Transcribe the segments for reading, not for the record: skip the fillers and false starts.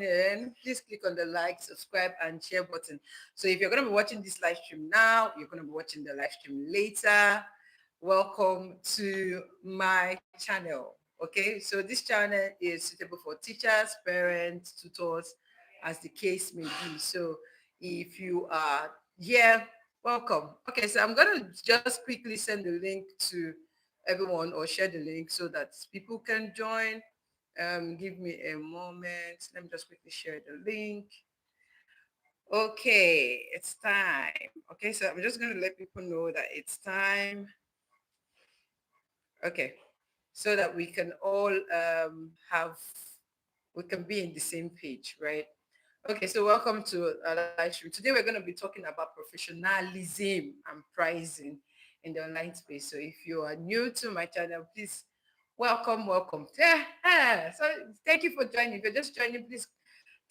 in, please click on the like, subscribe, and share button. So if you're going to be watching this live stream now, you're going to be watching the live stream later. Welcome to my channel. Okay, so this channel is suitable for teachers, parents, tutors, as the case may be. So if you are here, welcome. Okay, so I'm going to just quickly send the link to everyone or share the link so that people can join. Give me a moment. Let me just quickly share the link. Okay, it's time. Okay, so I'm just going to let people know that it's time. Okay, so that we can all we can be in the same page, right? Okay, so welcome to our live stream. Today we're going to be talking about professionalism and pricing in the online space. So if you are new to my channel, please welcome. Yeah, so thank you for joining. If you're just joining, please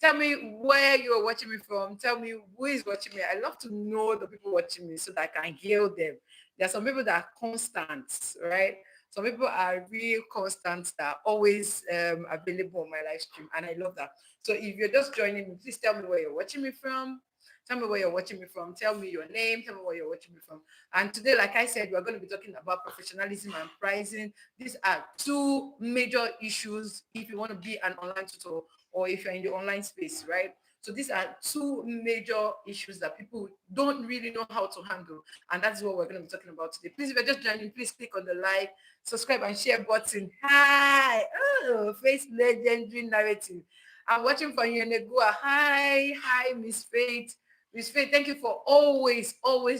tell me where you are watching me from. Tell me who is watching me. I love to know the people watching me so that I can hear them. There are some people that are constant, right? Some people are real constant that are always available on my live stream, and I love that. So if you're just joining me, please tell me where you're watching me from. Tell me where you're watching me from. Tell me your name. Tell me where you're watching me from. And today, like I said, we're going to be talking about professionalism and pricing. These are two major issues if you want to be an online tutor or if you're in the online space, right? So these are two major issues that people don't really know how to handle. And that's what we're going to be talking about today. Please, if you're just joining, please click on the like, subscribe, and share button. Hi. Oh, face legendary narrative. I'm watching from Yenegua. Hi, Miss Faith. Miss Faith, thank you for always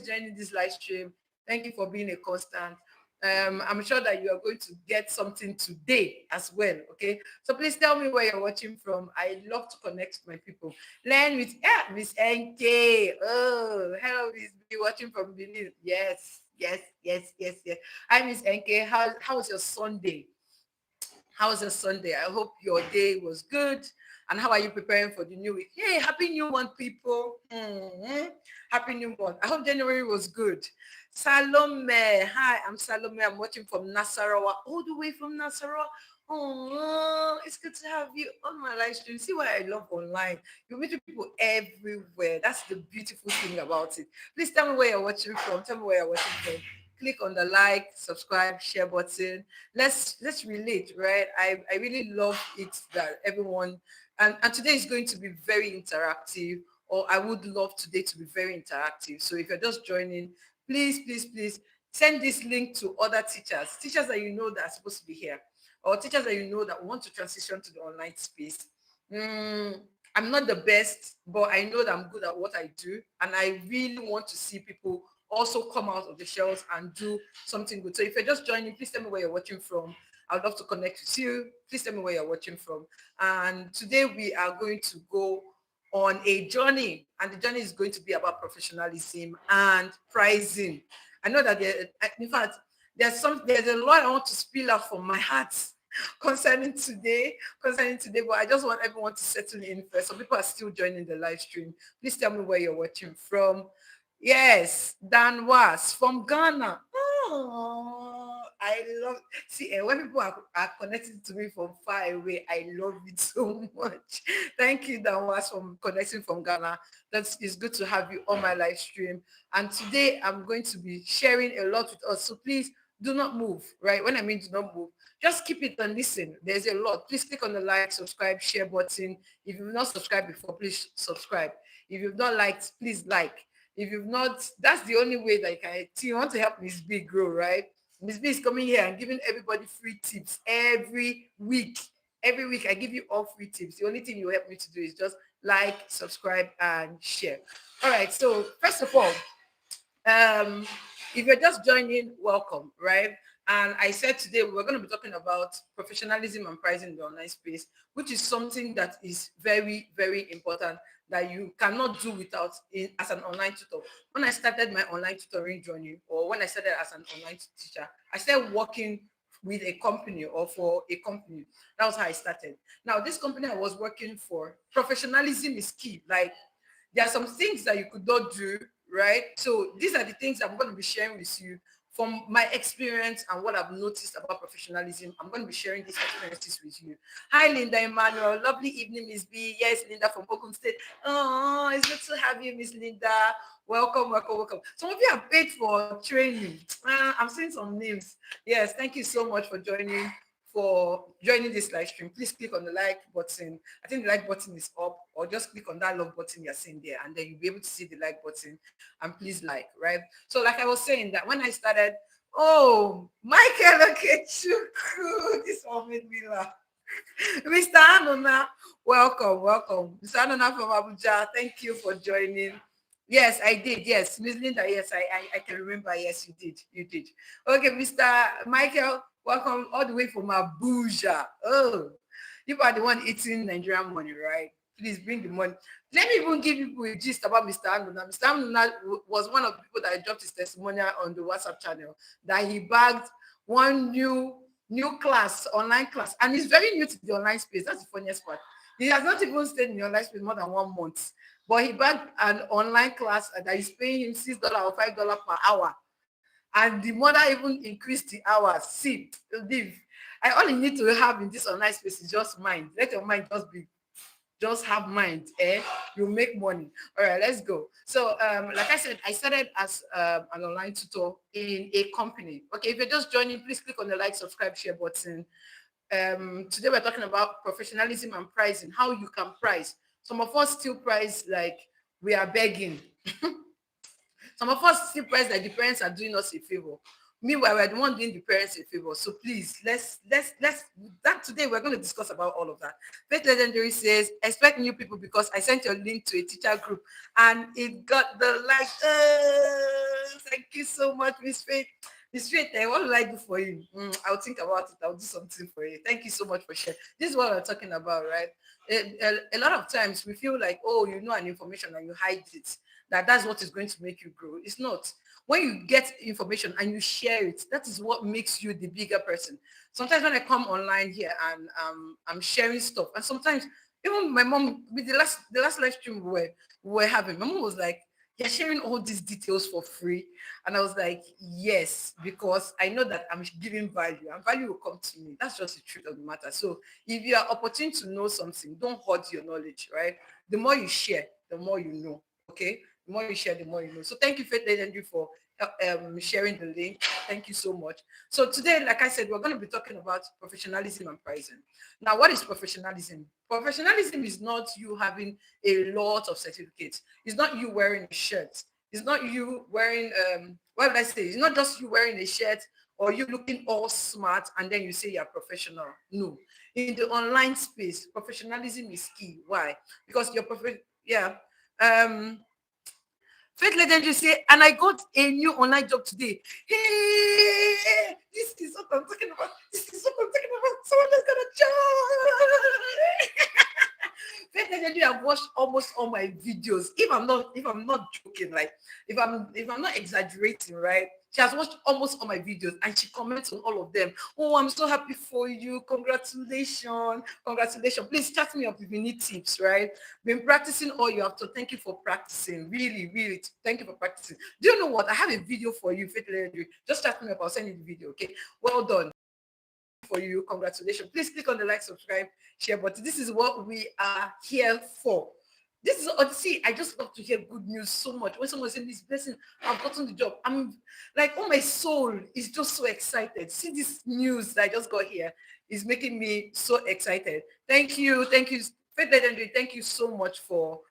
joining this live stream. Thank you for being a constant. I'm sure that you are going to get something today as well. Okay, so please tell me where you're watching from. I love to connect with my people. Learn with Miss NK. Oh, hello, Miss B, watching from Benin. Yes. Hi, Miss NK. How was your Sunday? How was your Sunday? I hope your day was good. And how are you preparing for the new week? Hey, happy new month, people. Happy new month. I hope January was good. Salome. Hi, I'm Salome. I'm watching from Nasarawa, all the way from Nasarawa. Oh, it's good to have you on my live stream. See why I love online. You meet people everywhere. That's the beautiful thing about it. Please tell me where you're watching from. Tell me where you're watching from. Click on the like, subscribe, share button. Let's relate, right? I really love it that everyone and today is going to be very interactive, or I would love today to be very interactive. So if you're just joining, please send this link to other teachers that you know that are supposed to be here, or teachers that you know that want to transition to the online space. Mm, I'm not the best, but I know that I'm good at what I do, and I really want to see people also come out of the shells and do something good. So if you're just joining, please tell me where you're watching from. I'd love to connect with you. Please tell me where you're watching from. And today we are going to go on a journey, and the journey is going to be about professionalism and pricing. I know that in fact, there's a lot I want to spill out from my heart concerning today, but I just want everyone to settle in first. Some people are still joining the live stream. Please tell me where you're watching from. Yes, Dan was from Ghana. Oh, I love see when people are connected to me from far away, I love it so much. Thank you, Dan was from connecting from Ghana. It's good to have you on my live stream. And today I'm going to be sharing a lot with us. So please do not move, right? When I mean do not move, just keep it and listen. There's a lot. Please click on the like, subscribe, share button. If you've not subscribed before, please subscribe. If you've not liked, please like. If you've not, that's the only way that you want to help Miss B grow, right? Miss B is coming here and giving everybody free tips every week. Every week I give you all free tips. The only thing you help me to do is just like, subscribe, and share. All right. So first of all, um, if you're just joining, welcome, right? And I said today we're going to be talking about professionalism and pricing in the online space, which is something that is very important that you cannot do without as an online tutor. When I started my online tutoring journey, or when I started as an online teacher, I started working with a company or for a company. That was how I started. Now, this company I was working for, professionalism is key. Like, there are some things that you could not do, right? So these are the things I'm going to be sharing with you from my experience and what I've noticed about professionalism, I'm going to be sharing these experiences with you. Hi, Linda Emmanuel. Lovely evening, Miss B. Yes, Linda from Ogun State. Oh, it's good to have you, Miss Linda. Welcome, welcome, welcome. Some of you have paid for training. I'm seeing some names. Yes, thank you so much for joining this live stream. Please click on the like button. I think the like button is up, or just click on that love button you're seeing there, and then you'll be able to see the like button. And please like, right? So like I was saying that when I started, oh, Michael Okechuku, this one made me laugh. Mr. Anona, welcome, welcome. Mr. Anona from Abuja, thank you for joining. Yes, I did. Yes, Miss Linda. Yes, I can remember. Yes, you did. You did. Okay, Mr. Michael, welcome all the way from Abuja. Oh, you are the one eating Nigerian money, right? Please bring the money. Let me even give you a gist about Mr. Anuna. Mr. Anuna was one of the people that dropped his testimonial on the WhatsApp channel that he bagged one new class, online class, and he's very new to the online space. That's the funniest part. He has not even stayed in the online space more than 1 month, but he bagged an online class that is paying him $6 or $5 per hour, and the mother even increased the hours. See, leave. I all you need to have in this online space is just mind. Let your mind just have mind, you make money. All right, let's go. So like I said, I started as an online tutor in a company. Okay, if you're just joining, please click on the like, subscribe, share button. Today we're talking about professionalism and pricing, how you can price. Some of us still price like we are begging. Some of us still price like the parents are doing us a favor. Meanwhile, we're the one doing the parents a favor. So please, let's that today we're going to discuss about all of that. Faith Legendary says, expect new people because I sent your link to a teacher group and it got the like. Thank you so much, Miss Faith. Miss Faith, what will I do for you? I'll think about it. I'll do something for you. Thank you so much for sharing. This is what we're talking about, right? A lot of times we feel like, oh, you know an information and you hide it. That's what is going to make you grow. It's not. When you get information and you share it, that is what makes you the bigger person. Sometimes when I come online here and I'm sharing stuff, and sometimes even my mom, with the last live stream we were having, my mom was like, you're sharing all these details for free. And I was like, yes, because I know that I'm giving value and value will come to me. That's just the truth of the matter. So if you are opportune to know something, don't hoard your knowledge, right? The more you share, the more you know. Okay. The more you share, the more you know. So thank you, Faith Legendary, for sharing the link. Thank you so much. So today, like I said, we're going to be talking about professionalism and pricing. Now, what is professionalism? Professionalism is not you having a lot of certificates. It's not you wearing a shirt. It's not you wearing, what did I say? It's not just you wearing a shirt or you looking all smart and then you say you're professional. No. In the online space, professionalism is key. Why? Because yeah. Um, Faith Legendary say, and I got a new online job today. Hey, this is what I'm talking about. This is what I'm talking about. Someone has got a job. Faith Legendary have watched almost all my videos. If I'm not joking, like if I'm not exaggerating, right? She has watched almost all my videos and she comments on all of them. Oh, I'm so happy for you. Congratulations. Congratulations. Please chat me up if you need tips, right? Been practicing all you have to. Thank you for practicing. Really, really, thank you for practicing. Do you know what? I have a video for you, Faith Legendary. Just chat me up. I'll send you the video, okay? Well done for you. Congratulations. Please click on the like, subscribe, share button. This is what we are here for. This is see, I just love to hear good news so much. When someone saying this person, I've gotten the job. I'm like, oh, my soul is just so excited. See this news that I just got here is making me so excited. Thank you. Thank you. Faith Legendary, thank you so much for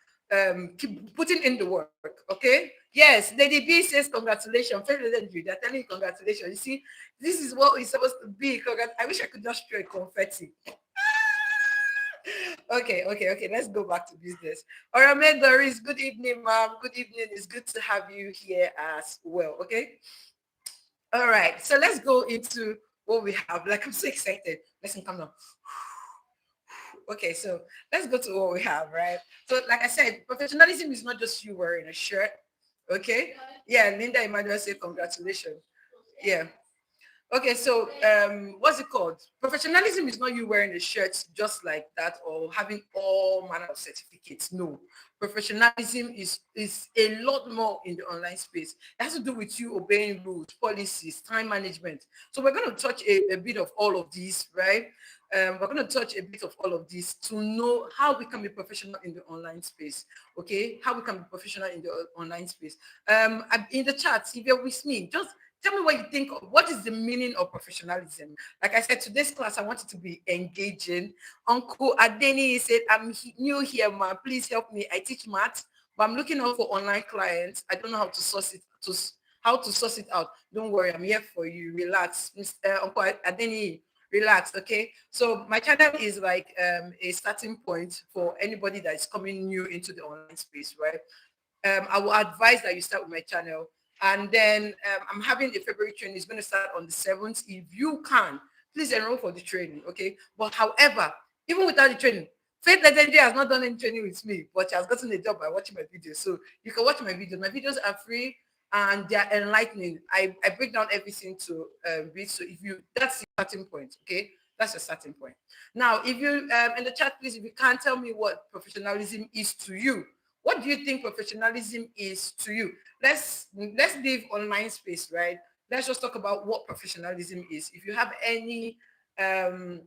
keep putting in the work. Okay. Yes, Lady B says congratulations. Faith Legendary, they're telling you congratulations. You see, this is what it's supposed to be. I wish I could just throw a confetti. Okay. Let's go back to business. All right, Doris. Good evening, ma'am. Good evening. It's good to have you here as well. Okay. All right. So let's go into what we have. Like I'm so excited. Listen, come on. Okay, so let's go to what we have, right? So like I said, professionalism is not just you wearing a shirt. Okay. Yeah, Linda Emmanuel said congratulations. Yeah. Okay, so what's it called? Professionalism is not you wearing a shirt just like that or having all manner of certificates. No, professionalism is a lot more in the online space. It has to do with you obeying rules, policies, time management. So we're going to touch a bit of all of these, right? We're going to touch a bit of all of this to know how we can be professional in the online space. Okay, how we can be professional in the online space. In the chat, if you're with me, just tell me what you think of what is the meaning of professionalism. Like I said, today's class, I want it to be engaging. Uncle Adeni said, I'm new here, ma. Please help me. I teach maths, but I'm looking out for online clients. I don't know how to source it how to source it out. Don't worry, I'm here for you. Relax. Mr. Uncle Adeni, relax, okay? So my channel is like a starting point for anybody that is coming new into the online space, right? I will advise that you start with my channel. And then I'm having a February training. It's going to start on the 7th. If you can, please enroll for the training, okay? But however, even without the training, Faith Legendary has not done any training with me, but she has gotten a job by watching my videos. So you can watch my videos. My videos are free and they are enlightening. I break down everything to read. So if you, that's the starting point, okay? That's your starting point. Now, if you, in the chat, please, if you can't tell me what professionalism is to you, what do you think professionalism is to you? Let's leave online space, right? Let's just talk about what professionalism is. If you have any um,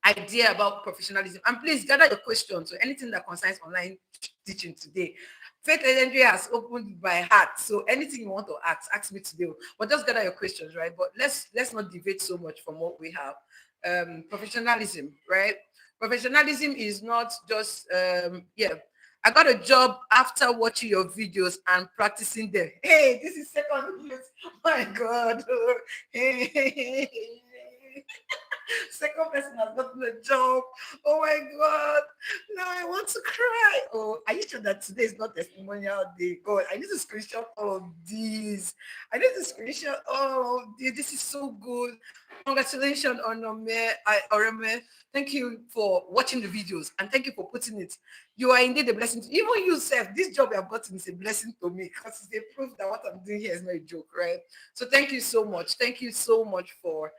idea about professionalism, and please gather your questions. So anything that concerns online teaching today. Faith Legendary has opened my heart. So anything you want to ask me today. But just gather your questions, right? But let's not deviate so much from what we have. Professionalism, right? Professionalism is not just yeah. I got a job after watching your videos and practicing them. Hey, this is second news. My God. Hey. Second person has gotten a job. Oh my God. Now I want to cry. Oh, are you sure that today is not testimonial day? God, I need to screenshot all of these. I need to screenshot all of these. This is so good. Congratulations, Oreme. Thank you for watching the videos and thank you for putting it. You are indeed a blessing. Even you, self, this job you have gotten is a blessing to me because it's a proof that what I'm doing here is not a joke, right? So thank you so much. Thank you so much for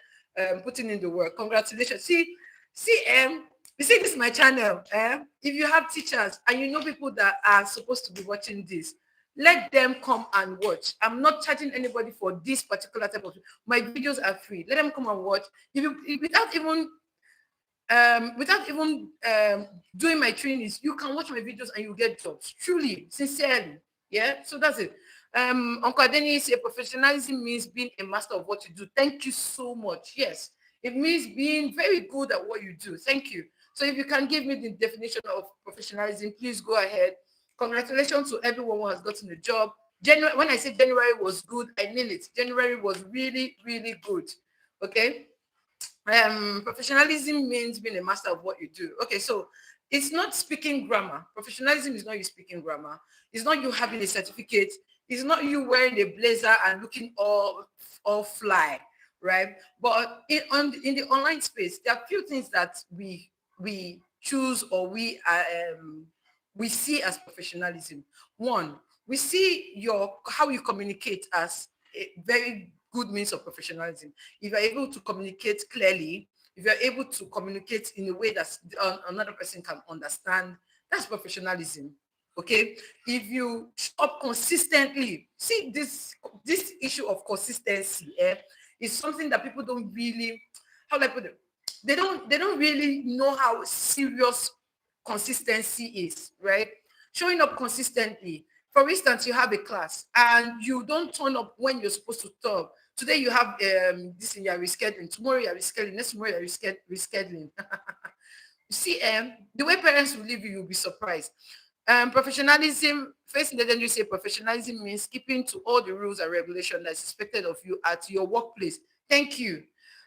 putting in the work. Congratulations. You see, this is my channel. If you have teachers and you know people that are supposed to be watching this, let them come and watch. I'm not charging anybody for this particular type of. My videos are free. Let them come and watch. Without even doing my trainings, you can watch my videos and you get jobs. Truly, sincerely. Yeah. So that's it. Uncle Adeni say professionalism means being a master of what you do. Thank you so much. Yes, it means being very good at what you do. Thank you. So if you can give me the definition of professionalism, please go ahead. Congratulations to everyone who has gotten a job. January, when I say January was good, I mean it. January was really, really good. Okay. Professionalism means being a master of what you do. Okay, so it's not speaking grammar. Professionalism is not you speaking grammar. It's not you having a certificate. It's not you wearing a blazer and looking all fly, right? But in the online space, there are few things that we choose or we see as professionalism. One, we see your how you communicate as a very good means of professionalism. If you're able to communicate clearly, if you're able to communicate in a way that another person can understand, that's professionalism. Okay. If you show up consistently, see this issue of consistency is something that people don't really, how do I put it? They don't really know how serious consistency is, right? Showing up consistently. For instance, you have a class and you don't turn up when you're supposed to turn. Today you have this thing, you're rescheduling. Tomorrow you're rescheduling. Next tomorrow you're rescheduling. You see, the way parents will leave you, you'll be surprised. Professionalism, first legendary say professionalism means keeping to all the rules and regulations that's expected of you at your workplace. Thank you.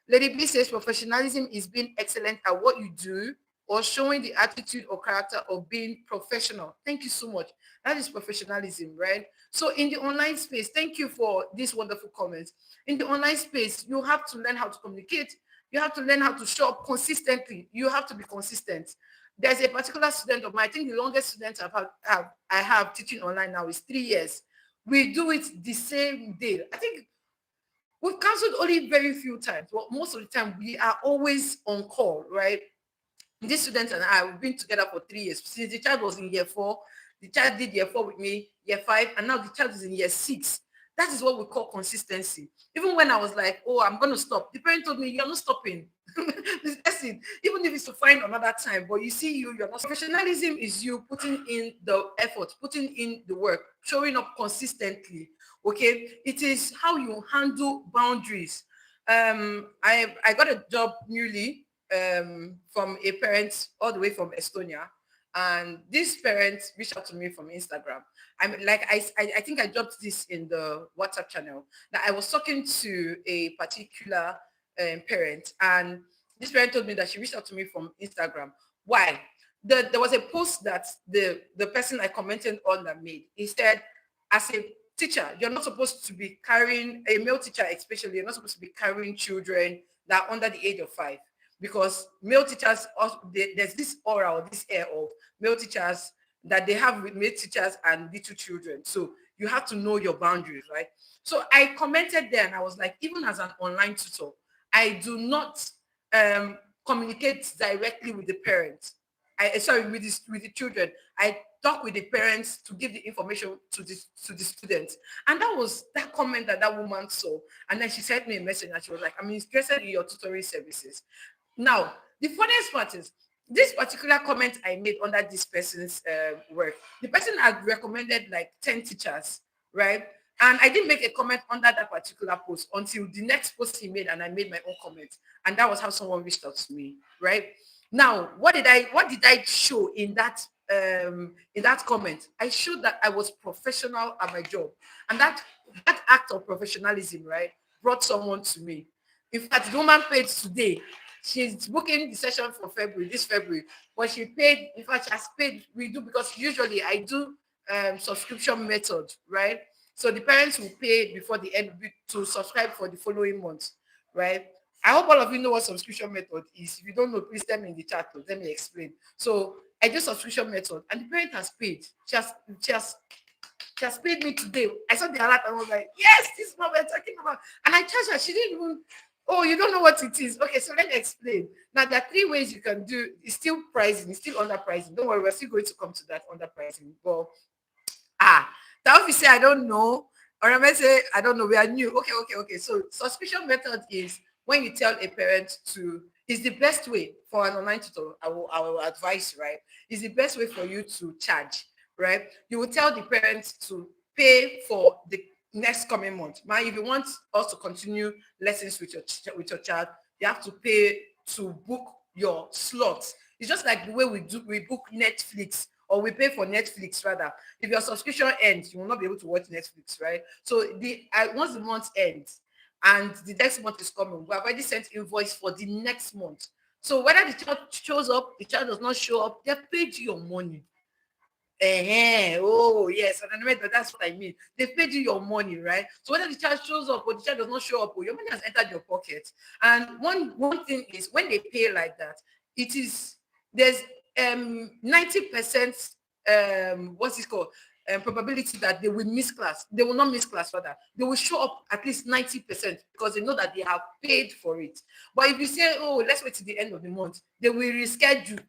Lady B says professionalism is being excellent at what you do or showing the attitude or character of being professional. Thank you so much. That is professionalism, right? So in the online space, thank you for this wonderful comments. In the online space, you have to learn how to communicate. You have to learn how to show up consistently. You have to be consistent. There's a particular student of mine, I think the longest student I have teaching online now is 3 years. We do it the same day. I think We've cancelled only very few times, but most of the time we are always on call, right? This student and I, we've been together for 3 years. Since the child was in year four, the child did year four with me, year five, and now the child is in year six. That is what we call consistency. Even when I was like, oh, I'm going to stop, the parent told me, you're not stopping. That's it. Even if it's to find another time, but you see, you're not. Professionalism is you putting in the effort, putting in the work, showing up consistently. Okay. It is how you handle boundaries. I got a job newly from a parent all the way from Estonia. And this parent reached out to me from Instagram. I'm like, I think I dropped this in the WhatsApp channel that I was talking to a particular parent, and this parent told me that she reached out to me from Instagram. Why? There was a post that the person I commented on that made. He said, as a teacher, you're not supposed to be carrying, a male teacher especially, you're not supposed to be carrying children that are under the age of 5, because male teachers, there's this aura or this air of male teachers that they have with male teachers and little children. So you have to know your boundaries, right? So I commented there and I was like, even as an online tutor, I do not communicate directly with the parents. Sorry, with the children. I talk with the parents to give the information to the students. And that was that comment that that woman saw. And then she sent me a message and she was like, I'm interested in your tutoring services. Now, the funniest part is this particular comment I made under this person's work. The person had recommended like 10 teachers, right? And I didn't make a comment under that particular post until the next post he made, and I made my own comment. And that was how someone reached out to me, right? Now, what did I show in that comment? I showed that I was professional at my job. And that act of professionalism, right, brought someone to me. In fact, the woman paid today. She's booking the session for this February, but she paid, in fact, she has paid, we do, because usually I do subscription method, right? So the parents will pay before the end to subscribe for the following month, right? I hope all of you know what subscription method is. If you don't know, please tell me in the chat. Let me explain. So I do subscription method, and the parent has paid. She has she has paid me today. I saw the alert and I was like, yes, this is what we're talking about. And I charged her. She didn't even, oh, you don't know what it is. Okay, so let me explain. Now, there are 3 ways you can do. It's still pricing. It's still underpricing. Don't worry, we're still going to come to that underpricing. But, that if you say, I don't know, or I might say, I don't know, we are new. Okay. So subscription method is when you tell a parent to, is the best way for an online tutor, I will advise, right? Is the best way for you to charge, right? You will tell the parents to pay for the next coming month. Man, if you want us to continue lessons with your child, you have to pay to book your slots. It's just like the way we book Netflix, or we pay for Netflix rather. If your subscription ends, you will not be able to watch Netflix, right? So once the month ends and the next month is coming, we have already sent invoice for the next month. So whether the child shows up, the child does not show up, they paid you your money. Oh, yes. And that's what I mean. They paid you your money, right? So whether the child shows up or the child does not show up, your money has entered your pocket. And one thing is, when they pay like that, there's 90% what's it called? Probability that they will miss class. They will not miss class, rather. They will show up at least 90% because they know that they have paid for it. But if you say, oh, let's wait till the end of the month, they will reschedule.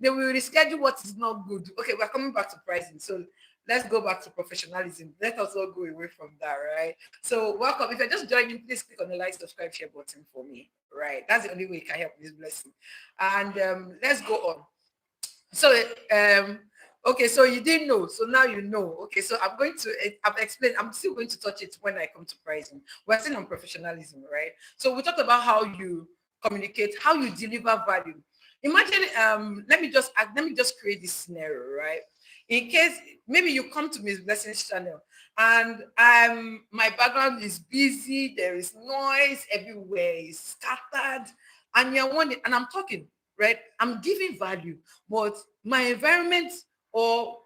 They will reschedule what is not good. Okay, we're coming back to pricing. So let's go back to professionalism. Let us all go away from that, right? So welcome. If you're just joining, please click on the like, subscribe, share button for me, right? That's the only way you can help this blessing. And let's go on. So, okay, so you didn't know. So now you know. Okay, so I've explained, I'm still going to touch it when I come to pricing. We're still on professionalism, right? So we talked about how you communicate, how you deliver value. Imagine, let me just create this scenario, right? In case maybe you come to Miss Blessing's channel and my background is busy, there is noise everywhere, it's scattered, and you're wondering, and I'm talking, right? I'm giving value, but my environment or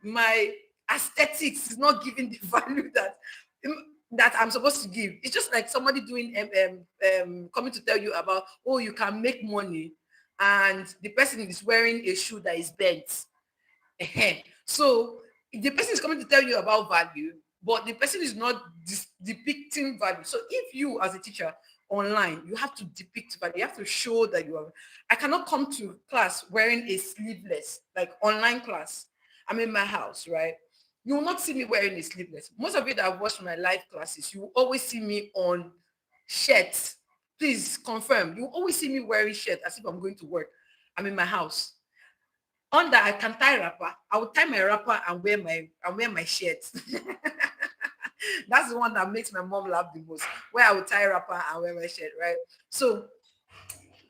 my aesthetics is not giving the value that I'm supposed to give. It's just like somebody doing coming to tell you about, oh, you can make money, and the person is wearing a shoe that is bent. So if the person is coming to tell you about value, but the person is not depicting value. So if you as a teacher online, you have to depict value. You have to show that you are. I cannot come to class wearing a sleeveless, like online class. I'm in my house, right? You will not see me wearing a sleeveless. Most of you that have watched my live classes, you will always see me on shirts. Please confirm. You will always see me wearing shirt as if I'm going to work. I'm in my house. On that, I can tie wrapper. I will tie my wrapper and wear my shirt. That's the one that makes my mom laugh the most. Where I will tie wrapper and wear my shirt, right? So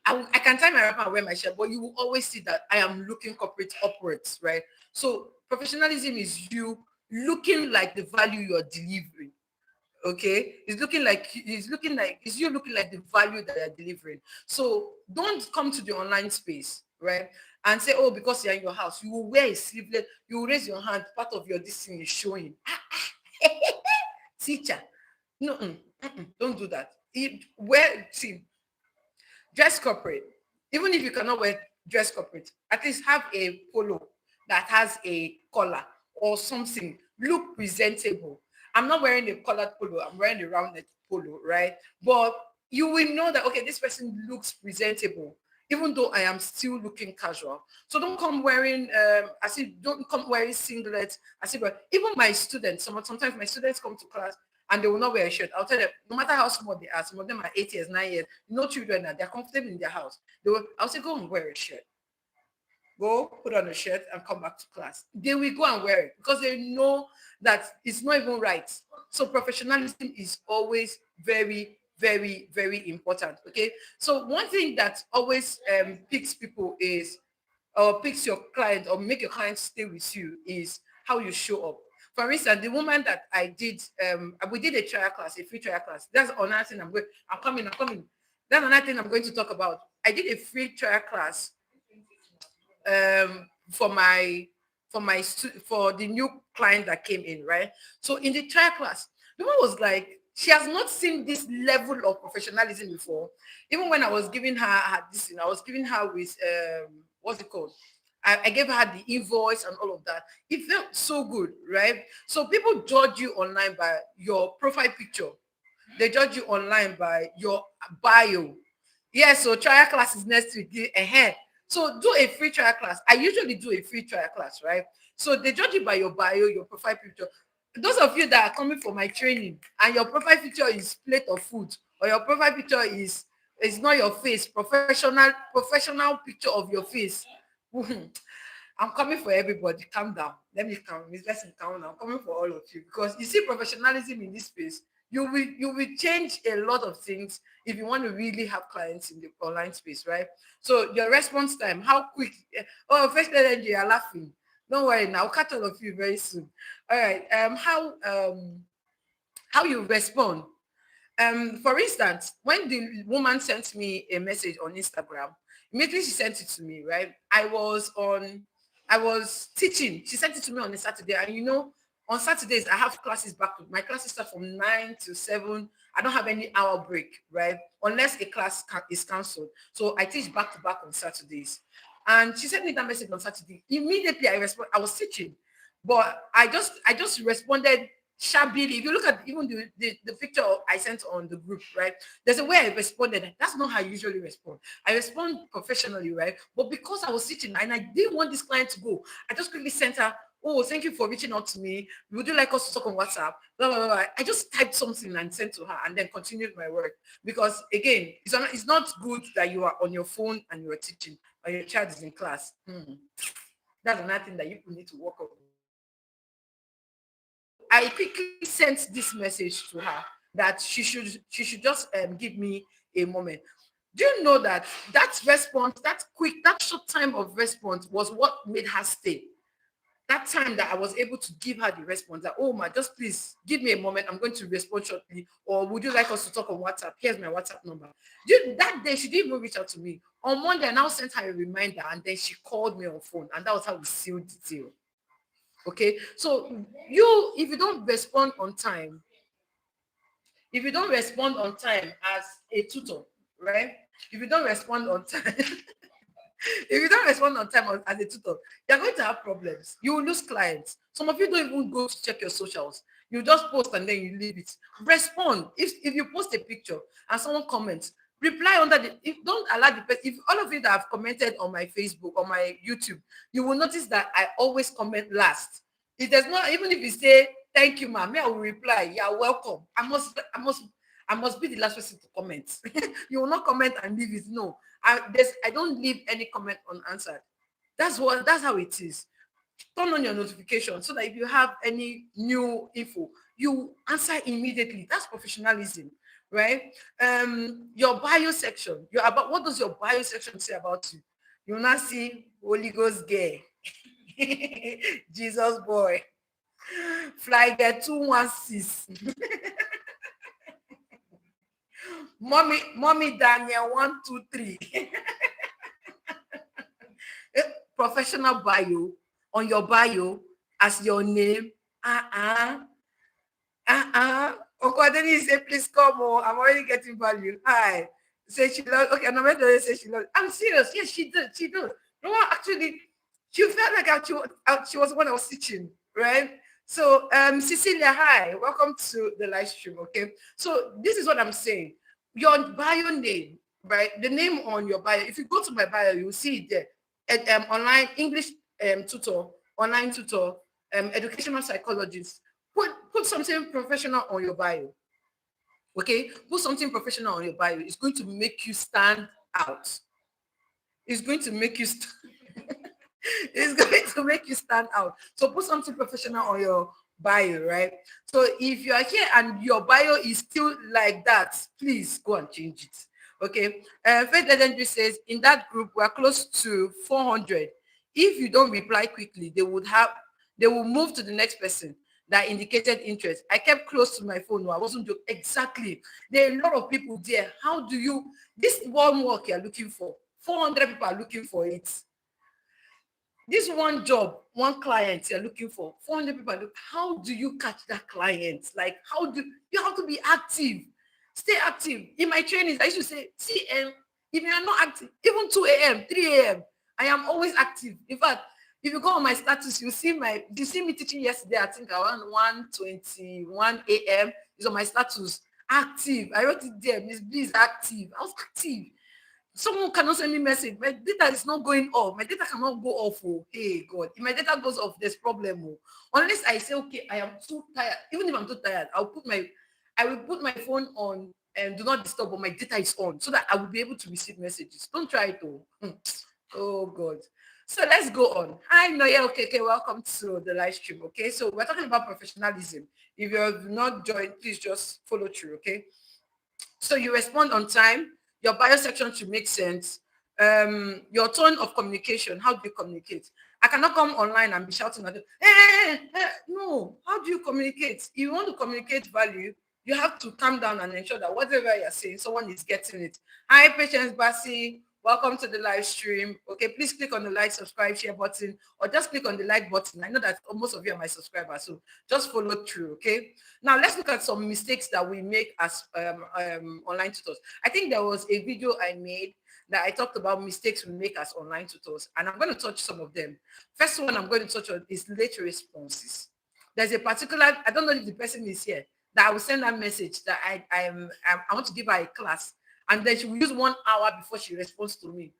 I can tie my wrapper and wear my shirt, but you will always see that I am looking corporate upwards, right? So professionalism is you looking like the value you're delivering. Okay, it's you looking like the value that you're delivering. So don't come to the online space, right, and say, oh, because you're in your house, you will wear a sleeveless, you will raise your hand, part of your this thing is showing. Teacher, no, don't do that. See, dress corporate. Even if you cannot wear dress corporate, at least have a polo that has a collar or something. Look presentable. I'm not wearing a collared polo. I'm wearing a rounded polo, right? But you will know that, okay, this person looks presentable, even though I am still looking casual. So don't come wearing, don't come wearing singlets. Even my students, sometimes my students come to class and they will not wear a shirt. I'll tell them, no matter how small they are, some of them are 8 years, 9 years, no children are, they're comfortable in their house. I'll say, go and wear a shirt. Go put on a shirt and come back to class. They will go and wear it because they know that it's not even right. So professionalism is always very, very, very important. Okay. So one thing that always picks people is, or picks your client or make your client stay with you, is how you show up. For instance, the woman that I did, we did a trial class, a free trial class. That's another thing I'm coming. That's another thing I'm going to talk about. I did a free trial class for the new client that came in, right? So in the trial class, the one was like, she has not seen this level of professionalism before. Even when I was giving her this, I was giving her with what's it called? I gave her the invoice and all of that. It felt so good, right? So people judge you online by your profile picture. They judge you online by your bio. Yes, so trial class is next week. So do a free trial class. I usually do a free trial class, right? So they judge you by your bio, your profile picture. Those of you that are coming for my training and your profile picture is plate of food, or your profile picture is not your face, professional picture of your face. I'm coming for everybody. Calm down. Let me calm. Let's calm down. I'm coming for all of you because you see professionalism in this space. You will change a lot of things if you want to really have clients in the online space, right? So your response time, how quick? Oh, first energy, you're laughing. Don't worry, now I'll catch all of you very soon. All right. How you respond? For instance, when the woman sent me a message on Instagram, immediately she sent it to me, right? I was teaching. She sent it to me on a Saturday. And on Saturdays, I have classes my classes start from 9 to 7. I don't have any hour break, right? Unless a class is cancelled. So I teach back to back on Saturdays. And she sent me that message on Saturday. Immediately I was teaching. But I just responded shabbily. If you look at even the picture I sent on the group, right? There's a way I responded. That's not how I usually respond. I respond professionally, right? But because I was sitting and I didn't want this client to go, I just quickly sent her, oh, thank you for reaching out to me. Would you like us to talk on WhatsApp? Blah, blah, blah. I just typed something and sent to her and then continued my work. Because again, it's not good that you are on your phone and you are teaching or your child is in class. That's another thing that you need to work on. I quickly sent this message to her that she should just give me a moment. Do you know that response, that short time of response was what made her stay? That time that I was able to give her the response that, oh my, just please give me a moment. I'm going to respond shortly. Or would you like us to talk on WhatsApp? Here's my WhatsApp number. That day, she didn't even reach out to me. On Monday, I now sent her a reminder and then she called me on phone. And that was how we sealed the deal. Okay, so if you don't respond on time, as a tutor, right? If you don't respond on time, If you don't respond on time as a tutor, you're going to have problems. You will lose clients. Some of you don't even go to check your socials. You just post and then you leave it. Respond. If you post a picture and someone comments, reply under the, if don't allow the person, if all of you that have commented on my Facebook or my YouTube, you will notice that I always comment last. It does not, even if you say thank you, ma'am, I will reply, you're welcome. I must be the last person to comment. You will not comment and leave it. No, I don't leave any comment unanswered. That's how it is. Turn on your notification so that if you have any new info, you answer immediately. That's professionalism, right? Your bio section, your about what does your bio section say about you? You will not see Holy Ghost gay, Jesus boy, fly girl 216, mommy Daniel 123. Professional bio on your bio as your name. Uncle Adeni say, please come. Oh, I'm already getting value. Hi. Say she loves. Okay, no matter say she loves. I'm serious. Yes, she did. She did. No one actually. She felt like she was when I was teaching, right? So, Cecilia, hi. Welcome to the live stream. Okay. So this is what I'm saying. Your bio name, right? The name on your bio. If you go to my bio, you will see it there. Online English tutor, online tutor, educational psychologist. Put something professional on your bio. Okay, put something professional on your bio. It's going to make you stand out. It's going to make you it's going to make you stand out. So put something professional on your bio, right? So if you are here and your bio is still like that, please go and change it. Okay. Faith Legendary says in that group we're close to 400. If you don't reply quickly, they will move to the next person that indicated interest. I kept close to my phone. No, I wasn't doing exactly. There are a lot of people there. How do you this one work you're looking for? 400 people are looking for it. This one job, one client you're looking for, 400 people. How do you catch that client? Like, how do you have to be active? Stay active. In my trainings, I used to say, CM, if you are not active, even 2 a.m., 3 a.m., I am always active. In fact, if you go on my status, you see me teaching yesterday, I think around 1:21 a.m. is on my status. Active. I wrote it there, Miss B is active. I was active. Someone cannot send me message. My data is not going off. My data cannot go off. Oh, hey God. If my data goes off, there's problem. Oh. Unless I say, okay, I am too tired. Even if I'm too tired, I will put my phone on and do not disturb, but my data is on so that I will be able to receive messages. Don't try it though. Oh God. So let's go on. Hi, Noya. Okay, welcome to the live stream. Okay, so we're talking about professionalism. If you have not joined, please just follow through. Okay. So you respond on time. Your bio section should make sense. Your tone of communication. How do you communicate? I cannot come online and be shouting at them. No. How do you communicate? If you want to communicate value, you have to calm down and ensure that whatever you're saying, someone is getting it. Hi, Patience Bassi. Welcome to the live stream. Okay, please click on the like, subscribe, share button, or just click on the like button. I know that most of you are my subscribers, so just follow through, okay? Now, let's look at some mistakes that we make as online tutors. I think there was a video I made that I talked about mistakes we make as online tutors, and I'm going to touch some of them. First one I'm going to touch on is late responses. There's a particular, I don't know if the person is here, that I will send that message that I want to give her a class, and then she will use 1 hour before she responds to me.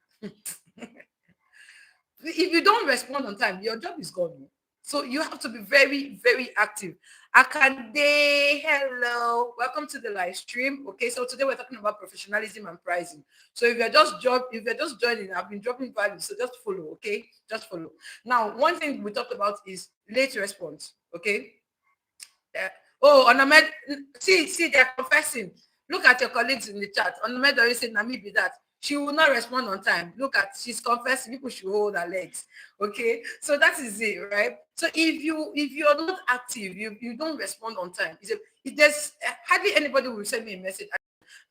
If you don't respond on time, your job is gone. So you have to be very, very active. Akande, hello. Welcome to the live stream. Okay, so today we're talking about professionalism and pricing. So if you're just joining, I've been dropping value. So just follow, okay? Just follow. Now, one thing we talked about is late response. Okay. Onamed, see, they're confessing. Look at your colleagues in the chat. Onamed already said, Nami be that. She will not respond on time. Look at, she's confessing. People should hold her legs. Okay, so that is it, right? So if you're not active, you don't respond on time. If there's hardly anybody will send me a message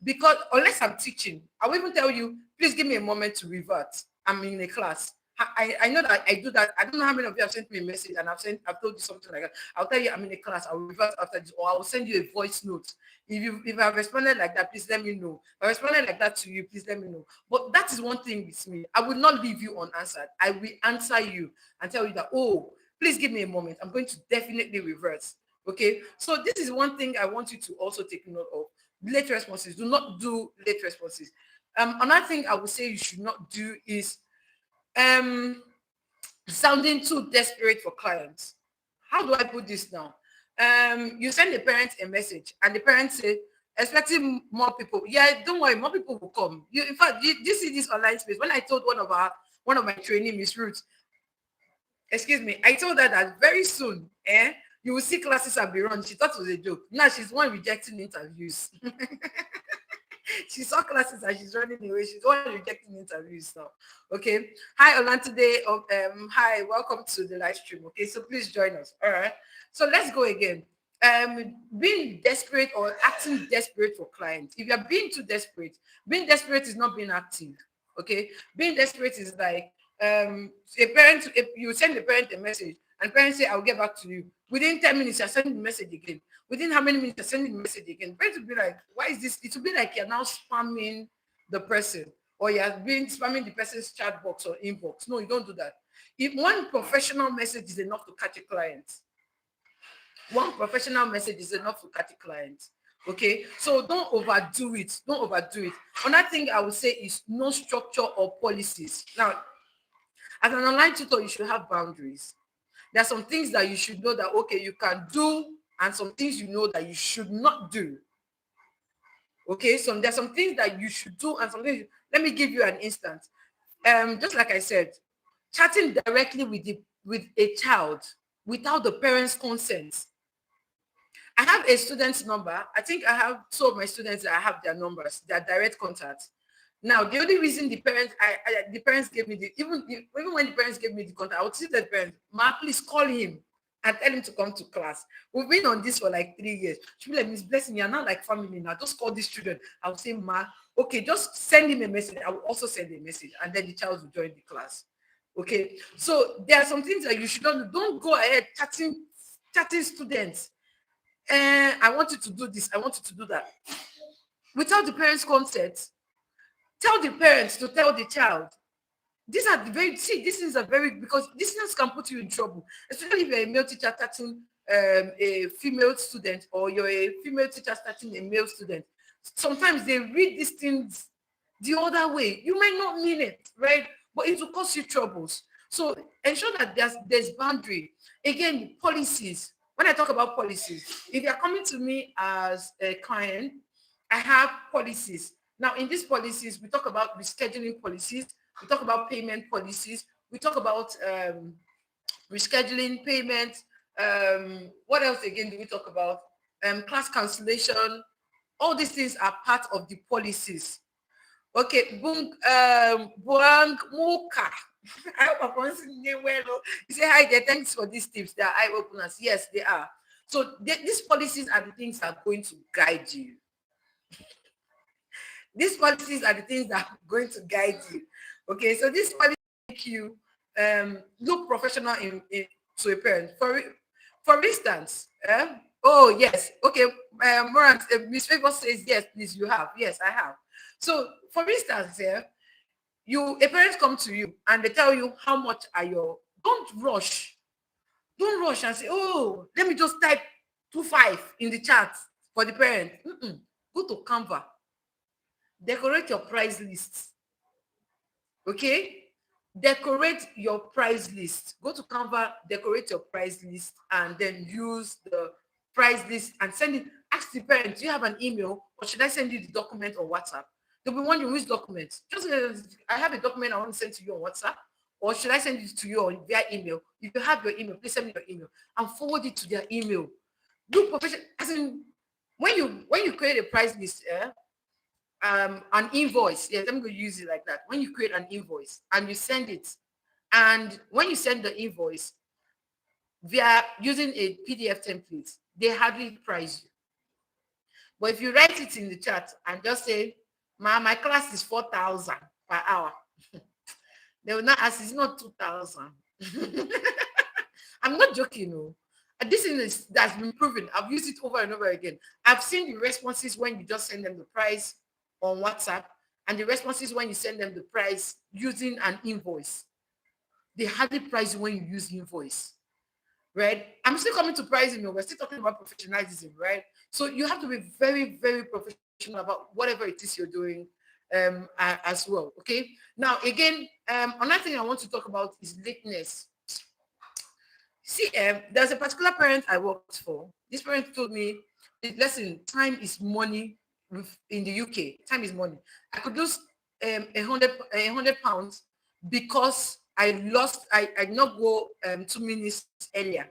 because unless I'm teaching, I will even tell you, please give me a moment to revert. I'm in a class. I know that I do that. I don't know how many of you have sent me a message and I've told you something like that. I'll tell you I'm in a class, I'll revert after this, or I will send you a voice note. If I've responded like that, please let me know. If I responded like that to you, please let me know. But that is one thing with me. I will not leave you unanswered. I will answer you and tell you that, oh, please give me a moment. I'm going to definitely revert. Okay. So this is one thing I want you to also take note of. Late responses. Do not do late responses. Another thing I would say you should not do is um sounding too desperate for clients. How do I put this now? You send the parents a message and the parents say, expecting more people. Yeah, don't worry, more people will come. You, in fact, you see this online space. When I told one of my trainee, Miss Ruth, excuse me, I told her that very soon, you will see classes have been run. She thought it was a joke. Now she's one rejecting interviews. She saw classes and she's running away. She's the one rejecting interviews now. Okay. Hi, Olantide. Hi, welcome to the live stream. Okay, so please join us. All right. So let's go again. Being desperate or acting desperate for clients. If you're being desperate is not being active. Okay. Being desperate is like a parent, if you send the parent a message and parents say, I'll get back to you. Within 10 minutes, you're sending the message again. Within how many minutes you're sending the message again? Parents will be like, why is this? It will be like you're now spamming the person or you're being spamming the person's chat box or inbox. No, you don't do that. If one professional message is enough to catch a client, one professional message is enough to catch a client. Okay, so don't overdo it. Don't overdo it. Another thing I would say is no structure or policies. Now, as an online tutor, you should have boundaries. There are some things that you should know that, okay, you can do, and some things you know that you should not do. Okay, so there's some things that you should do, and some things. Let me give you an instance. Just like I said, chatting directly with a child without the parent's consent. I have a student's number. I think I have two of my students that I have their numbers, their direct contacts. Now, the only reason the parents gave me even when the parents gave me the contact, I would see the parent, Ma, please call him and tell him to come to class. We've been on this for like 3 years. She'll be like, Miss Blessing, you're not like family now. Just call these children. I would say, Ma, okay, just send him a message. I will also send a message, and then the child will join the class. Okay. So there are some things that you should not do. Don't go ahead chatting students. I want you to do this. I want you to do that. Without the parents' consent, tell the parents to tell the child. These are the very, see, these things are very, because these things can put you in trouble, especially if you're a male teacher starting a female student, or you're a female teacher starting a male student. Sometimes they read these things the other way. You might not mean it, right? But it will cause you troubles. So ensure that there's boundary. Again, policies. When I talk about policies, if you're coming to me as a client, I have policies. Now, in these policies, we talk about rescheduling policies, we talk about payment policies, we talk about rescheduling payments. What else again do we talk about? Class cancellation. All these things are part of the policies. Okay, Buang Muka. I hope I'm pronouncing the name well. You say, hi there, thanks for these tips. They are eye openers. Yes, they are. So these policies are the things that are going to guide you. These policies are the things that are going to guide you. Okay, so this policy make you look professional to a parent. For instance, oh yes, okay, Morant, Miss Favor says yes, please, you have. Yes, I have. So for instance, a parent come to you and they tell you how much are your, don't rush. Don't rush and say, oh, let me just type 25 in the chat for the parent. Go to Canva. Decorate your price list. Okay? Decorate your price list. Go to Canva, decorate your price list, and then use the price list and send it. Ask the parent, do you have an email, or should I send you the document on WhatsApp? They'll be wondering which document. Just I have a document I want to send to you on WhatsApp, or should I send it to you via email? If you have your email, please send me your email and forward it to their email. Do professional, as in when you create a price list, an invoice. Yes, I'm going to use it like that. When you create an invoice and you send it, and when you send the invoice via using a PDF template, they hardly price you. But if you write it in the chat and just say, my class is 4,000 per hour, They will not ask, it's not 2,000. I'm not joking, no. And this thing is that's been proven. I've used it over and over again. I've seen the responses when you just send them the price on WhatsApp, and the responses when you send them the price using an invoice. They hardly price you when you use invoice, right? I'm still coming to pricing. We're still talking about professionalism, right? So you have to be very, very professional about whatever it is you're doing as well. Okay. Now, again, another thing I want to talk about is lateness. See, there's a particular parent I worked for. This parent told me, listen, time is money in the UK. Time is money. I could lose £100 because I not go 2 minutes earlier,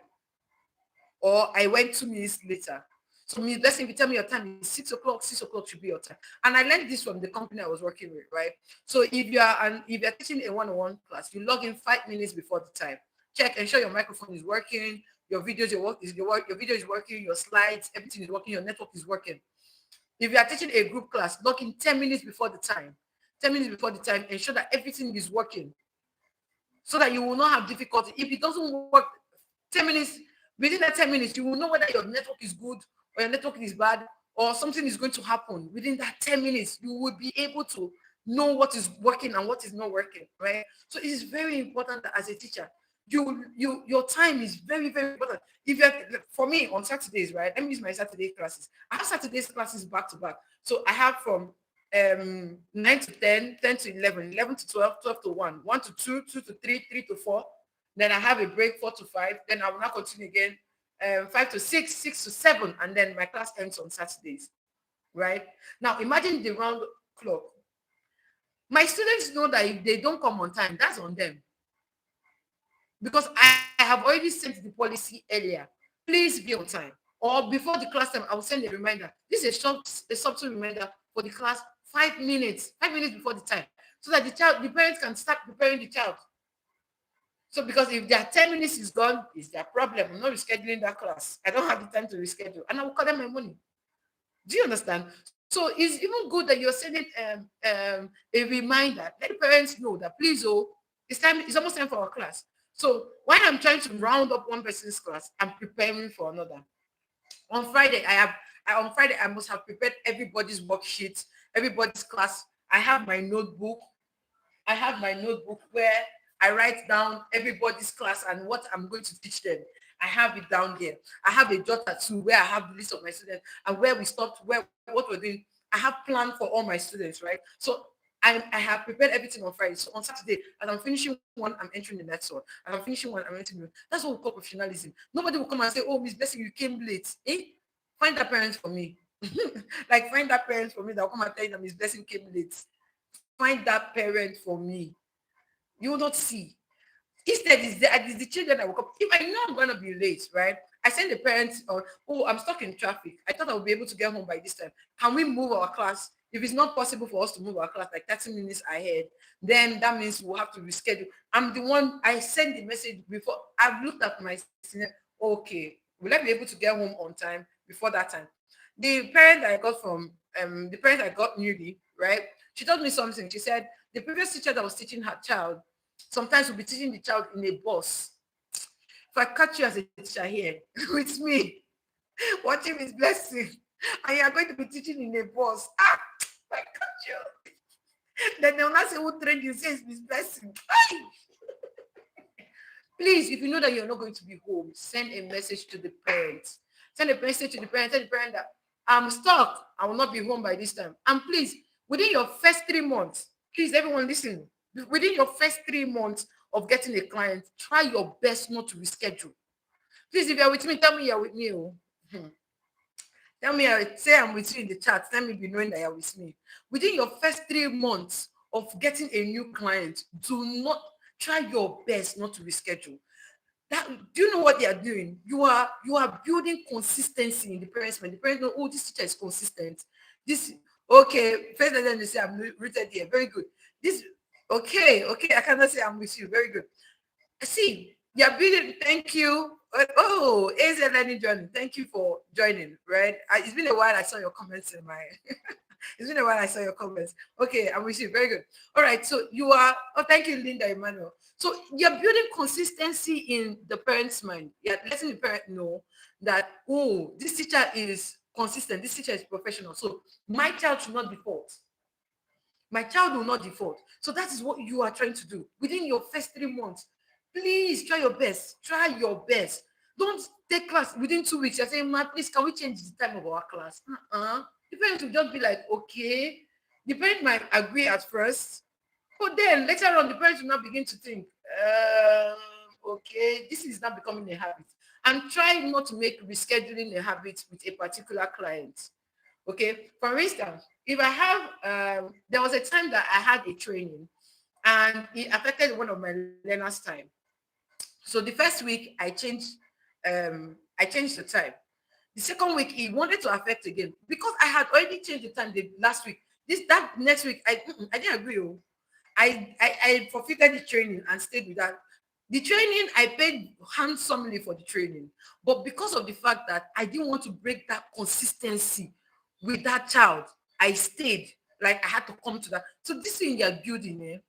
or I went 2 minutes later. So me, let's say if you tell me your time is 6 o'clock, 6 o'clock should be your time. And I learned this from the company I was working with, right? So if you're teaching a one-on-one class, you log in 5 minutes before the time. Check, ensure your microphone is working, your videos, your video is working, your slides, everything is working, your network is working. If you are teaching a group class, log in 10 minutes before the time. 10 minutes before the time, ensure that everything is working so that you will not have difficulty. If it doesn't work, 10 minutes, within that 10 minutes, you will know whether your network is good or your network is bad or something is going to happen. Within that 10 minutes, you will be able to know what is working and what is not working, right? So it is very important that as a teacher, your time is very, very important. If you're, for me on Saturdays, right? Let me use my Saturday classes. I have Saturdays classes back to back. So I have from 9 to 10, 10 to 11, 11 to 12, 12 to 1, 1 to 2, 2 to 3, 3 to 4. Then I have a break 4 to 5. Then I will not continue again 5 to 6, 6 to 7. And then my class ends on Saturdays, right? Now imagine the round clock. My students know that if they don't come on time, that's on them. Because I have already sent the policy earlier. Please be on time. Or before the class time, I will send a reminder. This is a subtle reminder for the class 5 minutes before the time. So that the parents can start preparing the child. So because if their 10 minutes is gone, it's their problem. I'm not rescheduling that class. I don't have the time to reschedule. And I will collect my money. Do you understand? So it's even good that you're sending a reminder. Let the parents know that please, it's almost time for our class. So while I'm trying to round up one person's class, I'm preparing for another. On Friday, I must have prepared everybody's worksheet, everybody's class. I have my notebook where I write down everybody's class and what I'm going to teach them. I have it down there. I have a jotter too where I have the list of my students and where we stopped, where what we're doing. I have planned for all my students, right? So I have prepared everything on Friday. So on Saturday, as I'm finishing one, I'm entering the next one. As I'm finishing one, I'm entering the next. That's what we call professionalism. Nobody will come and say, "Oh, Miss Blessing, you came late." Find that parent for me. Like find that parent for me that will come and tell you that Miss Blessing came late. Find that parent for me. You will not see. Instead, it's the children that will come. If I know I'm going to be late, right? I send the parents, or, oh, I'm stuck in traffic. I thought I would be able to get home by this time. Can we move our class? If it's not possible for us to move our class like 30 minutes ahead, then that means we'll have to reschedule. I'm the one, I send the message before. I've looked at my senior. Okay, will I be able to get home on time before that time? The parent I got from, the parent I got newly, right? She told me something. She said, the previous teacher that was teaching her child sometimes we'll be teaching the child in a bus. If I catch you as a teacher here with me, watching His blessing, and you are going to be teaching in a bus, if I catch you, then they'll not say who trained you, says His blessing. Please, if you know that you're not going to be home, send a message to the parents. Send a message to the parents. Tell the parent that I'm stuck. I will not be home by this time. And please, within your first 3 months, please, everyone listen. Within your first 3 months of getting a client, try your best not to reschedule. Please, if you're with me, tell me you're with me. Tell me, say I'm with you in the chat. Tell me be knowing that you're with me. Within your first 3 months of getting a new client, do not try your best not to reschedule. That, do you know what they are doing? You are building consistency in the parents' mind. The parents know, oh, this teacher is consistent. This okay. First, then they say I'm rooted here. Very good. This okay. I cannot say I'm with you. Very good. See, you're building. Thank you. Oh, AZ Learning Journey. Thank you for joining. Right, it's been a while. I saw your comments in my It's been a while I saw your comments. Okay, I'm with you. Very good. All right. So you are, oh, thank you, Linda Emmanuel. So you're building consistency in the parent's mind. You're letting the parent know that, oh, this teacher is consistent. This teacher is professional. So my child should not default. My child will not default. So that is what you are trying to do within your first 3 months. Please try your best. Try your best. Don't take class within 2 weeks. You're saying, "Ma, please, can we change the time of our class?" The parents will just be like, okay. The parent might agree at first, but then later on, the parents will now begin to think, okay, this is now becoming a habit. And try not to make rescheduling a habit with a particular client. Okay, for instance, if I have, there was a time that I had a training and it affected one of my learners' time. So the first week I changed the time. The second week it wanted to affect again because I had already changed the time the last week. That next week I didn't agree. Oh. I forfeited the training and stayed with that. The training I paid handsomely for the training, but because of the fact that I didn't want to break that consistency with that child, I stayed. Like I had to come to that. So this thing you're building,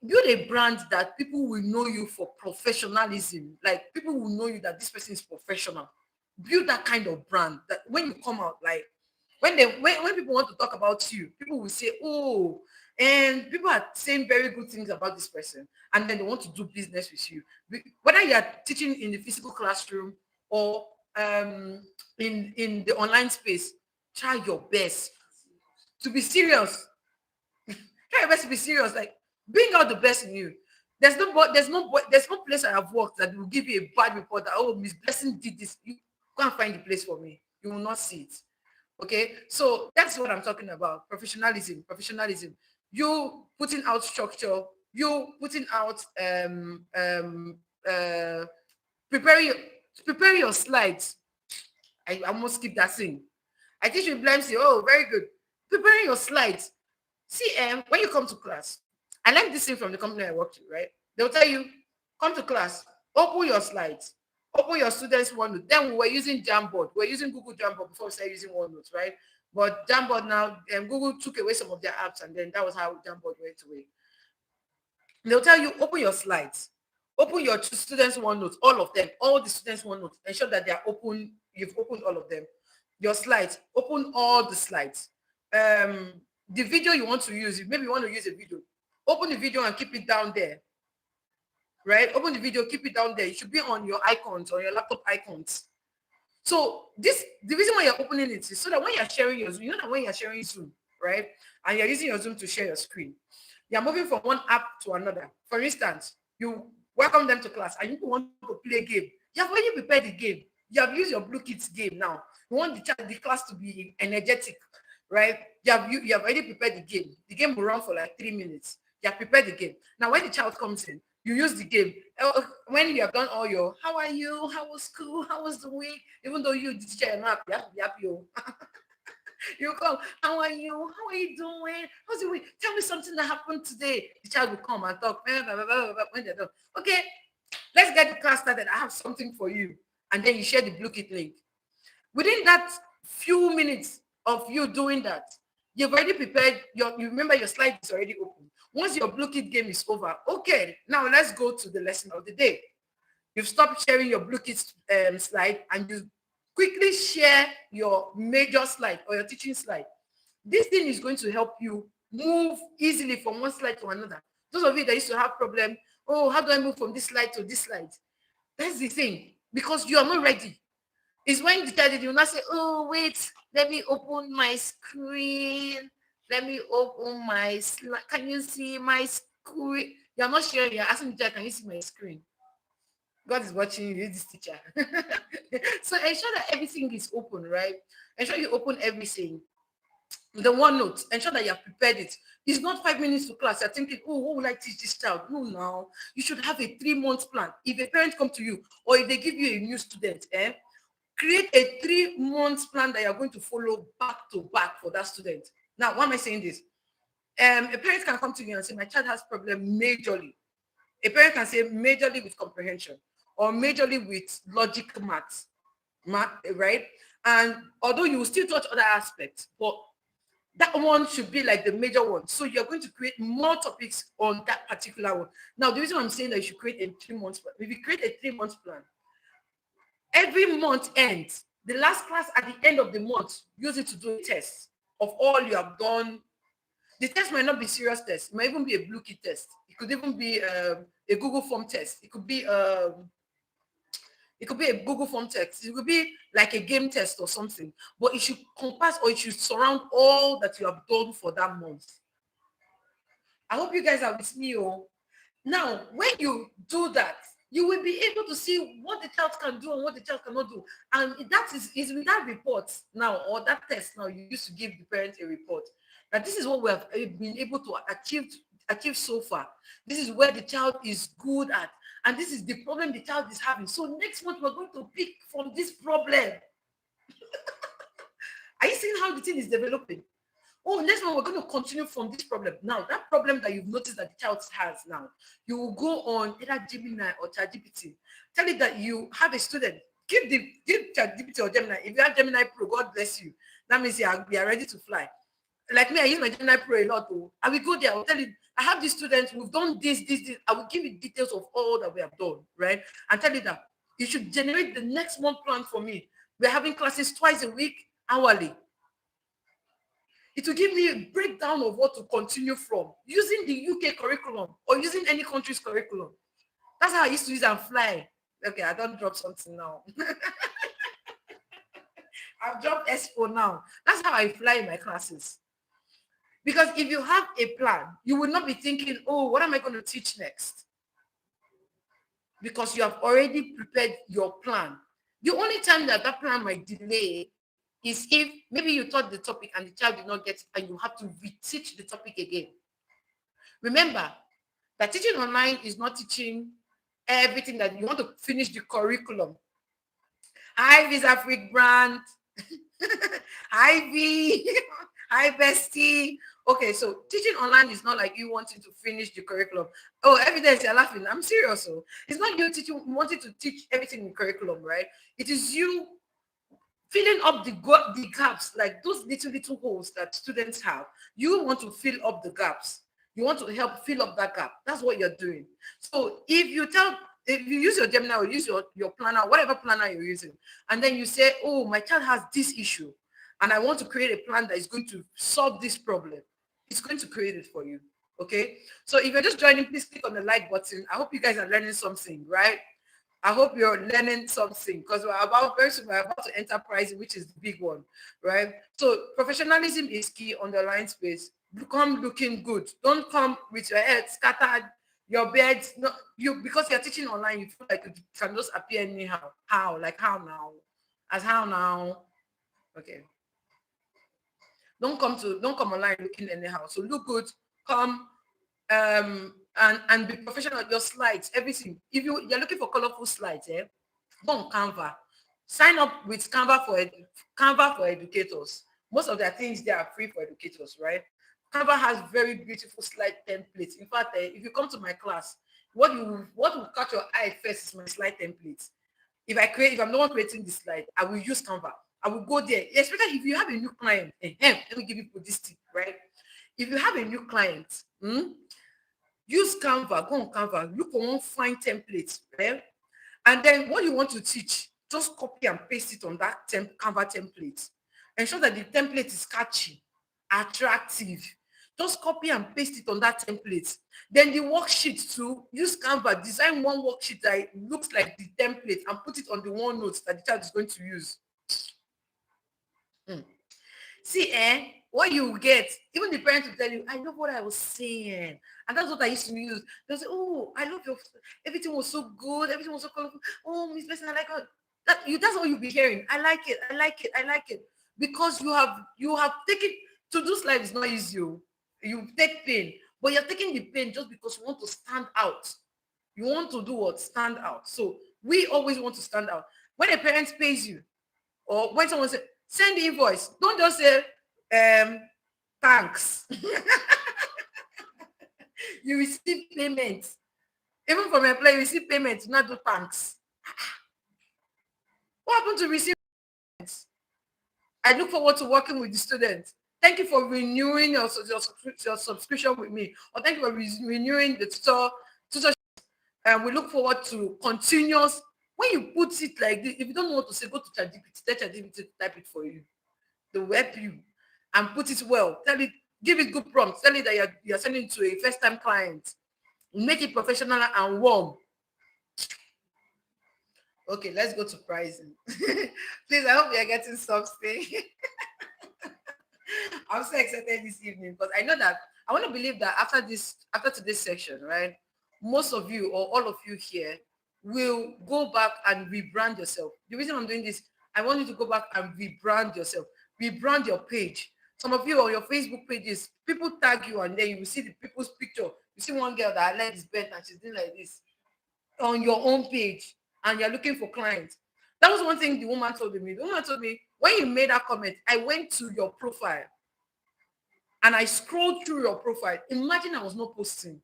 build a brand that people will know you for professionalism. Like people will know you that this person is professional. Build that kind of brand that when you come out, like when people want to talk about you, people will say, oh, and people are saying very good things about this person, and then they want to do business with you. Whether you are teaching in the physical classroom or in the online space, try your best to be serious. Try your best to be serious. Like bring out the best in you. There's no place I have worked that will give you a bad report that, oh, Miss Blessing did this. You can't find the place for me. You will not see it. Okay, so that's what I'm talking about. Professionalism. You putting out structure. You putting out uh preparing your preparing your slides. I almost skip that thing. I teach you blame you. Oh, very good. Preparing your slides. See, when you come to class, I like this thing from the company I work with, right? They'll tell you, come to class, open your slides, open your students' OneNote. Then we were using Jamboard. We were using Google Jamboard before we started using OneNote, right? But Jamboard now, Google took away some of their apps, and then that was how Jamboard went away. They'll tell you, open your slides, open your students' OneNote, all of them, all the students' OneNote. Ensure that they are open. You've opened all of them. Your slides, open all the slides. The video you want to use, maybe you want to use a video, open the video and keep it down there, right? Open the video, keep it down there. It should be on your icons, on your laptop icons. So the reason why you're opening it is so that when you're sharing your Zoom, you know that when you're sharing Zoom, right? And you're using your Zoom to share your screen, you're moving from one app to another. For instance, you welcome them to class and you want to play a game. You have already prepared the game. You have used your Blue Kids game now. You want the class to be energetic, right? You have already prepared the game. The game will run for like 3 minutes. You have prepared the game. Now, when the child comes in, you use the game. When you have done all your, how are you? How was school? How was the week? Even though you, the teacher, are not happy, you have to be happy. Oh. You come, how are you? How are you doing? How's the week? Tell me something that happened today. The child will come and talk. When they're done. Okay, let's get the class started. I have something for you. And then you share the Blue Kit link. Within that few minutes of you doing that, you've already prepared you remember your slide is already open. Once your Blue Kit game is over, okay, now let's go to the lesson of the day. You've stopped sharing your Blue Kit slide and you quickly share your major slide or your teaching slide. This thing is going to help you move easily from one slide to another. Those of you that used to have problem, oh, how do I move from this slide to this slide? That's the thing, because you are not ready. It's when the child will not say, oh, wait, let me open my screen. Let me open my slide. Can you see my screen? You're not sure. You're asking the child, can you see my screen? God is watching you, this teacher. So ensure that everything is open, right? Ensure you open everything. The OneNote, ensure that you have prepared it. It's not 5 minutes to class. You're thinking, oh, what will I teach this child? No, now you should have a 3-month plan. If a parent come to you or if they give you a new student, create a 3-month plan that you're going to follow back to back for that student. Now, why am I saying this? A parent can come to you and say, my child has problem majorly. A parent can say majorly with comprehension or majorly with logic math, right? And although you will still touch other aspects, but That one should be like the major one. So you're going to create more topics on that particular one. Now, the reason I'm saying that you should create a 3 months plan, if you create a 3 months plan, every month ends, the last class at the end of the month, use it to do a test of all you have done. The test might not be serious test. It might even be a blue key test. It could even be a Google form test. It could be a Google form test. It could be like a game test or something. But it should compass or it should surround all that you have done for that month. I hope you guys are with me. Oh, now when you do that, you will be able to see what the child can do and what the child cannot do. And that is with that report now, or that test now, you used to give the parents a report. That this is what we have been able to achieve so far. This is where the child is good at. And this is the problem the child is having. So next month, we're going to pick from this problem. Are you seeing how the thing is developing? Oh, next one, we're going to continue from this problem. Now, that problem that you've noticed that the child has now, you will go on either Gemini or ChatGPT. Tell it that you have a student. Give ChatGPT or Gemini. If you have Gemini Pro, God bless you. That means you are ready to fly. Like me, I use my Gemini Pro a lot. Oh. I will go there. I will tell it, I have these students. We've done this. I will give you details of all that we have done, right? And tell it that you should generate the next month plan for me. We're having classes twice a week, hourly. It will give me a breakdown of what to continue from using the UK curriculum or using any country's curriculum. That's how I used to use and fly. Okay, I don't drop something now. I've dropped Expo now. That's how I fly in my classes. Because if you have a plan, you will not be thinking, oh, what am I going to teach next? Because you have already prepared your plan. The only time that plan might delay is if maybe you taught the topic and the child did not get it and you have to reteach the topic again. Remember that teaching online is not teaching everything that you want to finish the curriculum. Hi, Visa Freak Brand. Hi, V. Hi, Bestie. Okay, so teaching online is not like you wanting to finish the curriculum. Oh, evidence, you're laughing. I'm serious. So it's not you wanting to teach everything in the curriculum, right? It is you filling up the gaps, like those little holes that students have. You want to fill up the gaps. You want to help fill up that gap. That's what you're doing. So if you use your Gemini or use your planner, whatever planner you're using, and then you say, oh, my child has this issue, and I want to create a plan that is going to solve this problem, it's going to create it for you. Okay? So if you're just joining, please click on the like button. I hope you guys are learning something, right? I hope you're learning something because very soon we're about to enter pricing, which is the big one, right? So professionalism is key on the line space. Come looking good. Don't come with your head scattered, your bed. No, because you're teaching online, you feel like it can just appear anyhow. How? Like how now? As how now? Okay. Don't come online looking anyhow. So look good. Come and be professional. Your slides, everything. If you're looking for colorful slides, go on Canva. Sign up with Canva for educators. Most of their things they are free for educators, right? Canva has very beautiful slide templates. In fact, if you come to my class, what will catch your eye first is my slide templates. If I'm the one creating the slide, I will use Canva. I will go there, especially if you have a new client. Let me give you this tip, right? If you have a new client, use Canva, go on Canva, look for one fine template, right? And then what you want to teach, just copy and paste it on that Canva template. Ensure that the template is catchy, attractive. Just copy and paste it on that template. Then the worksheet too, use Canva, design one worksheet that looks like the template and put it on the OneNote that the child is going to use. See, what you get, even the parents will tell you, I love what I was saying. And that's what I used to use. They'll say, oh, I love everything was so good. Everything was so colorful. Oh, Miss Bessie, I like it. That's all you'll be hearing. I like it. I like it. I like it. Because you have taken, to do slide is not easy. You take pain, but you're taking the pain just because you want to stand out. You want to do what? Stand out. So we always want to stand out. When a parent pays you, or when someone says, send the invoice, don't just say, thanks. You receive payment. Even from employee, you receive payment, not do thanks. What happened to receive payments? I look forward to working with the students. Thank you for renewing your subscription with me. Or thank you for renewing the tutor. And we look forward to continuous. When you put it like this, if you don't know what to say, go to ChatGPT. Tell ChatGPT to type it for you. They will help you and put it well. Tell it, give it good prompts. Tell it that you're sending it to a first-time client. Make it professional and warm. Okay, let's go to pricing. Please, I hope you're getting something. I'm so excited this evening because I know that I want to believe that after today's section, right, most of you or all of you here will go back and rebrand yourself. The reason I'm doing this, I want you to go back and rebrand yourself, rebrand your page. Some of you on your Facebook pages, people tag you and then you will see the people's picture. You see one girl that her leg is bent and she's doing like this on your own page and you're looking for clients. That was one thing the woman told me. The woman told me, when you made that comment, I went to your profile and I scrolled through your profile. Imagine I was not posting.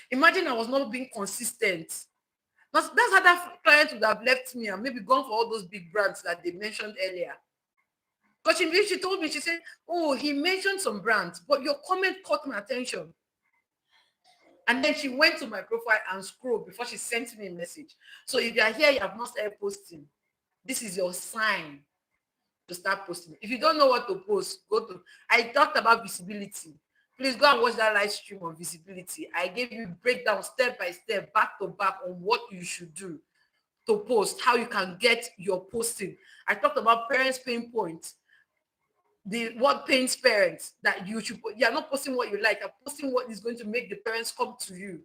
Imagine I was not being consistent. That's how that client would have left me and maybe gone for all those big brands that they mentioned earlier. Because she told me, she said, oh, he mentioned some brands, but your comment caught my attention. And then she went to my profile and scrolled before she sent me a message. So if you are here, you have not started posting, this is your sign to start posting. If you don't know what to post, I talked about visibility. Please go and watch that live stream on visibility. I gave you breakdown step by step, back to back on what you should do to post, how you can get your posting. I talked about parents' pain points. What pains parents that you should put. You're not posting what you like, you're posting what is going to make the parents come to you.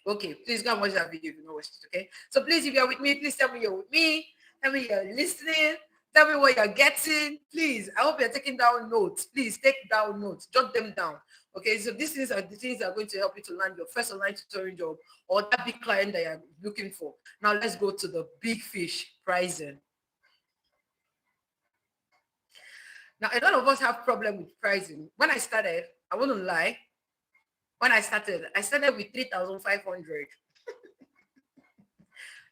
Okay, please go and watch that video if you know what it is. Okay, so please, if you're with me, please tell me you're with me. Tell me you're listening. Tell me what you're getting. Please, I hope you're taking down notes. Please take down notes. Jot them down. Okay, so these things are the things that are going to help you to land your first online tutoring job or that big client that you're looking for. Now let's go to the big fish, pricing. Now, a lot of us have problem with pricing. When I started, I wouldn't lie. When I started with 3,500.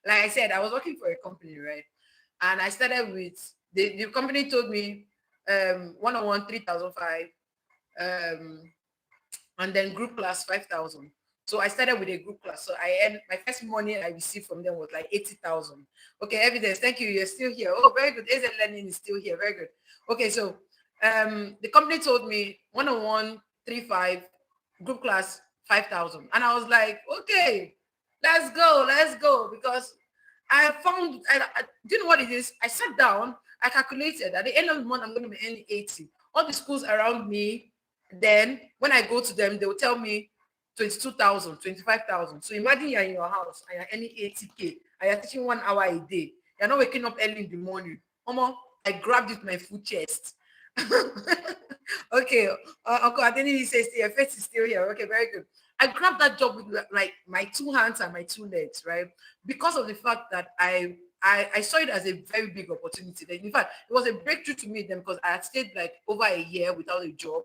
Like I said, I was working for a company, right? And I started with, the company told me one-on-one 3,500, and then group class 5,000. So I started with a group class. So my first money I received from them was like 80,000. Okay, evidence. Thank you. You're still here. Oh, very good. AZ Learning is still here. Very good. Okay, so the company told me one-on-one 3,500, group class 5,000, and I was like, okay, let's go, because I found. Do you know what it is? I sat down. I calculated at the end of the month I'm going to be earning 80. All the schools around me, then when I go to them, they will tell me 22,000, 25,000. So imagine you're in your house and you're earning 80K and you're teaching 1 hour a day. You're not waking up early in the morning. I grabbed it with my full chest. Okay, Uncle Adeni says your face is still here. Okay, very good. I grabbed that job with like my 2 hands and my 2 legs, right? Because of the fact that I saw it as a very big opportunity. In fact, it was a breakthrough to me then because I had stayed like over a year without a job.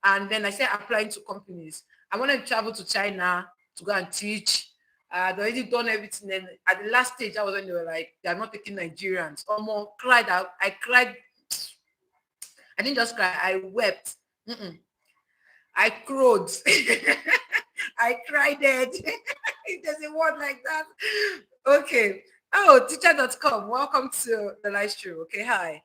And then I started applying to companies. I wanted to travel to China to go and teach. I'd already done everything. Then at the last stage, I was when they were like, they're not taking Nigerians. Almost cried out. I cried. I didn't just cry. I wept. I crowed. I cried it. There's a word like that. Okay. Oh, teacher.com. Welcome to the live stream. Okay, hi.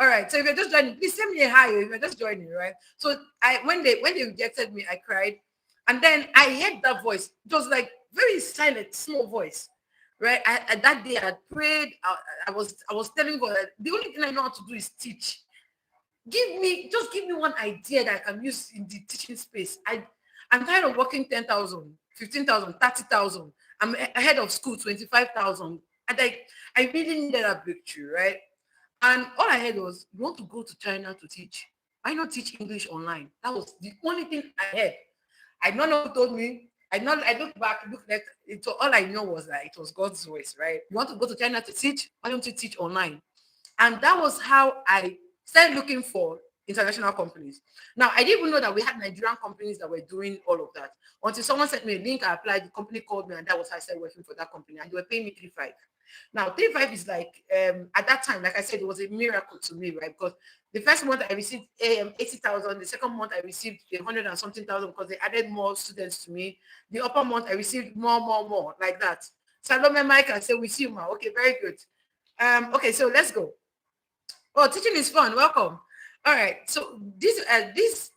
All right. So if you're just joining, please send me a hi if you're just joining, right? So when they rejected me, I cried. And then I heard that voice. It was like very silent, small voice. Right. That day I prayed. I was telling God, the only thing I know how to do is teach. Just give me one idea that I can use in the teaching space. I'm tired of working 10,000, 15,000, 30,000. I'm ahead of school, 25,000. And I really needed a breakthrough, right? And all I heard was, you want to go to China to teach? Why not teach English online? That was the only thing I heard. I don't know who told me. I looked back, all I know was that it was God's voice, right? You want to go to China to teach? Why don't you teach online? And that was how I started looking for international companies. Now, I didn't even know that we had Nigerian companies that were doing all of that. Until someone sent me a link, I applied, the company called me, and that was how I started working for that company. And they were paying me 3,500. Now, 3.5 is like, at that time, like I said, it was a miracle to me, right? Because the first month I received 80,000. The second month I received 100 and something thousand because they added more students to me. The upper month I received more, like that. Salome Mike and say, we see you, ma. Okay, very good. Okay, so let's go. Oh, teaching is fun. Welcome. All right. So this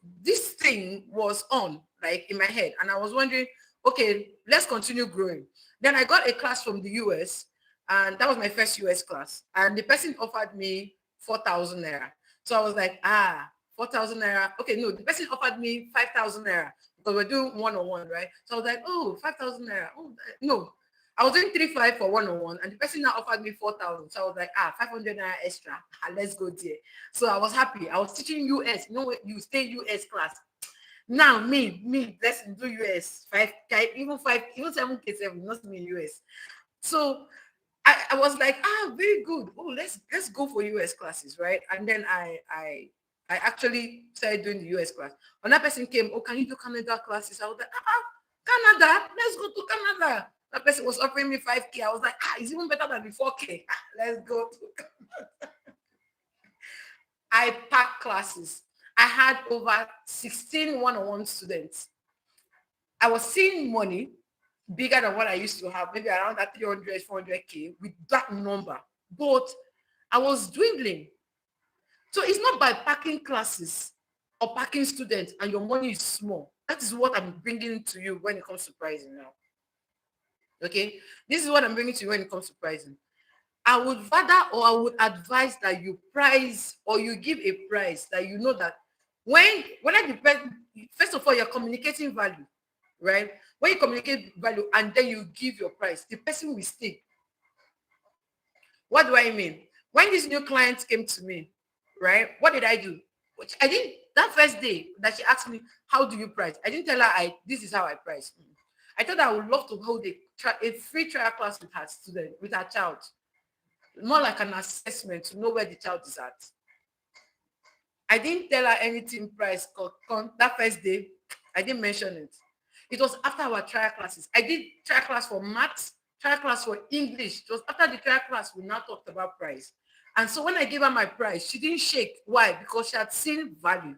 thing was on like in my head, and I was wondering, okay, let's continue growing. Then I got a class from the US, and that was my first US class. And the person offered me 4,000 naira. So I was like, 4,000 naira. Okay, no, the person offered me 5,000 naira because we're doing one-on-one, right? So I was like, oh, 5,000 naira. Oh, no, I was doing 3.5 for one-on-one, and the person now offered me 4,000. So I was like, 500 naira extra. Let's go there. So I was happy. I was teaching US. You know, you stay US class. Now let's do US 5K, even 5, even 7K7, not me US. So I was like, very good. Oh, let's go for US classes, right? And then I actually started doing the US class. When that person came, oh, can you do Canada classes? I was like, Canada, let's go to Canada. That person was offering me 5K. I was like, it's even better than the 4K. Let's go to Canada. I packed classes. I had over 16 one-on-one students. I was seeing money bigger than what I used to have, maybe around that 300, 400K with that number. But I was dwindling. So it's not by packing classes or packing students and your money is small. That is what I'm bringing to you when it comes to pricing now. Okay? This is what I'm bringing to you when it comes to pricing. I would rather, or I would advise that you price or you give a price that you know that when I depend, first of all, you're communicating value, right? When you communicate value and then you give your price, the person will stay. What do I mean? When this new client came to me, right? What did I do? Which I didn't, that first day that she asked me, how do you price? I didn't tell her this is how I price. I thought I would love to hold a free trial class with her student, with her child. More like an assessment to know where the child is at. I didn't tell her anything price that first day. I didn't mention it. It was after our trial classes. I did trial class for maths, trial class for English. It was after the trial class we now talked about price. And so when I gave her my price, she didn't shake. Why? Because she had seen value.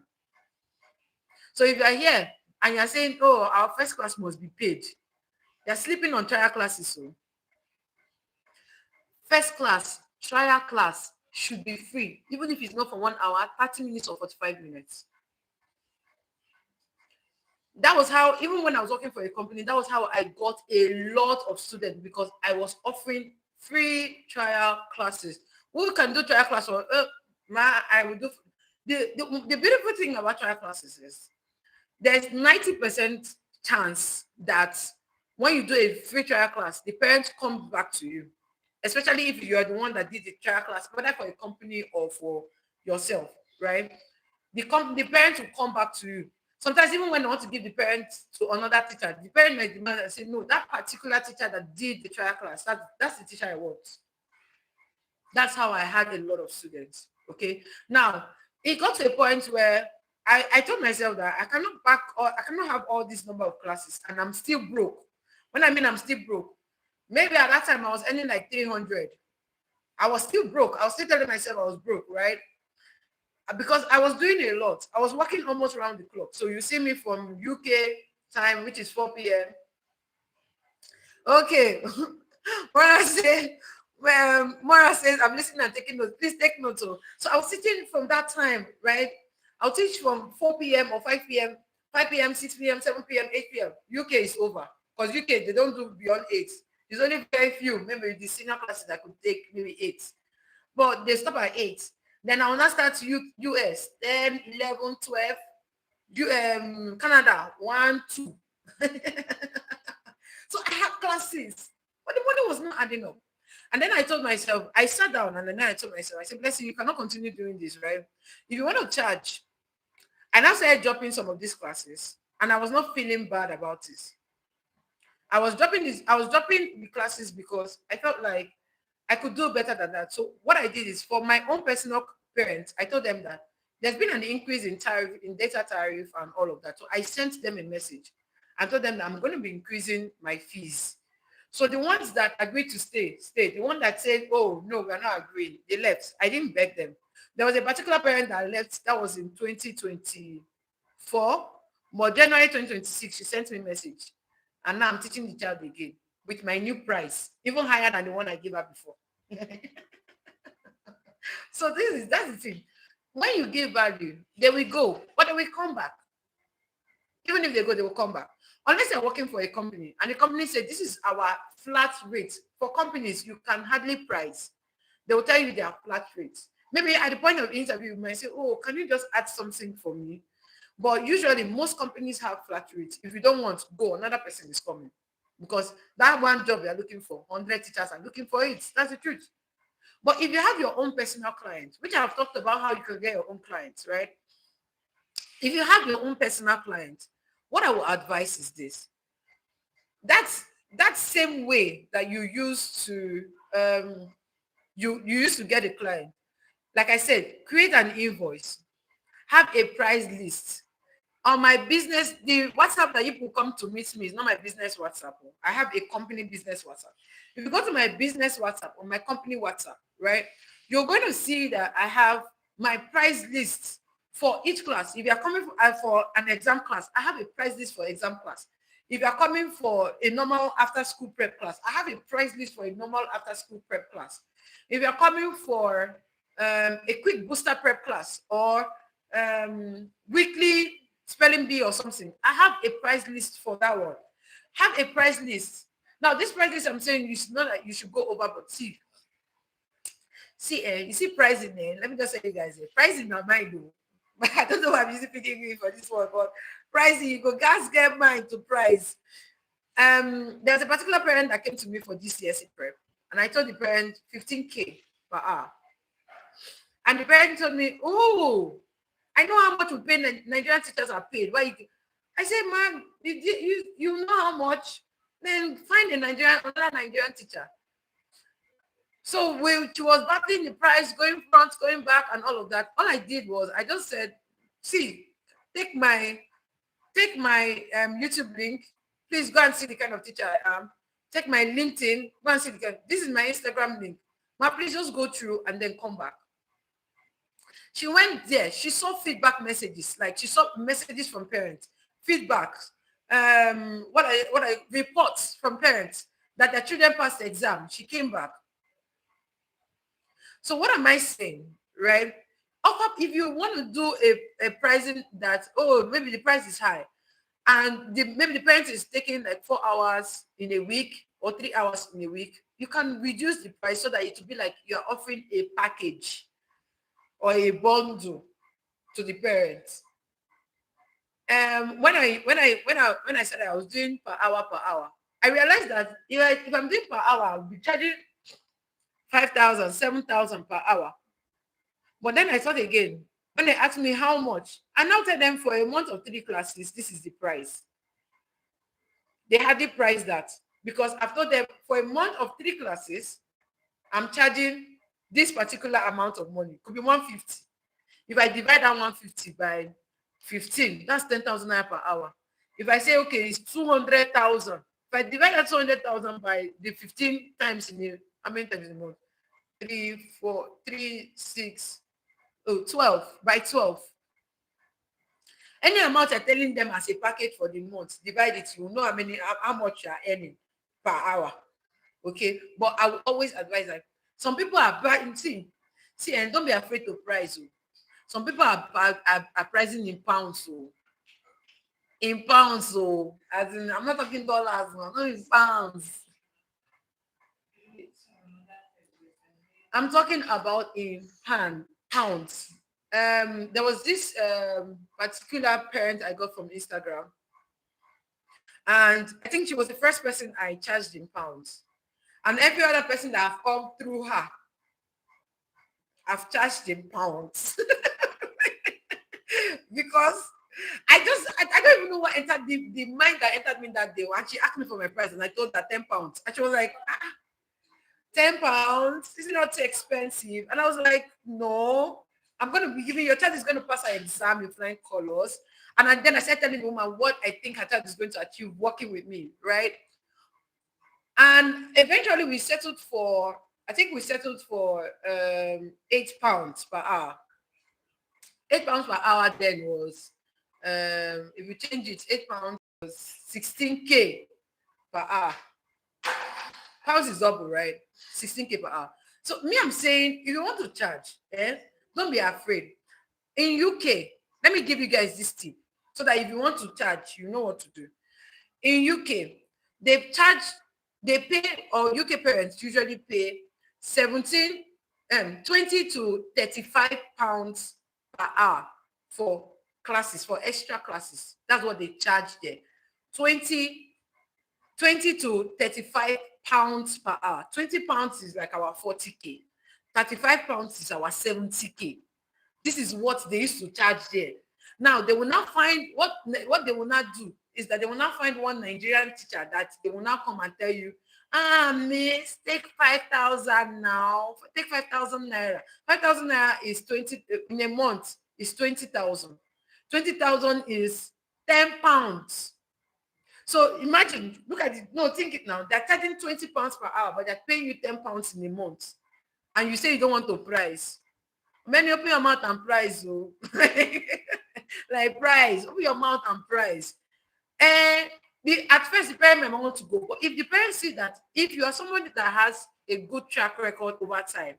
So if you are here and you're saying, oh, our first class must be paid, you're sleeping on trial classes. So first class, trial class should be free, even if it's not for 1 hour, 30 minutes or 45 minutes. That was how, even when I was working for a company, that was how I got a lot of students because I was offering free trial classes. Who can do trial class? Or I will do. The beautiful thing about trial classes is there's 90% chance that when you do a free trial class, the parents come back to you, especially if you are the one that did the trial class, whether for a company or for yourself, right? The parents will come back to you. Sometimes even when they want to give the parents to another teacher, the parent might demand and say, no, that particular teacher that did the trial class, that's the teacher I want. That's how I had a lot of students. Okay. Now, it got to a point where I told myself that I cannot have all this number of classes and I'm still broke. When I mean I'm still broke, maybe at that time I was earning like 300. I was still broke. I was still telling myself I was broke, right? Because I was doing a lot. I was working almost around the clock. So you see me from UK time, which is 4 p.m. Okay. Mora says, I'm listening and taking notes. Please take notes. So I was sitting from that time, right? I'll teach from 4 p.m. or 5 p.m., 5 p.m., 6 p.m., 7 p.m., 8 p.m. UK is over. Because UK, they don't do beyond 8. There's only very few. Maybe the senior classes I could take maybe 8. But they stop at 8. Then I will not start US, 10, 11, 12, Canada, 1, 2. So I had classes, but the money was not adding up. And then I told myself, I sat down and then I told myself, I said, Blessing, you cannot continue doing this, right? If you want to charge, and I started dropping some of these classes, and I was not feeling bad about this. I was dropping the classes because I felt like I could do better than that. So what I did is for my own personal parents, I told them that there's been an increase in tariff, in data tariff and all of that. So I sent them a message. I told them that I'm going to be increasing my fees. So the ones that agreed to stay, stayed. The one that said, oh, no, we're not agreeing, they left. I didn't beg them. There was a particular parent that left. That was in 2024. But January 2026, she sent me a message. And now I'm teaching the child again with my new price, even higher than the one I gave her before. So that's the thing. When you give value, they will go, but they will come back. Even if they go, they will come back. Unless you're working for a company and the company said, this is our flat rate. For companies, you can hardly price. They will tell you their flat rates. Maybe at the point of interview, you might say, oh, can you just add something for me? But usually, most companies have flat rates. If you don't want, go. Another person is coming. Because that one job you're looking for, 100 teachers are looking for it. That's the truth. But if you have your own personal clients, which I've talked about how you can get your own clients, right? If you have your own personal clients, what I will advise is this. That's that same way that you used to you used to get a client. Like I said, create an invoice, have a price list. On my business, the WhatsApp that people come to meet me is not my business WhatsApp. I have a company business WhatsApp. If you go to my business WhatsApp or my company WhatsApp, right, you're going to see that I have my price list for each class. If you're coming for an exam class, I have a price list for exam class. If you're coming for a normal after school prep class, I have a price list for a normal after school prep class. If you're coming for a quick booster prep class or weekly spelling bee or something, I have a price list for that one. Have a price list. Now, this price list I'm saying, you should not that you should go over, but you see pricing. Let me just say, you guys, pricing not mine though. I don't know why I'm using picking for this one, but pricing, you go gas get mine to price. There's a particular parent that came to me for GCSE prep, and I told the parent 15K per hour. And the parent told me, oh, I know how much we pay Nigerian teachers are paid. Why? I said, man, you know how much? Then find another Nigerian teacher. So she was battling the price, going front, going back, and all of that. All I did was I just said, see, take my YouTube link. Please go and see the kind of teacher I am. Take my LinkedIn, go and see this is my Instagram link. Ma, please just go through and then come back. She went there. She saw feedback messages, like she saw messages from parents, feedback, reports from parents that their children passed the exam. She came back. So what am I saying, right? If you want to do a pricing that, oh, maybe the price is high, and maybe the parent is taking like 4 hours in a week or 3 hours in a week, you can reduce the price so that it will be like you're offering a package or a bundle to the parents. When I said I was doing per hour, I realized that if I'm doing per hour, I'll be charging 5,000, 7,000 per hour. But then I thought again, when they asked me how much, I now tell them for a month of 3 classes, this is the price. They hardly price that because I've told them for a month of 3 classes, I'm charging this particular amount of money. Could be 150. If I divide that 150 by 15, that's 10,000 naira per hour. If I say, okay, it's 200,000. If I divide that 200,000 by the 15 times how many times in a month? 3, 4, 3, 6, 12, by 12. Any amount you're telling them as a package for the month, divide it, you know how much you are earning per hour. Okay, but I will always advise that some people are buying, see, and don't be afraid to price. Some people are pricing in pounds. In pounds, as in, I'm not talking dollars, no, not in pounds. I'm talking about in pounds. There was this particular parent I got from Instagram, and I think she was the first person I charged in pounds. And every other person that have come through her, I've charged in pounds. Because I don't even know what entered the mind that entered me that day. And she asked me for my price, and I told her 10 pounds. And she was like, 10 pounds? Is it not too expensive? And I was like, no, I'm going to be giving your child is going to pass her exam in flying colors. And then I started telling the woman what I think her child is going to achieve working with me, right? And eventually we settled for, I think we settled for £8 per hour. £8 per hour then was, if you change it, £8 was 16K per hour. House is double, right? 16K per hour. So me, I'm saying, if you want to charge, don't be afraid. In UK, let me give you guys this tip so that if you want to charge, you know what to do. In UK, they charge, they pay, or UK parents usually pay 17, 20 to 35 pounds per hour for classes, for extra classes. That's what they charge there. 20, 20 to 35 pounds per hour. 20 pounds is like our 40K. 35 pounds is our 70K. This is what they used to charge there. Now they will not find what they will not do is that they will not find one Nigerian teacher that they will not come and tell you, miss, take 5,000 now. Take 5,000 naira. 5,000 naira is 20 in a month is 20,000. 20,000 is £10. So imagine, look at it. No, think it now. They're charging £20 per hour, but they're paying you £10 in a month. And you say you don't want to price. Many open your mouth and price, oh. Like price, open your mouth and price. And at first the parent might want to go, but if the parents see that if you are somebody that has a good track record over time,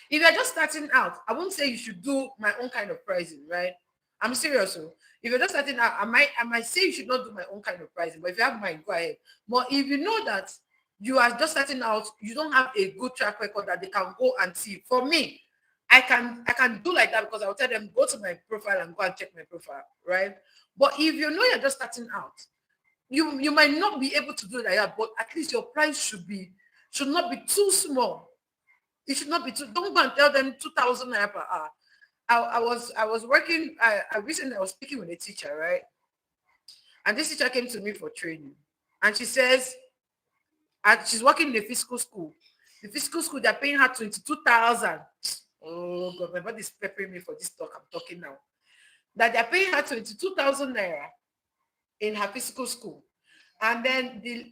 if you're just starting out, I won't say you should do my own kind of pricing, right? I'm serious. So if you're just starting out, I might say you should not do my own kind of pricing, but if you have mine, go ahead. But if you know that you are just starting out, you don't have a good track record that they can go and see. For me, I can do like that because I'll tell them, go to my profile and go and check my profile, right? But if you know you're just starting out, you might not be able to do it like that, but at least your price should not be too small. It should not be too. Don't go and tell them 2,000 naira per hour. I was working. I recently I was speaking with a teacher, right? And this teacher came to me for training, and she says, and she's working in a physical school. The physical school they're paying her 22,000. Oh God, my body's preparing me for this talk. I'm talking now. That they're paying her 22,000 naira in her physical school, and then it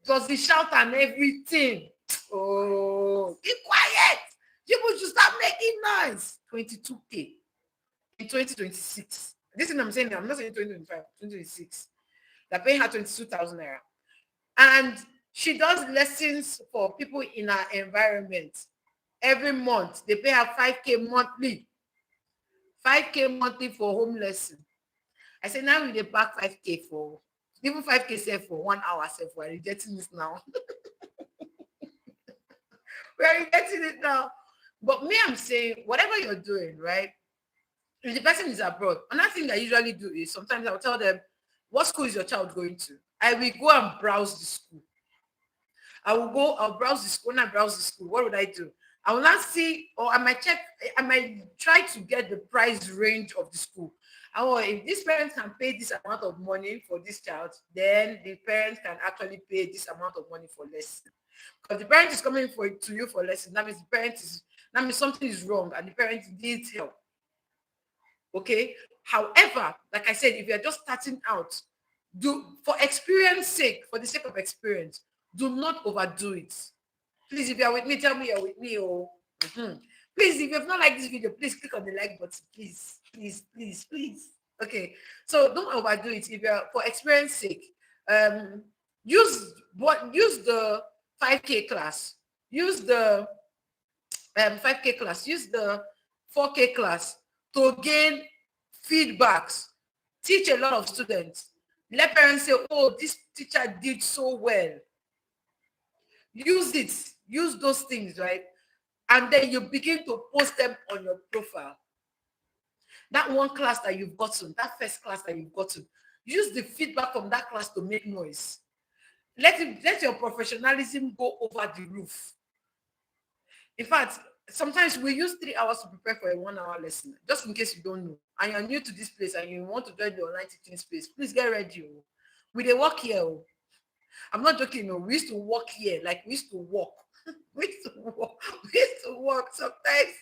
was the shout and everything. Oh, be quiet. People should start making noise. 22K in 2026. This is what I'm saying. I'm not saying 2025, 2026. They're paying her 22,000 naira. And she does lessons for people in her environment. Every month, they pay her 5K monthly. 5K monthly for home lesson. I said, now we dey back 5K for, even 5K save for 1 hour save. We're rejecting this now. We're rejecting it now. But me, I'm saying, whatever you're doing, right? If the person is abroad, another thing I usually do is sometimes I'll tell them, what school is your child going to? I will go and browse the school. I'll browse the school. When I browse the school, what would I do? I will not see, or I might try to get the price range of the school. Oh, if this parent can pay this amount of money for this child, then the parent can actually pay this amount of money for lesson. Because the parent is coming to you for lesson, that means something is wrong and the parent needs help. Okay. However, like I said, if you're just starting out, for experience sake, for the sake of experience, do not overdo it. Please, if you're with me, tell me you're with me. Please, if you've not liked this video, please click on the like button. Please, please, please, please. Okay. So don't overdo it. If you're for experience sake, use the 5K class. Use the 5K class. Use the 4K class to gain feedbacks. Teach a lot of students. Let parents say, oh, this teacher did so well. Use it. Use those things, right? And then you begin to post them on your profile. That one class that you've gotten, that first class that you've gotten, use the feedback from that class to make noise. Let your professionalism go over the roof. In fact, sometimes we use 3 hours to prepare for a 1 hour lesson, just in case you don't know, and you're new to this place and you want to join the online teaching space. Please get ready. We dey work here. I'm not joking. We used to walk here, like we used to walk. We used to walk. Sometimes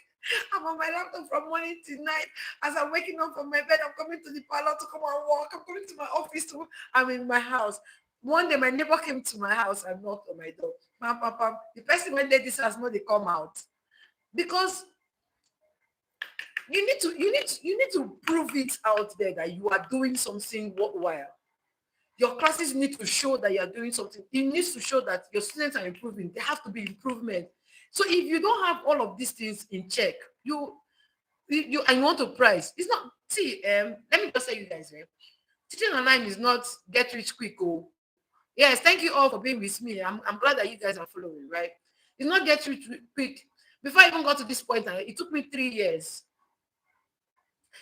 I'm on my laptop from morning to night. As I'm waking up from my bed, I'm coming to the parlor to come and walk. I'm coming to my office I'm in my house. One day my neighbor came to my house and knocked on my door. Pam, pam, pam. The person went there this house, no, they come out. Because you need to prove it out there that you are doing something worthwhile. Your classes need to show that you are doing something. It needs to show that your students are improving. There have to be improvement. So if you don't have all of these things in check, you and you want to price, it's not. See, let me just say you guys, right? Teaching online is not get rich quick. Oh, yes, thank you all for being with me. I'm glad that you guys are following, right? It's not get rich quick. Before I even got to this point, it took me 3 years.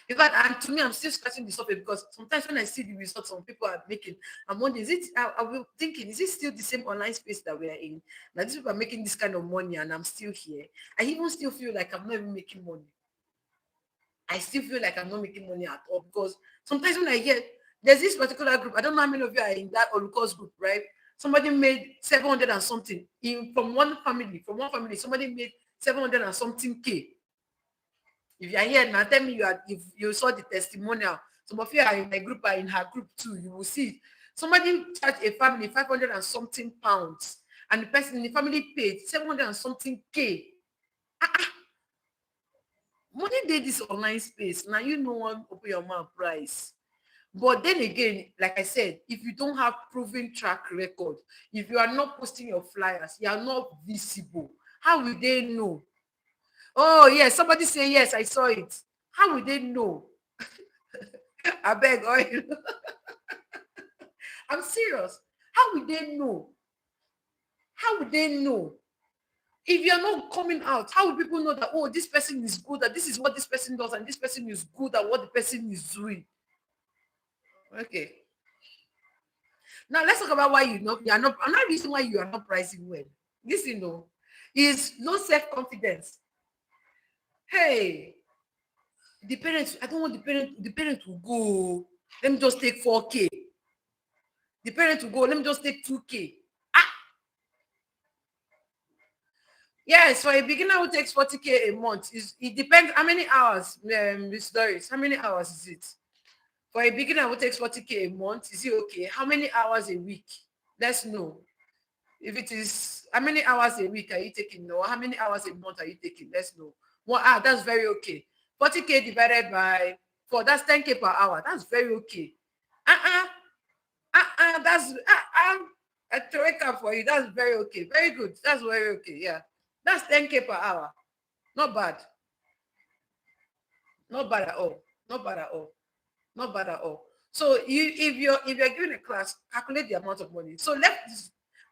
In fact, and to me, I'm still scratching the surface because sometimes when I see the results some people are making, I'm wondering, is it, I will thinking, is it still the same online space that we are in? That these people are making this kind of money and I'm still here. I even still feel like I'm not even making money. I still feel like I'm not making money at all because sometimes when I hear, there's this particular group, I don't know how many of you are in that Oluko's group, right? Somebody made 700 and something from one family, somebody made 700 and something K. If you are here now, tell me if you saw the testimonial. Some of you are in my group, are in her group too. You will see somebody charged a family 500 and something pounds, and the person in the family paid 700 and something K. Money did this online space. Now you know one open your mouth price. But then again, like I said, if you don't have proven track record, if you are not posting your flyers, you are not visible. How will they know? Oh yes, somebody say yes, I saw it. How will they know? I beg oil. I'm serious. How will they know? How would they know? If you're not coming out, how will people know that, oh, this person is good, that this is what this person does, and this person is good at what the person is doing? Okay. Now let's talk about why you are not, another reason why you are not pricing well. This, is low self-confidence. Hey, the parents, I don't want the parent will go. Let me just take 4K. The parent will go, let me just take 2K. Yes, for a beginner who takes 40K a month, it depends how many hours, Miss Doris. How many hours is it? For a beginner who takes 40K a month, is it okay? How many hours a week? Let's know. If it is, how many hours a week are you taking? No, how many hours a month are you taking? Let's know. Well, that's very okay. 40K divided by 4, that's 10K per hour. That's very okay. That's a trek for you. That's very okay. Very good. That's very okay. Yeah. That's 10K per hour. Not bad. Not bad at all. Not bad at all. Not bad at all. So if you're giving a class, calculate the amount of money. So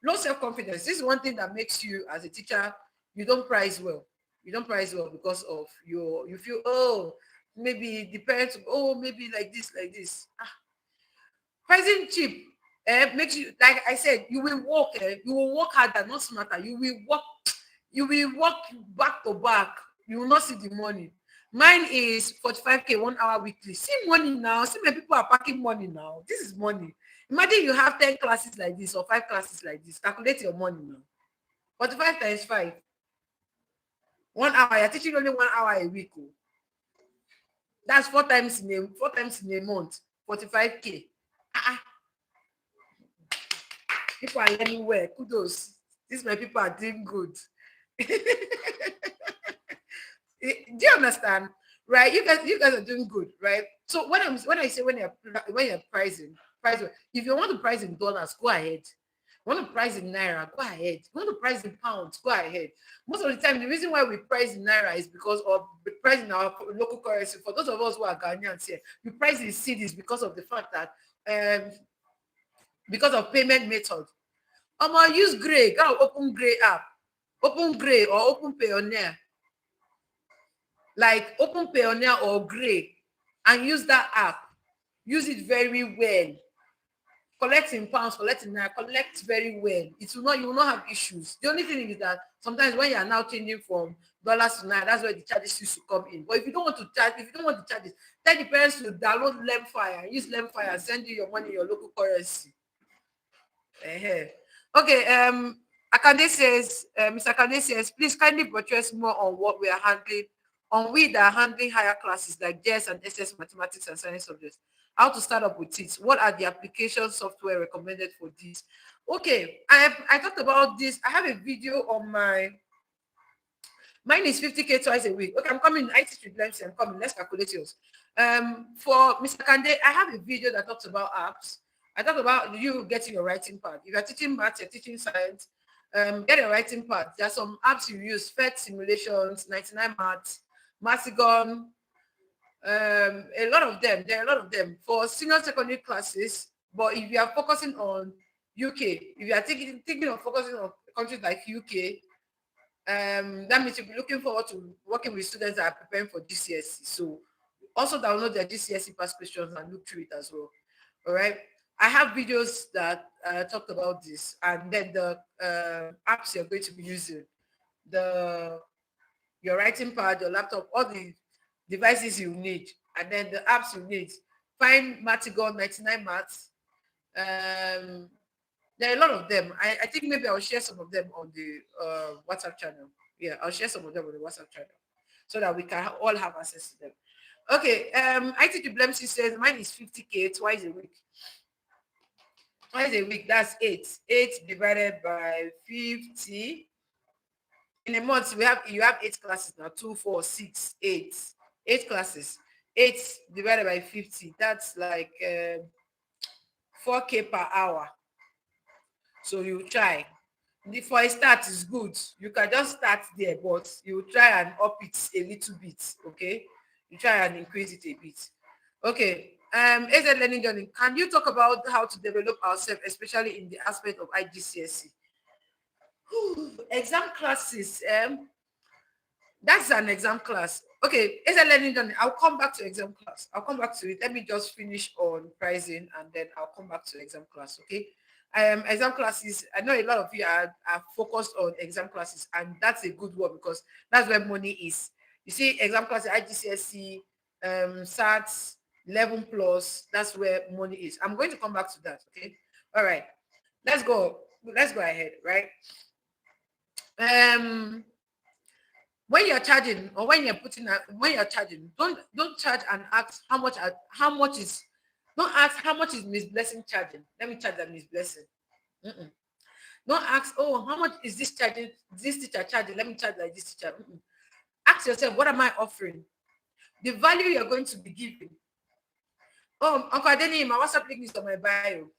low self-confidence. This is one thing that makes you as a teacher, you don't price well. You don't price well because of you feel, oh, maybe it depends, oh, maybe like this, like this. Pricing cheap makes you, like I said, you will work harder, not smarter. You will work back to back. You will not see the money. Mine is 45K 1 hour weekly. See money now. See my people are packing money now. This is money. Imagine you have 10 classes like this or 5 classes like this. Calculate your money now. 45 times 5. 1 hour. You're teaching only 1 hour a week. Oh. That's 4 times in a month. 45K. People are learning well. Kudos. These my people are doing good. Do you understand? Right? You guys are doing good, right? So when you're pricing, if you want to price in dollars, go ahead. You want to price in naira, go ahead. You want to price in pounds, go ahead. Most of the time, the reason why we price in naira is because of the price in our local currency. For those of us who are Ghanaians here, we price in cedis because of the fact that because of payment method. Use Gray. Go open Gray app. Open Gray or open Payoneer. Like open Payoneer or Gray and use that app. Use it very well. Collect in pounds, collect in naira, collect very well. You will not have issues. The only thing is that sometimes when you are now changing from dollars to naira, that's where the charges used to come in. But if you don't want to charge, if you don't want the charges, tell the parents to download Lemfire, use Lemfire, and send you your money in your local currency. Okay, Akande says, Mr. Akande says, please kindly buttress more on what we are handling, on we that are handling higher classes like JS and SS mathematics and science subjects. how to start up with it. What are the application software recommended for this? Okay, I talked about this. I have a video on mine is 50K twice a week. Okay, I'm coming. I teach with Lemsy. I'm coming. Let's calculate yours. For Mr. Kande, I have a video that talks about apps. I talk about you getting your writing part. If you're teaching math, you're teaching science, get a writing part. There are some apps you use, FET simulations, 99 maths, Massigon, a lot of them. There are a lot of them for senior secondary classes. But if you are focusing on UK, if you are thinking of focusing on countries like UK, that means you'll be looking forward to working with students that are preparing for GCSE. So also download their GCSE past questions and look through it as well. All right. I have videos that talked about this, and then the apps you're going to be using, your writing pad, your laptop, all the devices you need, and then the apps you need. Find Matigon 99 Maths. There are a lot of them. I think maybe I'll share some of them on the WhatsApp channel. Yeah, I'll share some of them on the WhatsApp channel so that we can all have access to them. Okay, ITQ Blemsy says mine is 50K twice a week. Twice a week, that's 8. 8 divided by 50. In a month, you have 8 classes now. 2, 4, 6, 8. 8 classes. 8 divided by 50. That's like 4K per hour. So you try. For a start is good. You can just start there, but you try and up it a little bit. Okay, you try and increase it a bit. Okay. AZ Learning Journey, can you talk about how to develop ourselves, especially in the aspect of IGCSE? Exam classes. That's an exam class. Okay, AZ Learning Journey, I'll come back to exam class. I'll come back to it. Let me just finish on pricing and then I'll come back to exam class. Okay. Exam classes, I know a lot of you are focused on exam classes, and that's a good one because that's where money is. You see, exam classes, IGCSE, SATs, 11 plus, that's where money is. I'm going to come back to that. Okay. All right. Let's go ahead, right? When you're charging or when you're charging, don't charge and ask how much is. Don't ask how much is Miss Blessing charging. Let me charge that Miss Blessing. Don't ask, oh, how much is this charging? This teacher charging? Let me charge like this teacher. Ask yourself, what am I offering? The value you're going to be giving. Oh, Uncle Adeni, my WhatsApp link is on my bio.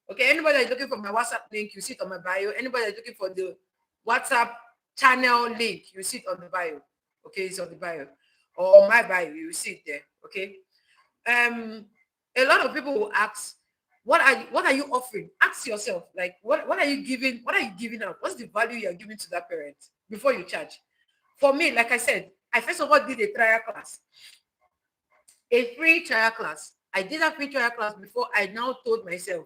Okay, anybody that is looking for my WhatsApp link, you see it on my bio. Anybody that is looking for the WhatsApp channel link, you see it on the bio. Okay, it's on the bio. Or on my bio, you see it there. Okay. A lot of people will ask, what are you offering? Ask yourself, like, what are you giving? What are you giving out? What's the value you're giving to that parent before you charge? For me, like I said, I first of all did a trial class. A free trial class. I did a free trial class before I now told myself,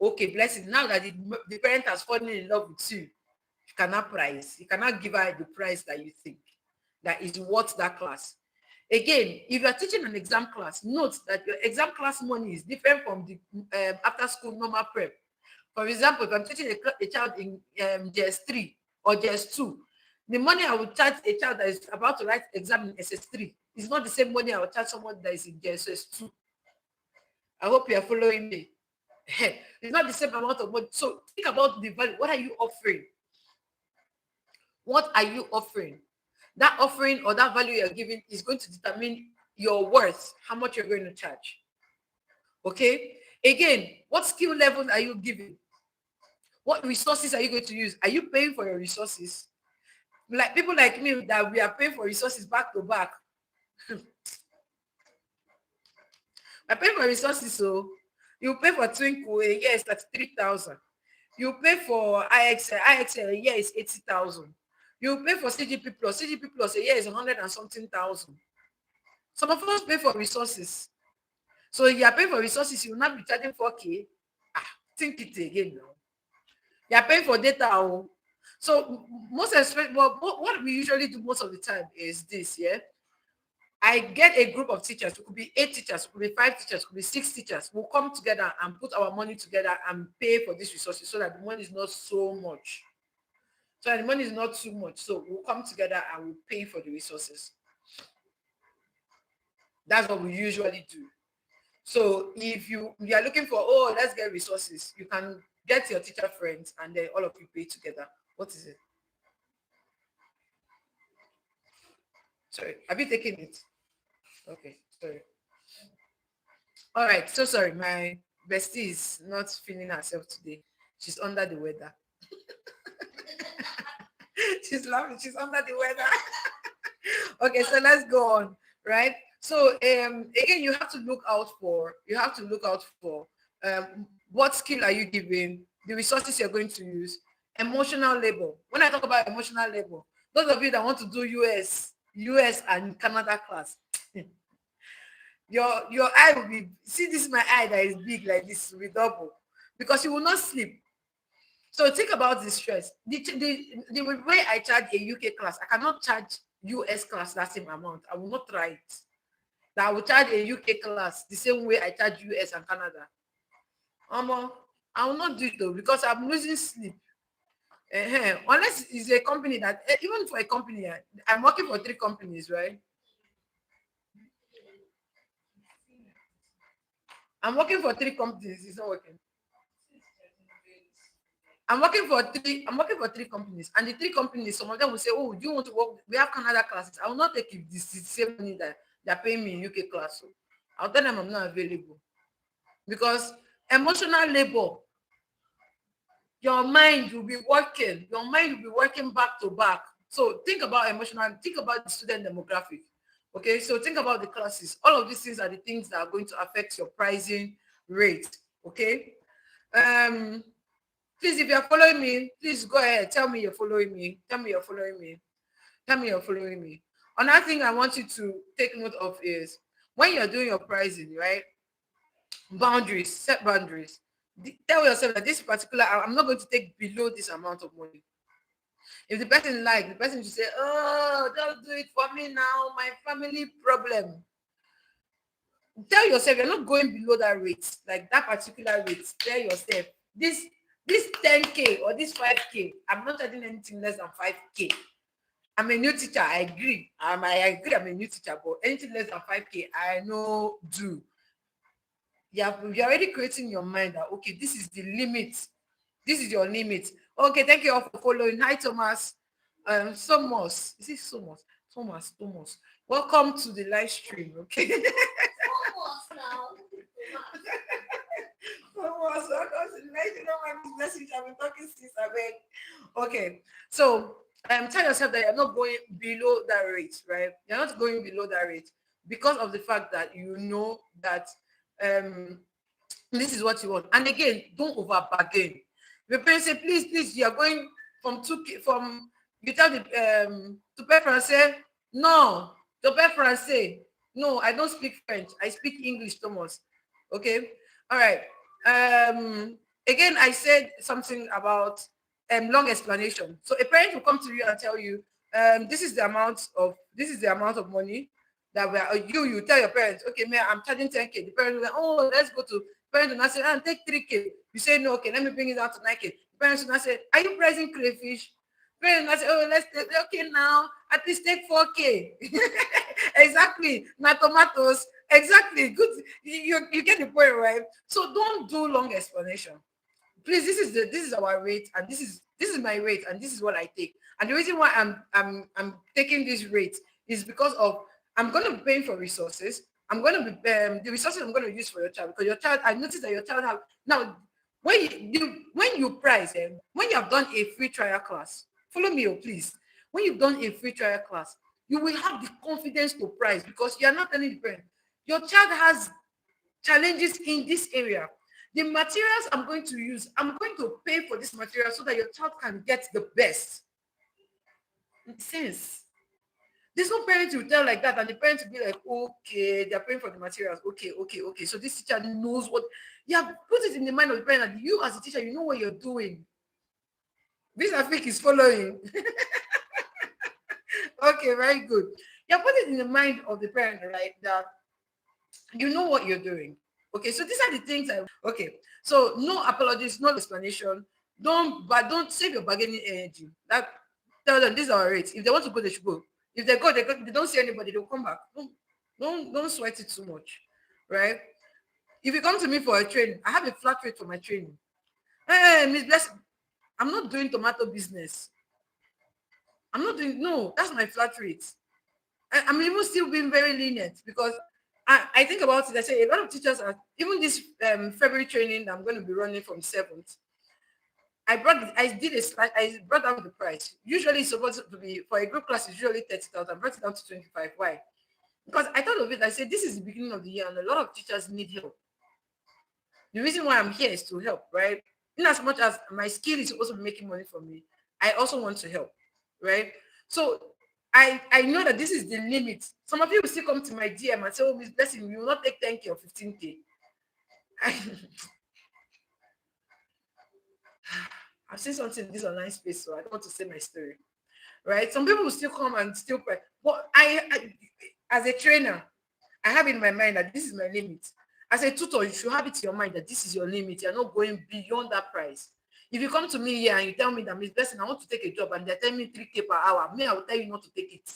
okay, Blessing, now that the parent has fallen in love with you, you cannot price. You cannot give her the price that you think that is worth that class. Again, if you're teaching an exam class, note that your exam class money is different from the after school normal prep. For example, if I'm teaching a child in JS3 or JS2, the money I would charge a child that is about to write exam in SS3 is not the same money I would charge someone that is in JSS2. I hope you are following me. It's not the same amount of money. So think about the value. What are you offering? What are you offering? That offering or that value you're giving is going to determine your worth, how much you're going to charge. Okay? Again, what skill level are you giving? What resources are you going to use? Are you paying for your resources? Like people like me that we are paying for resources back to back. I pay for resources, so you pay for Twinkle, a year is 33,000. You pay for IXL, a year is 80,000. You pay for CGP plus a year is 100 and something thousand. Some of us pay for resources. So if you are paying for resources, you will not be charging 4K. Think it again now. You are paying for data. So most especially, what we usually do most of the time is this, yeah. I get a group of teachers. It could be 8 teachers, it could be 5 teachers, it could be 6 teachers. We'll come together and put our money together and pay for these resources so that the money is not so much. So the money is not too much. So we'll come together and we'll pay for the resources. That's what we usually do. So if you are looking for, oh, let's get resources, you can get your teacher friends and then all of you pay together. What is it? Sorry, have you taken it? Okay, sorry. All right, so sorry, my bestie is not feeling herself today. She's under the weather. She's laughing. She's under the weather. Okay, so let's go on, right? So again, you have to look out for what skill are you giving, the resources you're going to use, emotional labor. When I talk about emotional labor, those of you that want to do US and Canada class, your eye will be, see, this is my eye that is big like this, will be double because you will not sleep. So think about the stress. The way I charge a UK class, I cannot charge US class that same amount. I will not try it. That I will charge a UK class the same way I charge US and Canada. I will not do it though because I'm losing sleep. Unless it's a company that, even for a company, I'm working for 3 companies, right? I'm working for 3 companies. It's not working. I'm working for 3 companies, and the 3 companies, some of them will say, oh, do you want to work? We have Canada classes. I will not take it this is the same money that they're paying me in UK class. So I'll tell them I'm not available. Because emotional labor, your mind will be working, back to back. So think about think about the student demographic. Okay, so think about the classes. All of these things are the things that are going to affect your pricing rate. Okay. Um Please, if you're following me, please go ahead. Tell me you're following me. Tell me you're following me. Tell me you're following me. Another thing I want you to take note of is when you're doing your pricing, right? Boundaries, set boundaries. Tell yourself that this particular, I'm not going to take below this amount of money. If the person like, the person should say, oh, don't do it for me now, my family problem. Tell yourself you're not going below that rate, like that particular rate. Tell yourself this this 10K or this 5K, I'm not charging anything less than 5K. I'm a new teacher, I agree. I agree I'm a new teacher, but anything less than 5K, I know do. You're already creating your mind that okay, this is the limit. This is your limit. Okay, thank you all for following. Hi, Thomas. Somos. Is it Somos? Thomas. Welcome to the live stream. Okay. Thomas, welcome to the live stream. My business, I've been talking since I beg. Okay. So tell yourself that you're not going below that rate, right? You're not going below that rate because of the fact that you know that um this is what you want. And again, don't over bargain. The parents say, please, you are going from 2K, from, you tell the to pay français. No, to pay français. No, I don't speak French. I speak English, Thomas. Okay. All right. Again, I said something about long explanation. So a parent will come to you and tell you, this is the amount of money that we are, you tell your parents, okay, man, I'm charging 10K. The parents will say, oh, let's go to, parents will not say, take 3K. You say, no, okay, let me bring it down to 9K. The parents will not say, are you pricing crayfish? Parents will not say, oh, let's take, okay, now, at least take 4K. Exactly. Not tomatoes. Exactly. Good. You get the point, right? So don't do long explanation. Please, this is our rate, and this is my rate, and this is what I take. And the reason why I'm taking this rate is because of I'm going to be paying for resources. I'm going to be the resources I'm going to use for your child, because your child, I noticed that your child have now, when you price, when you have done a free trial class, follow me, please. When you've done a free trial class, you will have the confidence to price, because you are not telling the parent your child has challenges in this area. The materials I'm going to use, I'm going to pay for this material so that your child can get the best. It sense. There's no parent will tell like that, and the parents will be like, okay, they're paying for the materials. Okay. So this teacher knows what, yeah, put it in the mind of the parent that you as a teacher, you know what you're doing. This I think is following. Okay, very good. Yeah, put it in the mind of the parent, right? That you know what you're doing. Okay, so these are the things okay. So no apologies, no explanation. Don't save your bargaining energy. That tell them these are our rates. If they want to go, they should go. If they go, they don't see anybody, they'll come back. Don't sweat it too much. Right? If you come to me for a training, I have a flat rate for my training. Hey, Miss Bless, I'm not doing tomato business. I'm not doing, no, that's my flat rate. I'm even still being very lenient because I think about it. I say a lot of teachers are, even this February training that I'm going to be running from 7th. I did a slide, I brought down the price. Usually it's supposed to be, for a group class, it's usually 30,000. I brought it down to 25. Why? Because I thought of it, I said, this is the beginning of the year and a lot of teachers need help. The reason why I'm here is to help, right? In as much as my skill is supposed to be making money for me, I also want to help, right? So I know that this is the limit. Some of you will still come to my DM and say, oh, Miss Blessing, you will not take 10K or 15K. I've seen something in this online space, so I don't want to say my story, right? Some people will still come and still pray. But I as a trainer, I have in my mind that this is my limit. As a tutor, you should have it in your mind that this is your limit. You're not going beyond that price. If you come to me here and you tell me that, Miss Blessing, I want to take a job and they're telling me 3K per hour, me, I will tell you not to take it.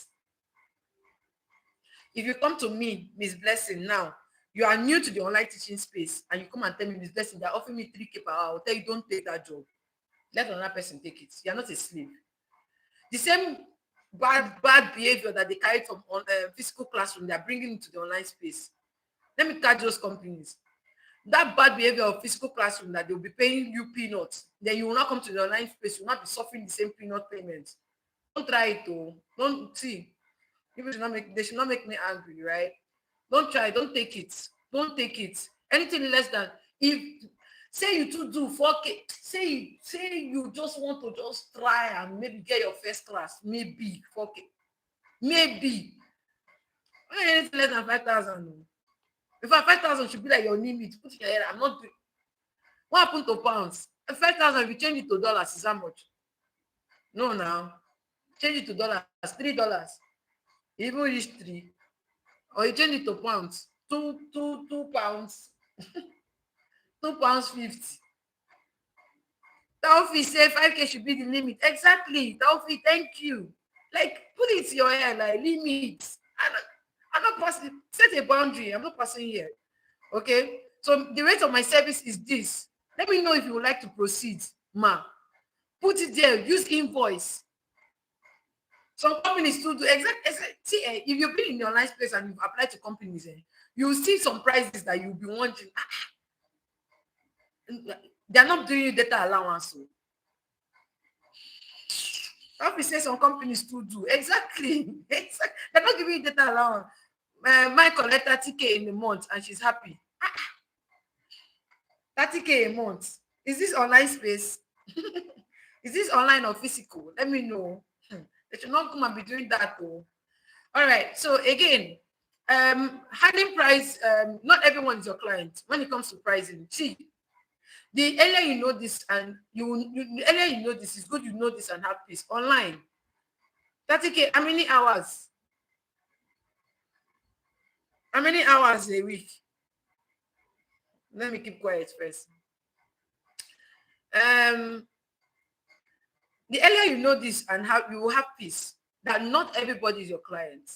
If you come to me, Miss Blessing, now, you are new to the online teaching space and you come and tell me, Miss Blessing, they're offering me 3K per hour, I will tell you, don't take that job. Let another person take it. You're not a slave. The same bad behavior that they carry from physical classroom, they're bringing into the online space. Let me catch those companies. That bad behavior of physical classroom that they'll be paying you peanuts, then you will not come to the online space, you will not be suffering the same peanut payments. Don't try it though. Don't see. People should not make, they should not make me angry, right? Don't try, don't take it. Don't take it. Anything less than, if say you to do 4K, say you just want to just try and maybe get your first class, maybe 4K. Maybe. Anything less than 5,000. In fact, 5,000 should be like your limit. Put in your head, I'm not doing. What happened to pounds? 5,000, if you change it to dollars, is how much? No, now. Change it to dollars, $3. Even reach 3. Or you change it to pounds, 2 pounds, £2.50. Taufi say 5K should be the limit. Exactly. Taufi, thank you. Like, put it in your head, like, limit. I'm not passing, set a boundary. I'm not passing here. Okay? So the rate of my service is this. Let me know if you would like to proceed, ma. Put it there. Use invoice. Some companies still do exactly. See, if you've been in the online space and you've applied to companies, you'll see some prices that you'll be wondering. They're not doing you data allowance. If say some companies still do. Exactly. They're not giving you data allowance. My collect 30K in a month and she's happy. 30K a month. Is this online space? Is this online or physical? Let me know. They should not come and be doing that though. All right. So again, handling price, not everyone is your client when it comes to pricing. See, the earlier you know this and the earlier you know this, is good you know this and have peace. Online, 30K, how many hours? How many hours a week? Let me keep quiet first. The earlier you know this and how you will have peace, that not everybody is your client.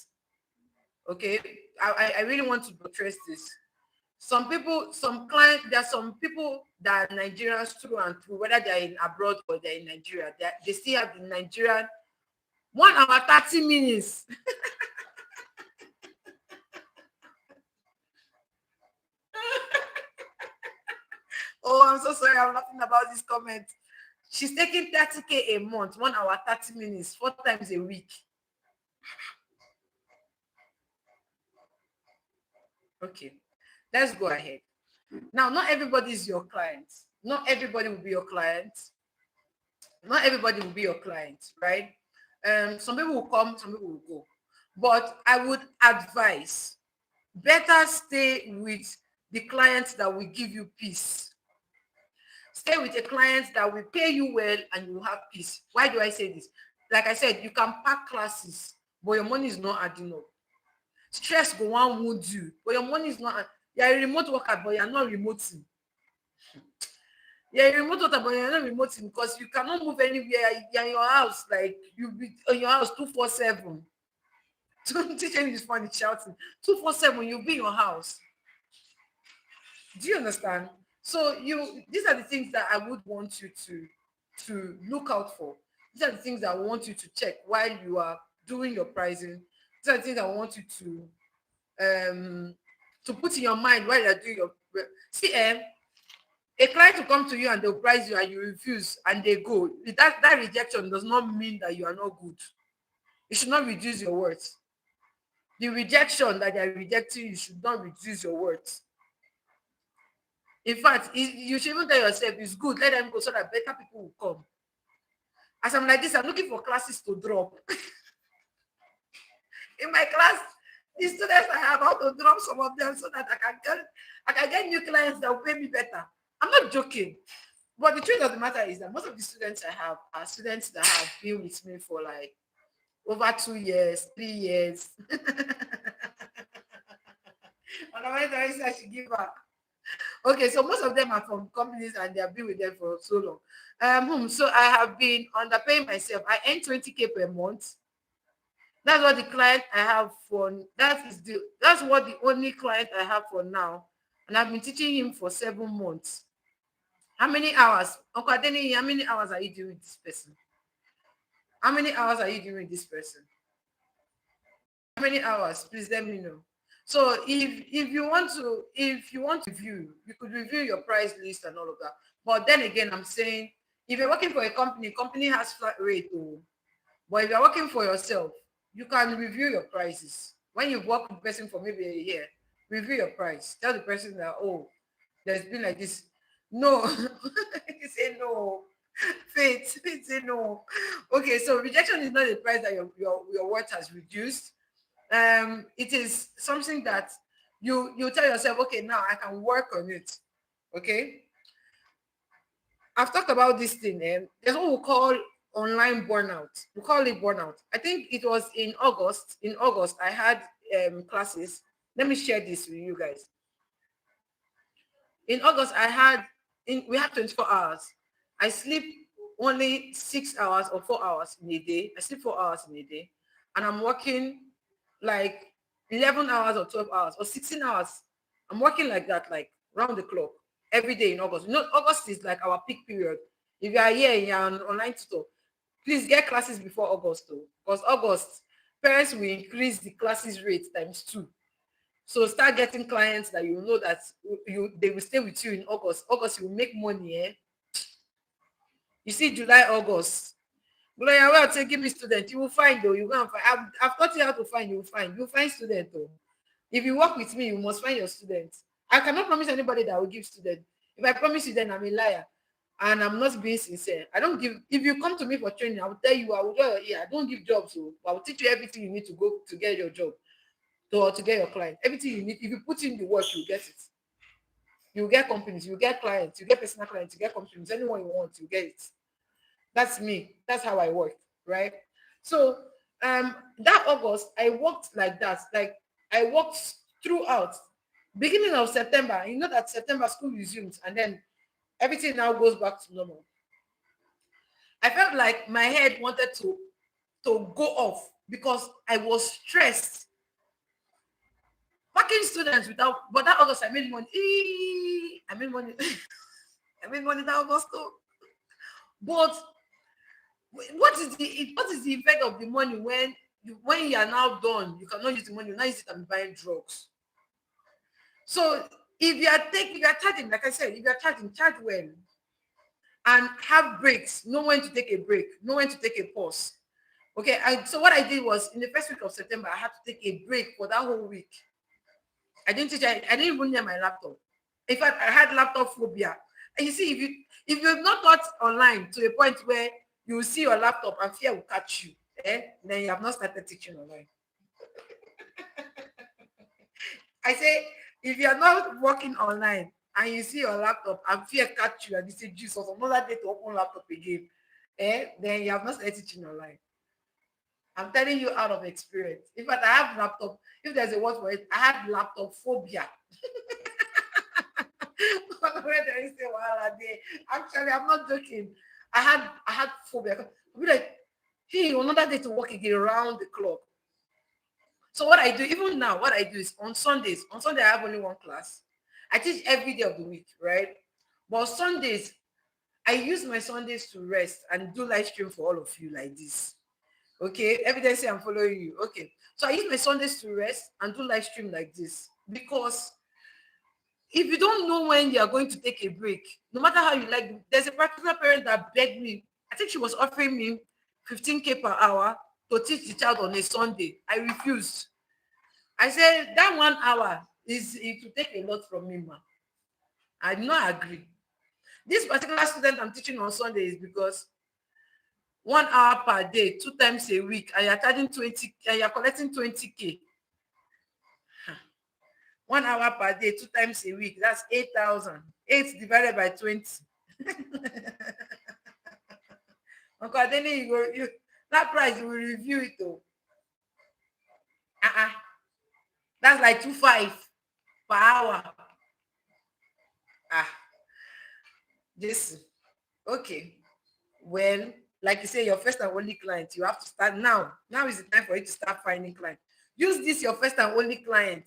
Okay, I really want to buttress this. Some people, some clients, there are some people that are Nigerians through and through, whether they're in abroad or they're in Nigeria. They still have the Nigerian 1 hour 30 minutes. Oh, I'm so sorry. I'm laughing about this comment. She's taking 30K a month, 1 hour 30 minutes, 4 times a week. Okay, let's go ahead. Now, not everybody is your client. Not everybody will be your client. Not everybody will be your client, right? Some people will come, some people will go. But I would advise, better stay with the clients that will give you peace. Stay with a client that will pay you well and you will have peace. Why do I say this? Like I said, you can pack classes, but your money is not adding up. Stress go on wound you, but your money is not. You're a remote worker, but you're not remoting. You're a remote worker, but you're not remoting because you cannot move anywhere. You're in your house, like you be in your house 247. Teaching is funny shouting 247. You'll be in your house. Do you understand? So these are the things that I would want you to look out for. These are the things that I want you to check while you are doing your pricing. These are the things I want you to put in your mind while you're doing your see a client will come to you and they'll price you and you refuse and they go. That rejection does not mean that you are not good. You should not reduce your worth. The rejection that they are rejecting you should not reduce your worth. In fact, you should even tell yourself it's good, let them go so that better people will come. As I'm like this, I'm looking for classes to drop. In my class, the students I have, how to drop some of them so that I can get new clients that will pay me better. I'm not joking. But the truth of the matter is that most of the students I have are students that have been with me for like over 2 years, 3 years. Otherwise, I should give up. Okay, so most of them are from companies and they have been with them for so long. So I have been underpaying myself. I earn 20K per month. That's what the client I have for that's what the only client I have for now. And I've been teaching him for 7 months. How many hours? Uncle Adeni, how many hours are you doing with this person? How many hours are you doing with this person? How many hours? Please let me know. So if you want to review, you could review your price list and all of that. But then again, I'm saying if you're working for a company has flat rate. Oh, but if you're working for yourself, you can review your prices. When you've worked with the person for maybe a year, review your price. Tell the person that, oh, there's been like this. No, you say no. Faith say no. Okay, so rejection is not the price that your worth has reduced. It is something that you tell yourself, okay, now I can work on it. Okay, I've talked about this thing. There's what we call online burnout. We call it burnout. I think it was in August. In August, I had classes. Let me share this with you guys. In August, we had 24 hours. I sleep only 6 hours or 4 hours in a day. I sleep 4 hours in a day, and I'm working like 11 hours or 12 hours or 16 hours. I'm working like that, like round the clock every day in August. August is like our peak period. If you are here and you're on online tutor, please get classes before August though, because August parents will increase the classes rate times two. So start getting clients that you know that they will stay with you in August. August you will make money. You see July, August. Gloria, well, give me student. You will find though. You go and find. I've taught you how to find. You will find. You will find student though. If you work with me, you must find your students. I cannot promise anybody that I will give student. If I promise you, then I'm a liar, and I'm not being sincere. I don't give. If you come to me for training, I will tell you. I will tell you. Yeah, I don't give jobs. So I will teach you everything you need to go to get your job, to get your client. Everything you need. If you put in the work, you get it. You get companies. You get clients. You get personal clients. You get companies. Anyone you want, you get it. That's me. That's how I work, right? So that August, I worked like that. Like I worked throughout. Beginning of September, you know that September school resumes and then everything now goes back to normal. I felt like my head wanted to go off because I was stressed. Packing students without, but that August I made money. I made money. I made money that August too. But what is the effect of the money when you are now done? You cannot use the money. You now use it and buying drugs. So if you are charging, like I said, if you are charging, charge well and have breaks. Know when to take a break. Know when to take a pause. Okay. So what I did was in the first week of September, I had to take a break for that whole week. I didn't teach. I didn't even near my laptop. In fact, I had laptop phobia. And you see, if you've not taught online to a point where you will see your laptop and fear will catch you, then you have not started teaching online. I say, if you are not working online and you see your laptop and fear catch you and you say, Jesus, another day to open laptop again, then you have not started teaching online. I'm telling you out of experience. In fact, I have laptop. If there's a word for it, I have laptop phobia. Actually, I'm not joking. I had phobia. I'll be like, hey, another day to work again around the clock. So what I do, even now, what I do is on Sundays. On Sunday, I have only one class. I teach every day of the week, right? But Sundays, I use my Sundays to rest and do live stream for all of you like this. Okay, evidence I'm following you. Okay, so I use my Sundays to rest and do live stream like this because if you don't know when you are going to take a break, no matter how you like, there's a particular parent that begged me. I think she was offering me 15K per hour to teach the child on a Sunday. I refused. I said that 1 hour is it will take a lot from me, ma. I did not agree. This particular student I'm teaching on Sunday is because 1 hour per day, 2 times a week, and you're charging 20, and you're collecting 20K. 1 hour per day, 2 times a week, that's 8,000. 8 divided by 20. Uncle Adeni, that price, you will review it though. That's like 2.5 per hour. This, okay. Well, like you say, your first and only client, you have to start now. Now is the time for you to start finding clients. Use this your first and only client.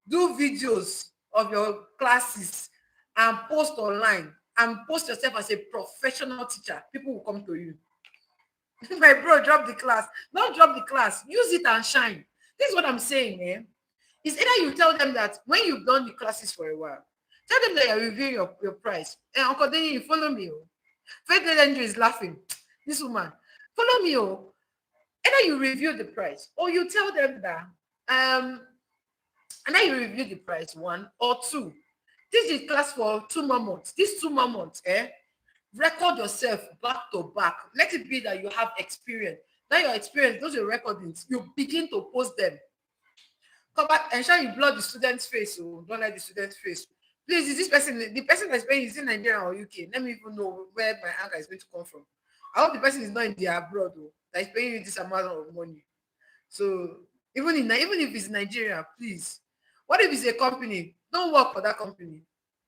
Do videos of your classes and post online and post yourself as a professional teacher. People will come to you. My bro, drop the class. Don't drop the class. Use it and shine. This is what I'm saying. It's either you tell them that when you've done the classes for a while, tell them that you're reviewing your price. And Uncle Denny, you follow me. Faith Legendary is laughing. This woman, follow me. Either you review the price or you tell them that and then you review the price, 1 or 2. This is class for 2 more months. These 2 more months, record yourself back to back. Let it be that you have experience. Now your experience, those are recordings, you begin to post them. Come back, ensure you blur the student's face. Don't let the student's face. Please, is this person, the person that's paying, is in Nigeria or UK? Let me even know where my anchor is going to come from. I hope the person is not in the abroad though, that is paying you this amount of money. So even if it's Nigeria, please. What if it's a company? Don't work for that company.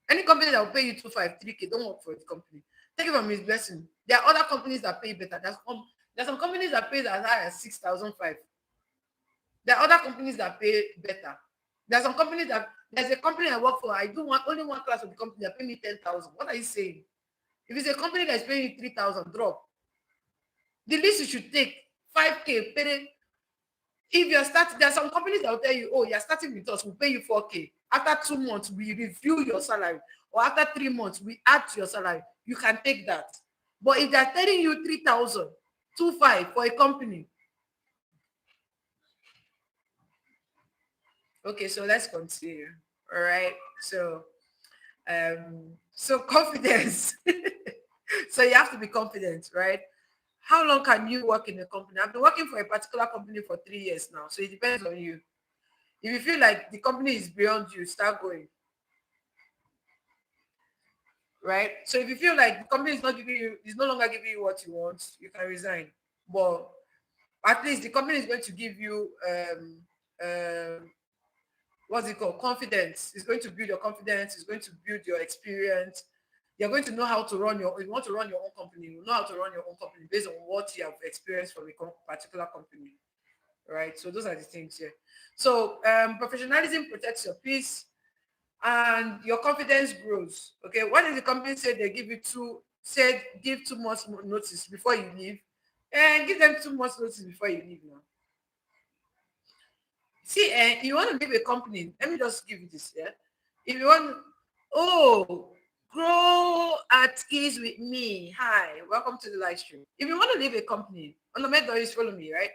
Any company that will pay you 2.5, 3K, don't work for the company. Take it from his blessing. There are other companies that pay better. There's some companies that pay as high as 6,500. There are other companies that pay better. There's some companies there's a company I work for. I do only one class of the company that pay me 10,000. What are you saying? If it's a company that's paying you 3,000, drop. The least you should take 5K. If you're starting, there are some companies that will tell you, oh, you're starting with us, we'll pay you 4K. After 2 months, we review your salary. Or after 3 months, we add to your salary. You can take that. But if they're telling you 3,000, 2.5 for a company. Okay, so let's continue. All right. So confidence. So you have to be confident, right? How long can you work in a company? I've been working for a particular company for 3 years now, so it depends on you. If you feel like the company is beyond you, start going. Right? So if you feel like the company is no longer giving you what you want, you can resign. But at least the company is going to give you what's it called? Confidence. It's going to build your confidence. It's going to build your experience. You're going to know how to run if you want to run your own company, you know how to run your own company based on what you have experienced from a particular company. Right? So those are the things here. So professionalism protects your peace and your confidence grows. Okay. What if the company said they give you give 2 months notice before you leave? And give them 2 months notice before you leave now. See, you want to leave a company, let me just give you this, yeah? If you want, grow at ease with me. Hi, welcome to the live stream. If you want to leave a company, on the method is follow me, right?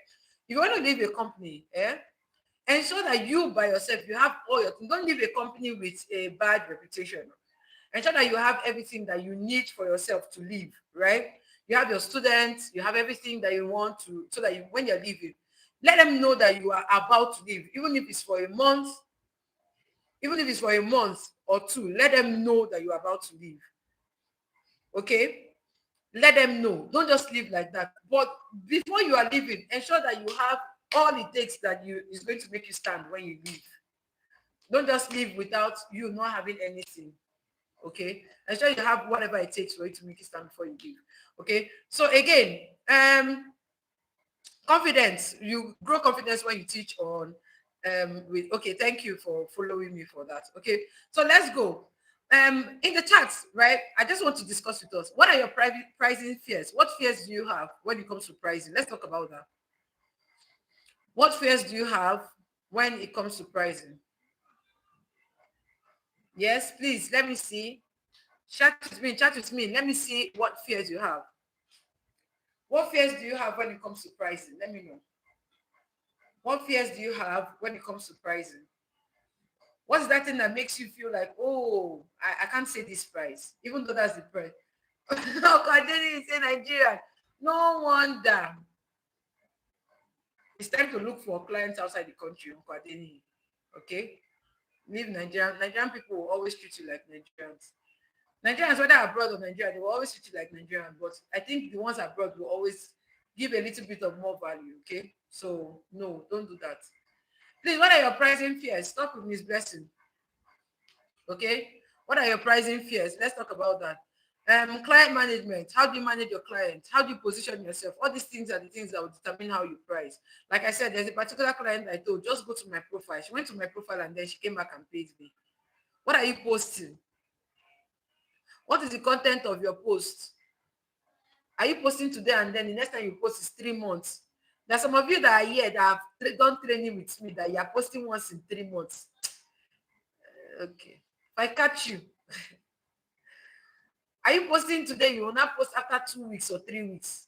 If you want to leave a company, ensure that you by yourself, you have all your things. Don't leave a company with a bad reputation. Ensure that you have everything that you need for yourself to live, right? You have your students, you have everything that you want to, so that when you're leaving, let them know that you are about to leave, even if it's for a month, or 2, let them know that you're about to leave. Okay? Let them know. Don't just leave like that. But before you are leaving, ensure that you have all it takes that is going to make you stand when you leave. Don't just leave without you not having anything. Okay? Ensure you have whatever it takes for you to make you stand before you leave. Okay? So again, confidence. You grow confidence when you teach on with okay, thank you for following me for that. Okay, so let's go. In the chats, right? I just want to discuss with us. What are your private pricing fears? What fears do you have when it comes to pricing? Let's talk about that. What fears do you have when it comes to pricing? Yes, please let me see. Chat with me, chat with me. Let me see what fears you have. What fears do you have when it comes to pricing? Let me know. What fears do you have when it comes to pricing? What's that thing that makes you feel like, oh, I can't say this price, even though that's the price? Oh, God, didn't say Nigeria. No wonder. It's time to look for clients outside the country. Okay? Leave Nigeria. Nigerian people will always treat you like Nigerians. Nigerians, whether abroad or Nigeria, they will always treat you like Nigerian. But I think the ones abroad will always give a little bit of more value. Okay? So, no, don't do that. Please, what are your pricing fears? Stop with Miss Blessing. Okay, what are your pricing fears? Let's talk about that. Client management. How do you manage your clients? How do you position yourself? All these things are the things that will determine how you price. Like I said, there's a particular client I told, just go to my profile. She went to my profile and then she came back and paid me. What are you posting? What is the content of your post? Are you posting today and then the next time you post is 3 months? There's some of you that are here that have done training with me that you are posting once in 3 months. Okay. If I catch you, are you posting today? You will not post after 2 weeks or 3 weeks.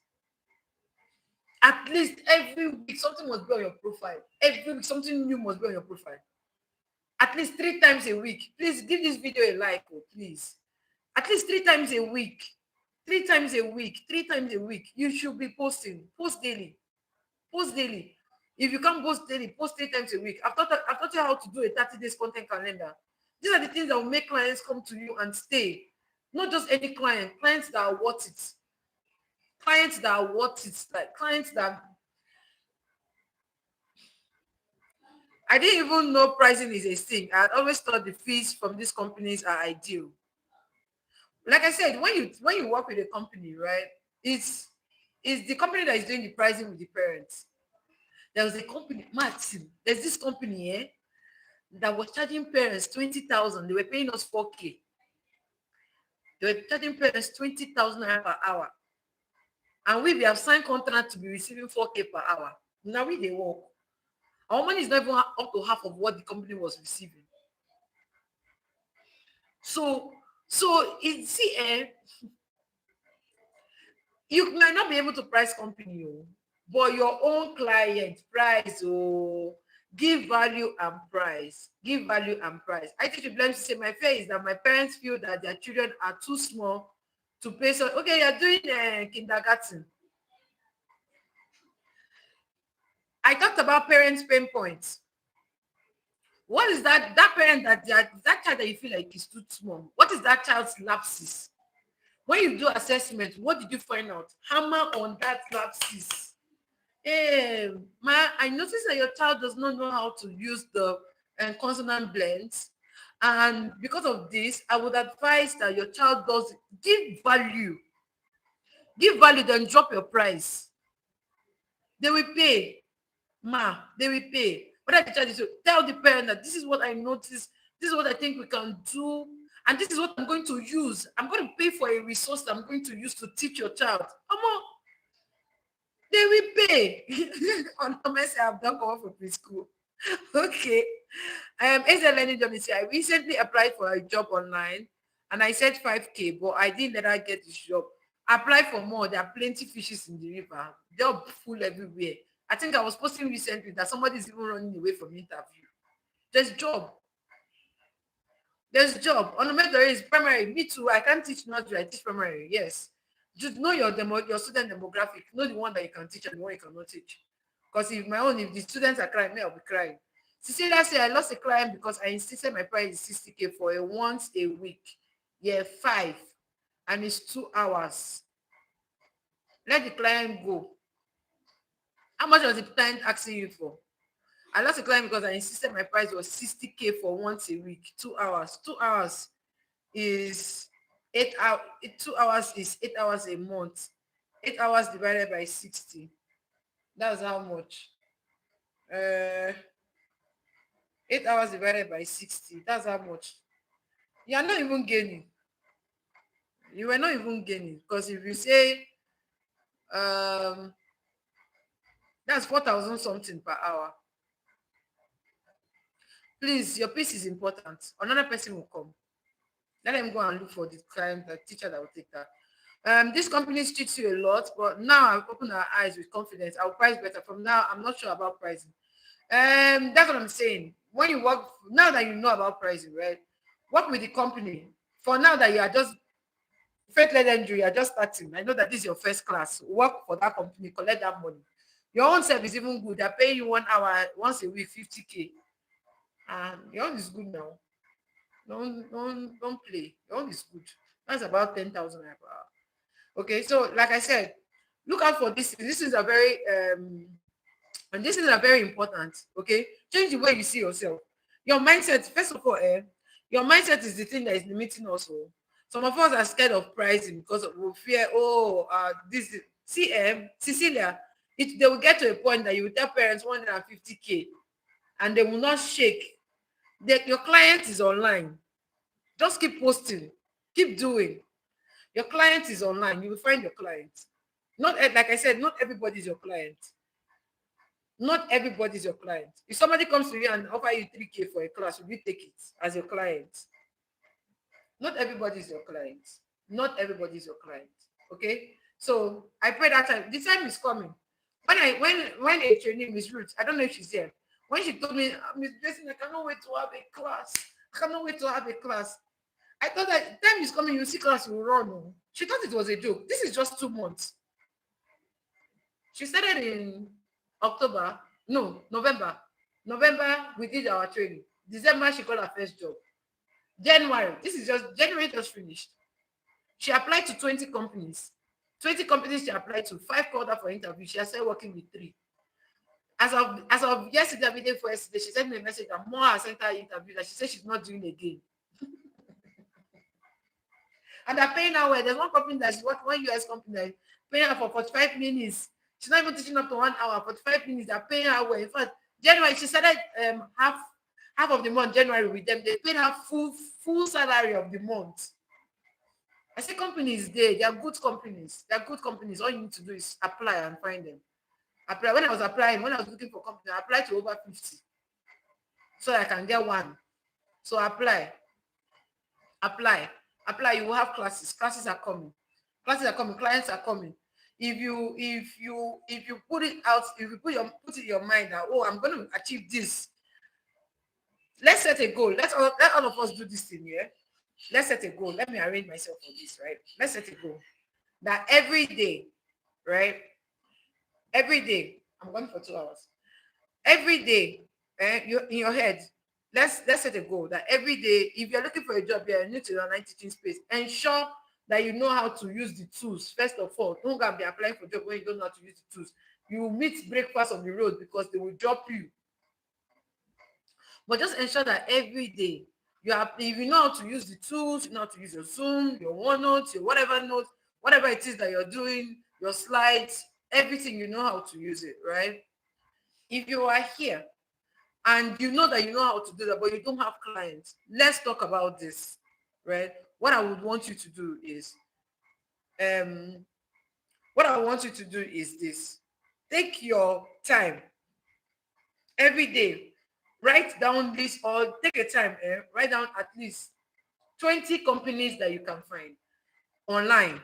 At least every week, something must be on your profile. Every week, something new must be on your profile. At least 3 times a week. Please give this video a like, oh, please. At least 3 times a week. 3 times a week. 3 times a week. You should be posting. Post daily. Post daily. If you can't post daily, post 3 times a week. I've taught you how to do a 30 days content calendar. These are the things that will make clients come to you and stay. Not just any client, clients that are worth it. Clients that are worth it. Like clients that I didn't even know pricing is a thing. I had always thought the fees from these companies are ideal. Like I said, when you work with a company, right? It's the company that is doing the pricing with the parents. There was a company, Martin. There's this company here that was charging parents 20,000. They were paying us 4K. They were charging parents 20,000 per hour. And we have signed contract to be receiving 4K per hour. Now we they work. Our money is not even up to half of what the company was receiving. So, you might not be able to price company, but your own client price, give value and price. Give value and price. I think you blame to say my fear is that my parents feel that their children are too small to pay. So, okay, you're doing kindergarten. I talked about parents' pain points. What is that parent that child that you feel like is too small? What is that child's lapses? When you do assessment, what did you find out? Hammer on that lapses. Hey, I noticed that your child does not know how to use the consonant blends. And because of this, I would advise that your child does give value. Give value, then drop your price. They will pay. They will pay. What I tell you to tell the parent that this is what I noticed, this is what I think we can do, and this is what I'm going to use. I'm going to pay for a resource that I'm going to use to teach your child. Come on, they will pay. On Mercy, I've done cover for preschool. Okay. As a learning journey, I recently applied for a job online and I said 5K, but I didn't let her get this job. Apply for more. There are plenty fishes in the river. They're full everywhere. I think I was posting recently that somebody is even running away from interview. There's job. There's job. On the matter is primary. Me too. I can't teach nursery. I teach primary. Yes. Just know your student demographic. Know the one that you can teach and the one you cannot teach. Because if the students are crying, me, I'll be crying. Cecilia said, I lost a client because I insisted my price is 60K for a once a week. Yeah, 5. And it's 2 hours. Let the client go. How much was the client asking you for? I lost a client because I insisted my price was 60K for once a week, 2 hours. 2 hours is 8 hours. 2 hours is 8 hours a month. 8 hours divided by 60. That's how much. 8 hours divided by 60. That's how much. You are not even gaining. You were not even gaining because if you say um that's 4,000 something per hour. Please, your piece is important. Another person will come. Let them go and look for the client, the teacher that will take that. These companies treat you a lot, but now I've opened our eyes with confidence. I'll price better. From now, I'm not sure about pricing. That's what I'm saying. When you work, now that you know about pricing, right? Work with the company. For now that you are just faith-led injury, you are just starting. I know that this is your first class. Work for that company, collect that money. Your own self is even good. They're paying you 1 hour once a week, 50K. And your own is good now. Don't play. Your own is good. That's about 10,000 per hour. Okay, so like I said, look out for this. This is a very and this is a very important. Okay, change the way you see yourself. Your mindset, first of all, your mindset is the thing that is limiting us all. Some of us are scared of pricing because we fear. Oh, see, Cecilia, they will get to a point that you will tell parents 150K, and they will not shake. Your client is online. Just keep posting, keep doing. Your client is online. You will find your client. Not like I said, not everybody is your client. Not everybody is your client. If somebody comes to you and offer you 3K for a class, will you take it as your client? Not everybody is your client. Not everybody is your client. Okay? So I pray that time. The time is coming. When a trainee, Miss Ruth, I don't know if she's here. When she told me, Miss Blessing, I cannot wait to have a class. I cannot wait to have a class. I thought that time is coming, you see class will run. Oh. She thought it was a joke. This is just 2 months. She started in October. No, November. November, we did our training. December, she got her first job. January, this is just, January just finished. She applied to 20 companies. 20 companies she applied to. 5 called her for interview. She has started working with 3. As of yesterday, the day for yesterday, she sent me a message that more has sent her interview that she said she's not doing again. And they're paying her well. There's one company that's one US company that paying her for 45 minutes. She's not even teaching up to 1 hour, 45 minutes. They're paying her well. In fact, January, she started half of the month, January with them. They paid her full salary of the month. I say companies they are good companies. They are good companies. All you need to do is apply and find them. Apply. When I was looking for company, I applied to over 50. So I can get one. So apply. You will have classes. Classes are coming. Clients are coming. If you put it out, if you put it in your mind that, oh, I'm going to achieve this. Let's set a goal. Let all of us do this thing, yeah? Let's set a goal. Let me arrange myself for this, right? Let's set a goal. That every day, right? Every day, I'm going for 2 hours. Every day, in your head, let's set a goal that every day, if you're looking for a job, you're new to the online teaching space, ensure that you know how to use the tools. First of all, don't go and be applying for job when you don't know how to use the tools. You will meet breakfast on the road because they will drop you. But just ensure that every day, if you know how to use the tools, you know how to use your Zoom, your OneNote, your whatever note, whatever it is that you're doing, your slides, everything, you know how to use it, right? If you are here and you know that you know how to do that, but you don't have clients, let's talk about this, right? What I would want you to do is, this. Take your time every day. Write down this, or take a time, write down at least 20 companies that you can find online.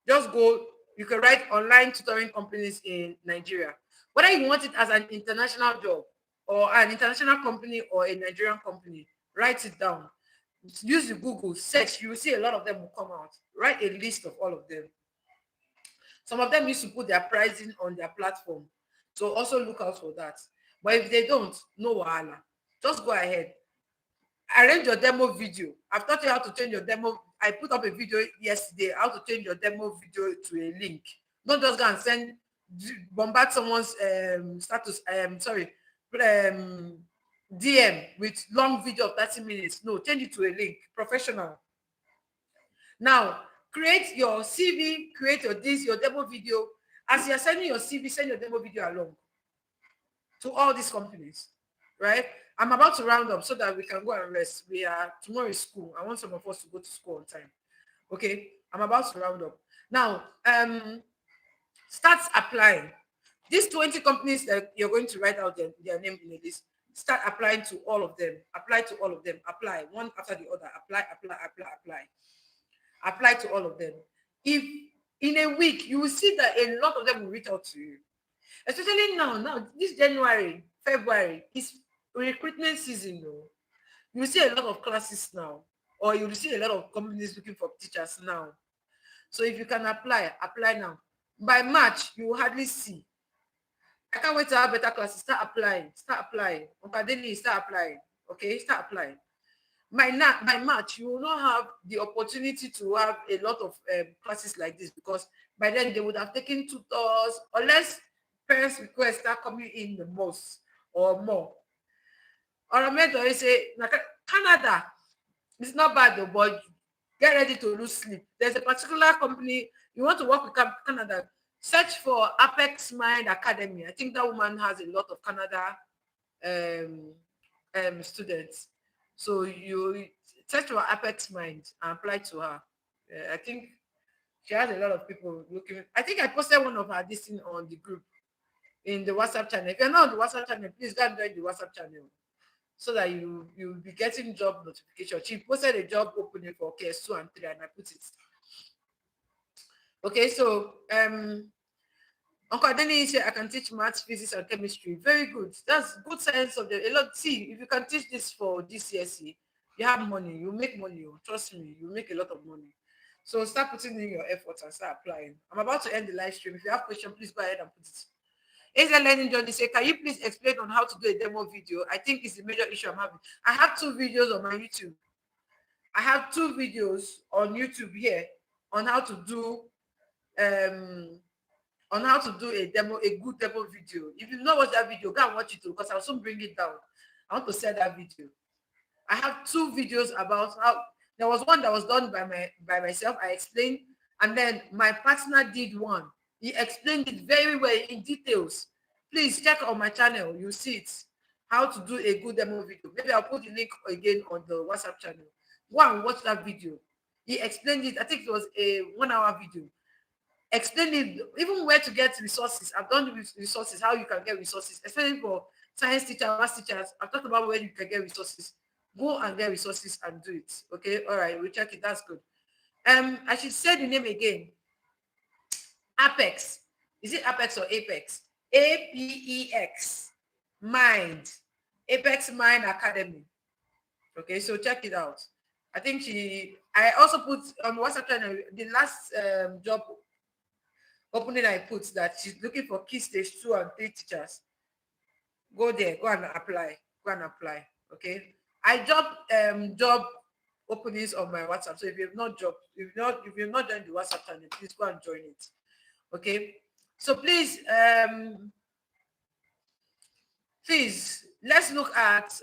Just go, you can write online tutoring companies in Nigeria. Whether you want it as an international job or an international company or a Nigerian company, write it down. Use the Google search, you will see a lot of them will come out. Write a list of all of them. Some of them used to put their pricing on their platform. So also look out for that. But if they don't, no wahala. Just go ahead. Arrange your demo video. I've taught you how to change your demo. I put up a video yesterday, how to change your demo video to a link. Don't just go and bombard someone's status, DM with long video of 30 minutes. No, change it to a link. Professional. Now, create your CV, create your demo video. As you're sending your CV, send your demo video along to all these companies. right? I'm about to round up so that we can go and rest. Tomorrow is school. I want some of us to go to school on time. Okay, I'm about to round up. Now, start applying. These 20 companies that you're going to write out their name in a list, start applying to all of them. Apply to all of them. Apply one after the other. Apply, apply, apply, apply. Apply to all of them. If in a week, you will see that a lot of them will reach out to you. Especially now, this January, February, is recruitment season though. You will see a lot of classes now, or you will see a lot of companies looking for teachers now. So if you can apply, apply now. By March, you will hardly see. I can't wait to have better classes. Start applying. Start applying. Okay, start applying. Okay, start applying. By March, you will not have the opportunity to have a lot of classes like this, because by then they would have taken tutors, unless parents' requests start coming in the most or more. Or I meant to say, Canada, it's not bad though, but get ready to lose sleep. There's a particular company you want to work with Canada. Search for Apex Mind Academy. I think that woman has a lot of Canada um, students. So you search for Apex Mind and apply to her. I think she has a lot of people looking. I think I posted one of her this thing on the group in the WhatsApp channel. If you're not on the WhatsApp channel, please go and join the WhatsApp channel so that you'll be getting job notification. She posted a job opening for KS2 and 3, and I put it. Okay, so Uncle Adeni said I can teach maths, physics, and chemistry. Very good. That's good science subject. A lot. See, if you can teach this for GCSE, you have money. You make money. Trust me, you make a lot of money. So start putting in your effort and start applying. I'm about to end the live stream. If you have questions, please go ahead and put it. Is Learning Journey say, can you please explain on how to do a demo video? I think it's the major issue I'm having. I have 2 videos on my YouTube. I have 2 videos on YouTube here on how to do a demo, a good demo video. If you know watch that video, go and watch it too, because I'll soon bring it down. I want to sell that video. I have 2 videos about how there was one that was done by myself. I explained, and then my partner did one. He explained it very well in details. Please check on my channel. You see it. How to do a good demo video. Maybe I'll put the link again on the WhatsApp channel. Go and watch that video. He explained it. I think it was a 1-hour video. Explaining even where to get resources. I've done the resources, how you can get resources, especially for science teachers, math teachers. I've talked about where you can get resources. Go and get resources and do it. Okay, all right, we'll check it. That's good. I should say the name again. Apex. Is it Apex or Apex? APEX. Mind. Apex Mind Academy. Okay, so check it out. I think I also put on WhatsApp channel the last job opening I put that she's looking for key stage 2 and 3 teachers. Go there, go and apply. Go and apply. Okay. I job openings on my WhatsApp. So if you've not joined the WhatsApp channel, please go and join it. Okay. So please, let's look at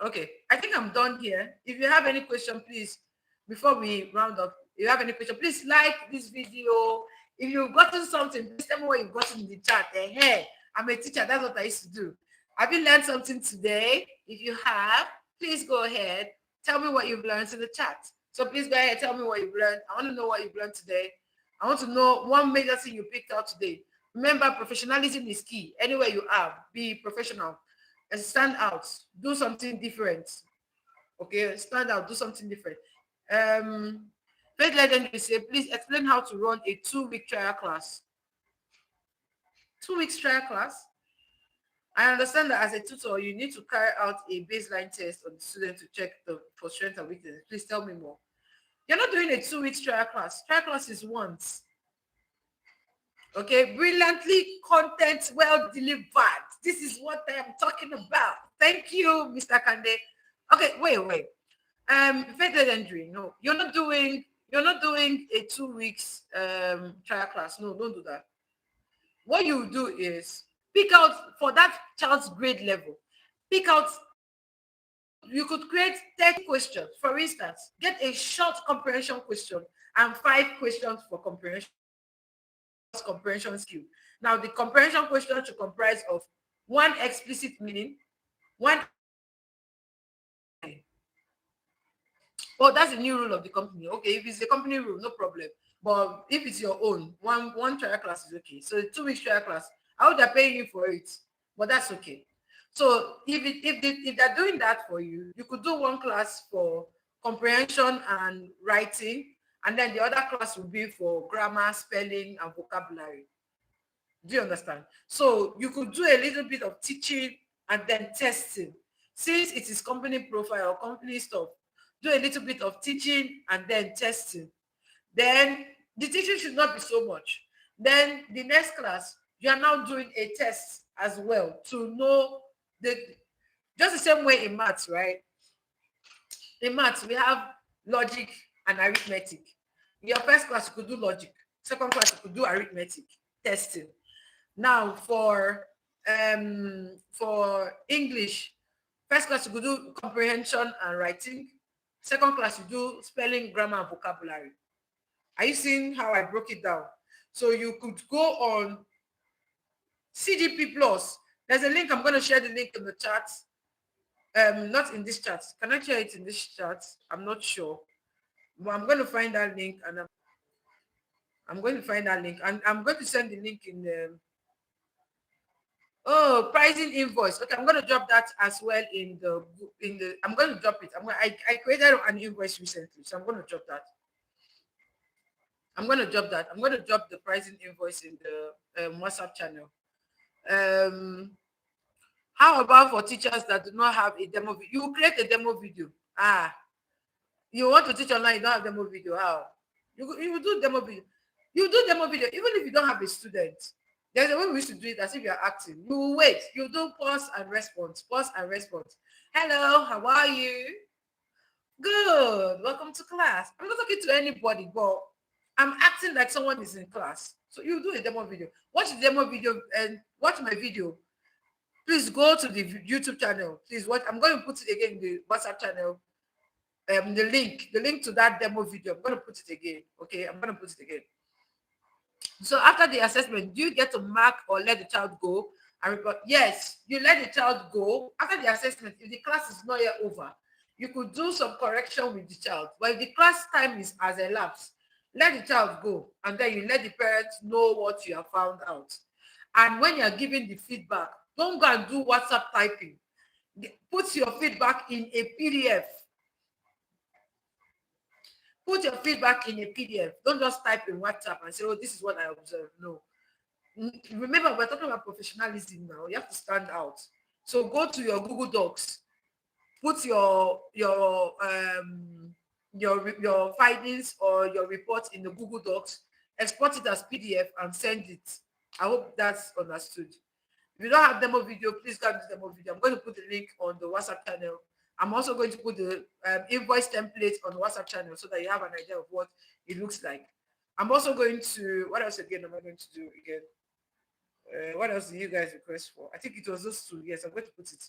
okay. I think I'm done here. If you have any question, please, before we round up, if you have any question, please like this video. If you've gotten something, please tell me what you've gotten in the chat. Hey, I'm a teacher. That's what I used to do. Have you learned something today? If you have, please go ahead. Tell me what you've learned in the chat. So please go ahead. Tell me what you've learned. I want to know what you've learned today. I want to know one major thing you picked out today. Remember, professionalism is key. Anywhere you are, be professional and stand out. Do something different. Okay, stand out. Do something different. Faith Legendary say, please explain how to run a 2-week trial class. 2 weeks trial class? I understand that as a tutor, you need to carry out a baseline test on the student to check for strength and weakness. Please tell me more. You're not doing a 2 weeks trial class. Trial class is once. Okay, brilliantly content, well delivered. This is what I am talking about. Thank you, Mr. Kande. Okay, wait. Faith Legendary, no, you're not doing a 2 weeks trial class. No, don't do that. What you do is pick out for that child's grade level. Pick out. You could create 30 questions. For instance, get a short comprehension question and 5 questions for comprehension. comprehension skill. Now, the comprehension question should comprise of one explicit meaning, one. Oh, that's a new rule of the company. Okay, if it's a company rule, no problem. But if it's your own, one trial class is okay. So 2 weeks trial class, how they're paying you for it, but that's okay. So if they're doing that for you, you could do one class for comprehension and writing, and then the other class will be for grammar, spelling, and vocabulary. Do you understand? So you could do a little bit of teaching and then testing. Since it is company profile or company stuff, do a little bit of teaching and then testing. Then the teaching should not be so much. Then the next class, you are now doing a test as well to know the just the same way in maths, right? In maths, we have logic and arithmetic. In your first class, you could do logic. Second class, you could do arithmetic testing. Now for English, first class you could do comprehension and writing. Second class you do spelling, grammar, and vocabulary. Are you seeing how I broke it down? So you could go on CGP Plus. There's a link. I'm going to share the link in the chat. Not in this chat. Can I share it in this chat? I'm not sure. But I'm going to find that link and I'm going to find that link and I'm going to send the link in the oh, pricing invoice. Okay, I'm going to drop that as well in the. I'm going to drop it. I created an invoice recently, so I'm going to drop that. I'm going to drop that. I'm going to drop the pricing invoice in the WhatsApp channel. How about for teachers that do not have a demo video? You create a demo video. You want to teach online, you don't have demo video. How? You will do demo video. You do demo video even if you don't have a student. There's a way we used to do it as if you're acting. You will wait. You do pause and response. Pause and response. Hello, how are you? Good. Welcome to class. I'm not talking to anybody, but I'm acting like someone is in class. So you do a demo video. Watch the demo video and watch my video. Please go to the YouTube channel. Please watch. I'm going to put it again in the WhatsApp channel. The link to that demo video. I'm going to put it again. Okay, I'm going to put it again. So after the assessment, do you get to mark or let the child go and report? Yes, you let the child go after the assessment. If the class is not yet over, you could do some correction with the child. But if the class time has elapsed, let the child go and then you let the parents know what you have found out. And when you're giving the feedback, don't go and do WhatsApp typing. Put your feedback in a PDF. Put your feedback in a PDF. Don't just type in WhatsApp and say, oh, this is what I observed. No. Remember, we're talking about professionalism now. You have to stand out. So go to your Google Docs. Put your findings or your report in the Google Docs. Export it as PDF and send it. I hope that's understood. If you don't have demo video, please go to demo video. I'm going to put the link on the WhatsApp channel. I'm also going to put the invoice template on the WhatsApp channel so that you have an idea of what it looks like. I'm also going to, what else again am I going to do again? What else did you guys request for? I think it was those two. Yes, I'm going to put it.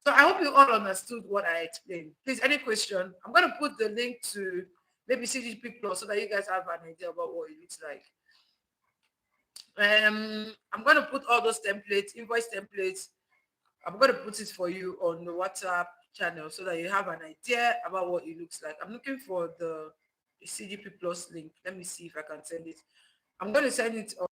So I hope you all understood what I explained. Please, any question? I'm going to put the link to maybe CGP Plus so that you guys have an idea about what it looks like. I'm going to put all those templates, invoice templates. I'm going to put it for you on the WhatsApp channel so that you have an idea about what it looks like. I'm looking for the CGP Plus link. Let me see if I can send it. I'm going to send it on.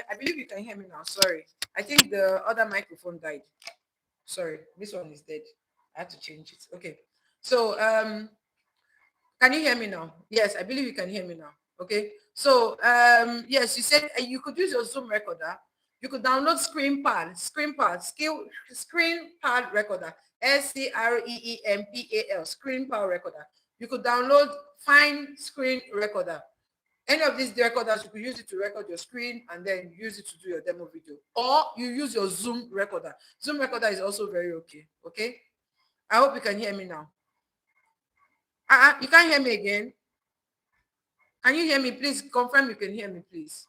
I believe you can hear me now. Sorry. I think the other microphone died. Sorry, this one is dead. I had to change it. Okay. So can you hear me now? Yes, I believe you can hear me now. Okay. So yes, you said you could use your Zoom recorder You could download screen pad recorder, SCREEMPAL, screen pad recorder. You could download fine screen recorder. Any of these recorders, you could use it to record your screen and then use it to do your demo video. Or you use your Zoom recorder. Zoom recorder is also very okay. Okay? I hope you can hear me now. You can't hear me again? Can you hear me? Please confirm you can hear me, please.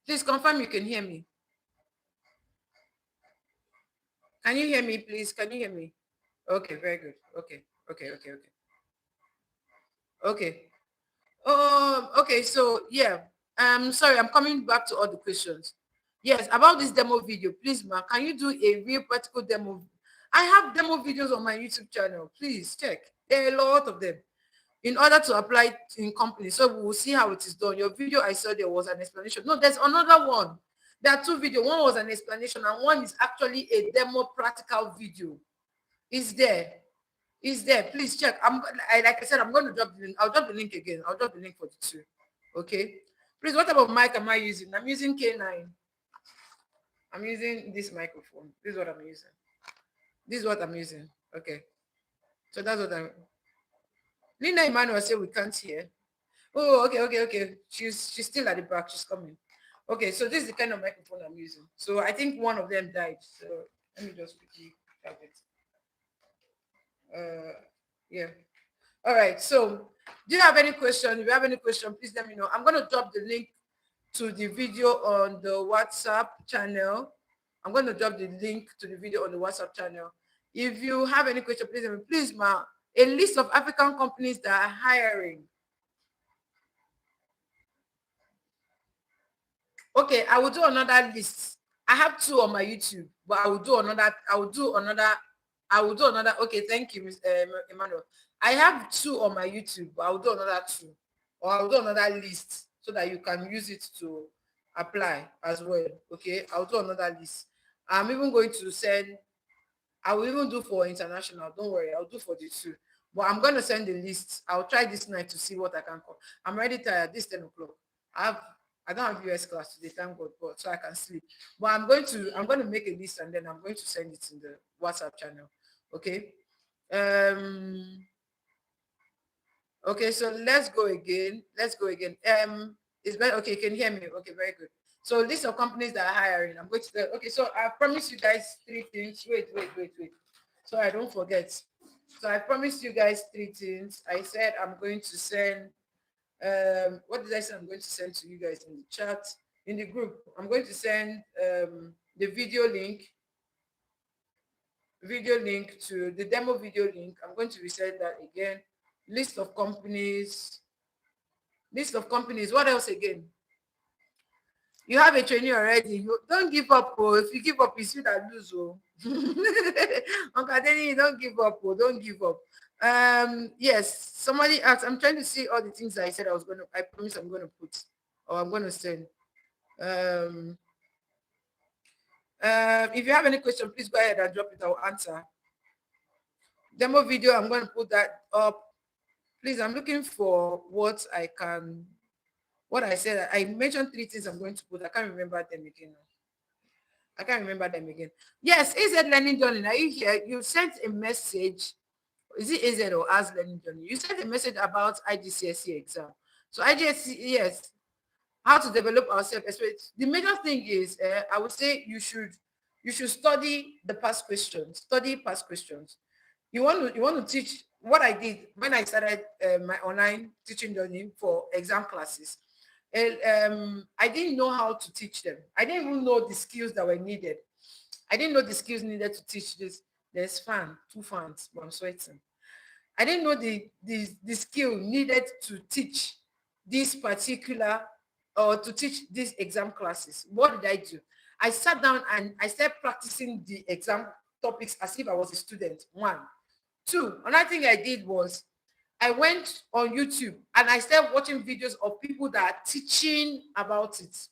Please confirm you can hear me. Can you hear me, please? Can you hear me? Okay, very good. Okay. Okay. Okay, so yeah. Sorry, I'm coming back to all the questions. Yes, about this demo video, please, ma, can you do a real practical demo? I have demo videos on my YouTube channel. Please check. There are a lot of them in order to apply it in companies. So we will see how it is done. Your video I saw there was an explanation. No, there's another one. There are two videos. One was an explanation and one is actually a demo practical video. Is there? Is there? Please check. Like I said, I'm going to drop the link. I'll drop the link again. I'll drop the link for the two. Okay. Please, what about mic am I using? I'm using K9. I'm using this microphone. This is what I'm using. This is what I'm using. Okay. So that's what I'm. Lina Emmanuel said we can't hear. Oh, okay. She's still at the back. She's coming. Okay, so this is the kind of microphone I'm using. So I think one of them died. So let me just quickly have it. Yeah. All right. So do you have any question? If you have any question, please let me know. I'm going to drop the link to the video on the WhatsApp channel. I'm going to drop the link to the video on the WhatsApp channel. If you have any question, please let me. Please, ma, a list of African companies that are hiring. Okay, I will do another list. I have two on my YouTube, but I will do another. Okay, thank you, Ms. Emmanuel. I have two on my YouTube, but I will do another two, or I will do another list so that you can use it to apply as well. Okay, I'll do another list. I'm even going to send. I will even do for international. Don't worry, I'll do for the two. But I'm going to send the list. I'll try this night to see what I can call. I'm already tired. This 10 o'clock. I don't have US class today, thank God, but so I can sleep. But I'm going to make a list and then I'm going to send it in the WhatsApp channel. Okay. Okay, so let's go again. It's better. Okay, you can hear me. Okay, very good. So list of companies that are hiring. I'm going to okay, so I promise you guys three things. Wait. So I don't forget. So I promised you guys three things. I said I'm going to send what did I say I'm going to send to you guys in the chat, in the group? I'm going to send the video link to the demo video link. I'm going to reset that again. List of companies. What else again? You have a trainee already. Don't give up. Oh. If you give up, it's you that lose. Oh. Uncle Denny, don't give up. Oh. Don't give up. Yes, somebody asked. I'm trying to see all the things I said I promise I'm going to put or I'm going to send. If you have any question, please go ahead and drop it. I'll answer. Demo video, I'm going to put that up. Please, I'm looking for what I said. I mentioned three things I'm going to put. I can't remember them again. Yes, AZ Learning Journey. Are you here? You sent a message. Is it AZ or AZ Learning Journey? You sent a message about IGCSE exam. So IGCSE, yes. How to develop ourselves. The major thing is, I would say you should study the past questions. Study past questions. You want to teach what I did when I started my online teaching journey for exam classes. I didn't know how to teach them. I didn't even know the skills that were needed. I didn't know the skills needed to teach this. There's two fans, but I'm sweating. I didn't know the skill needed to teach this particular or to teach these exam classes. What did I do? I sat down and I started practicing the exam topics as if I was a student. One. Two, another thing I did was I went on YouTube and I started watching videos of people that are teaching about it.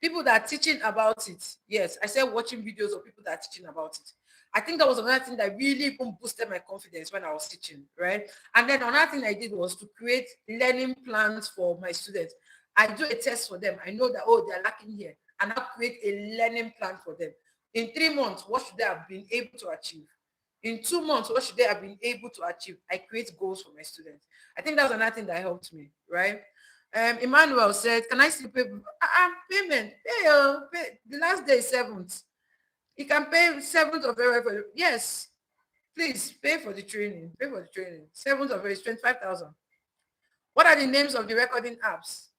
People that are teaching about it. Yes, I started watching videos of people that are teaching about it. I think that was another thing that really even boosted my confidence when I was teaching, right? And then another thing I did was to create learning plans for my students. I do a test for them. I know that, oh, they're lacking here. And I create a learning plan for them. In 3 months, what should they have been able to achieve? In 2 months, what should they have been able to achieve? I create goals for my students. I think that's another thing that helped me, right? Emmanuel said, can I still pay? Payment. Pay. The last day is 7th. You can pay 7th of February. Yes, please pay for the training. Pay for the training. 7th of February is 25,000. What are the names of the recording apps?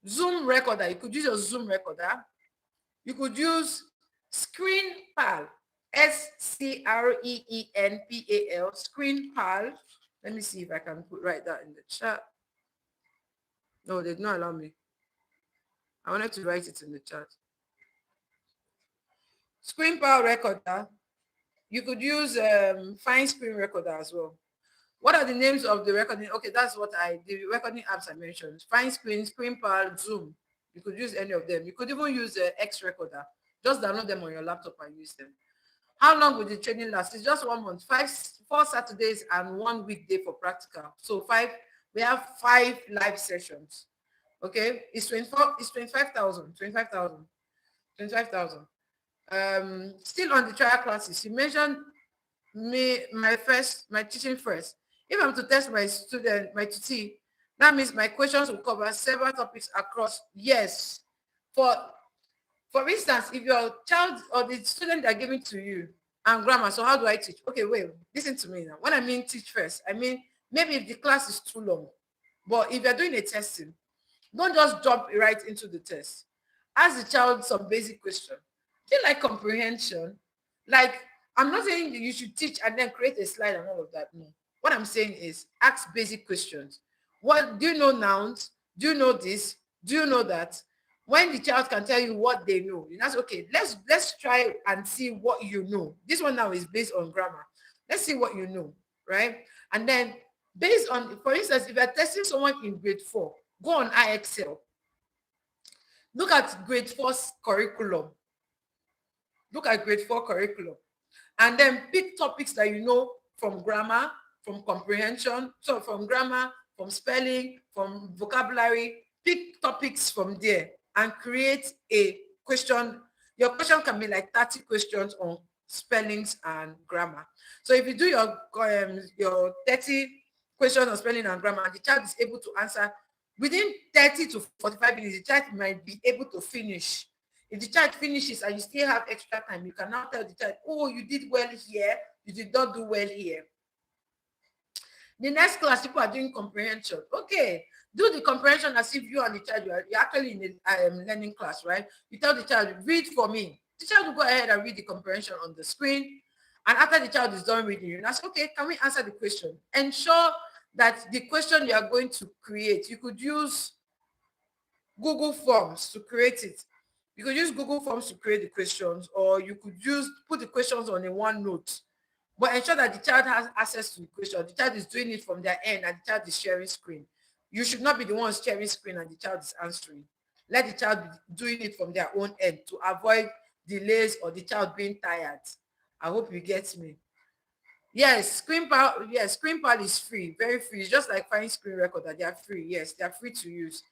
Zoom recorder. You could use your Zoom recorder. You could use Screen Pal. SCREENPAL. Screen Pal. Let me see if I can write that in the chat. No, they did not allow me. I wanted to write it in the chat. Screen Pal recorder. You could use Fine Screen Recorder as well. What are the names of the recording? Okay, that's what the recording apps I mentioned. Fine Screen, Screen Pal, Zoom. You could use any of them. You could even use X Recorder. Just download them on your laptop and use them. How long will the training last? It's just 1 month. 4 Saturdays and 1 weekday for practical. So we have 5 live sessions. Okay, it's 25,000. 25,000. Still on the trial classes, you mentioned my teaching first. If I'm to test my student, my tutee, that means my questions will cover several topics across. Yes. For instance, if your child or the student are giving to you and grammar, so how do I teach? Okay, wait, listen to me now. When I mean teach first, I mean maybe if the class is too long, but if you're doing a testing, don't just jump right into the test. Ask the child some basic question. Do you like comprehension? Like, I'm not saying that you should teach and then create a slide and all of that. No. What I'm saying is ask basic questions. What do you know nouns? Do you know this? Do you know that? When the child can tell you what they know, that's okay. Let's try and see what you know. This one now is based on grammar. Let's see what you know, right? And then based on, for instance, if you're testing someone in grade 4, go on IXL. Look at grade 4's curriculum. Look at grade 4 curriculum. And then pick topics that you know from grammar, from comprehension, so from grammar, from spelling, from vocabulary. Pick topics from there and create a question. Your question can be like 30 questions on spellings and grammar. So if you do your 30 questions on spelling and grammar, and the child is able to answer within 30 to 45 minutes, the child might be able to finish. If the child finishes and you still have extra time, you can now tell the child, oh, you did well here, you did not do well here. The next class, people are doing comprehension. Okay, do the comprehension as if you and the child, you're actually in a learning class, right? You tell the child, read for me. The child will go ahead and read the comprehension on the screen. And after the child is done reading, you ask, okay, can we answer the question? Ensure that the question you are going to create, you could use Google Forms to create it. You could use Google Forms to create the questions, or you could put the questions on a OneNote. But ensure that the child has access to the question. The child is doing it from their end and the child is sharing screen. You should not be the one sharing screen and the child is answering. Let the child be doing it from their own end to avoid delays or the child being tired. I hope you get me. Yes, Screen Pal is free, very free. It's just like Fine Screen Recorder. They are free. Yes, they are free to use.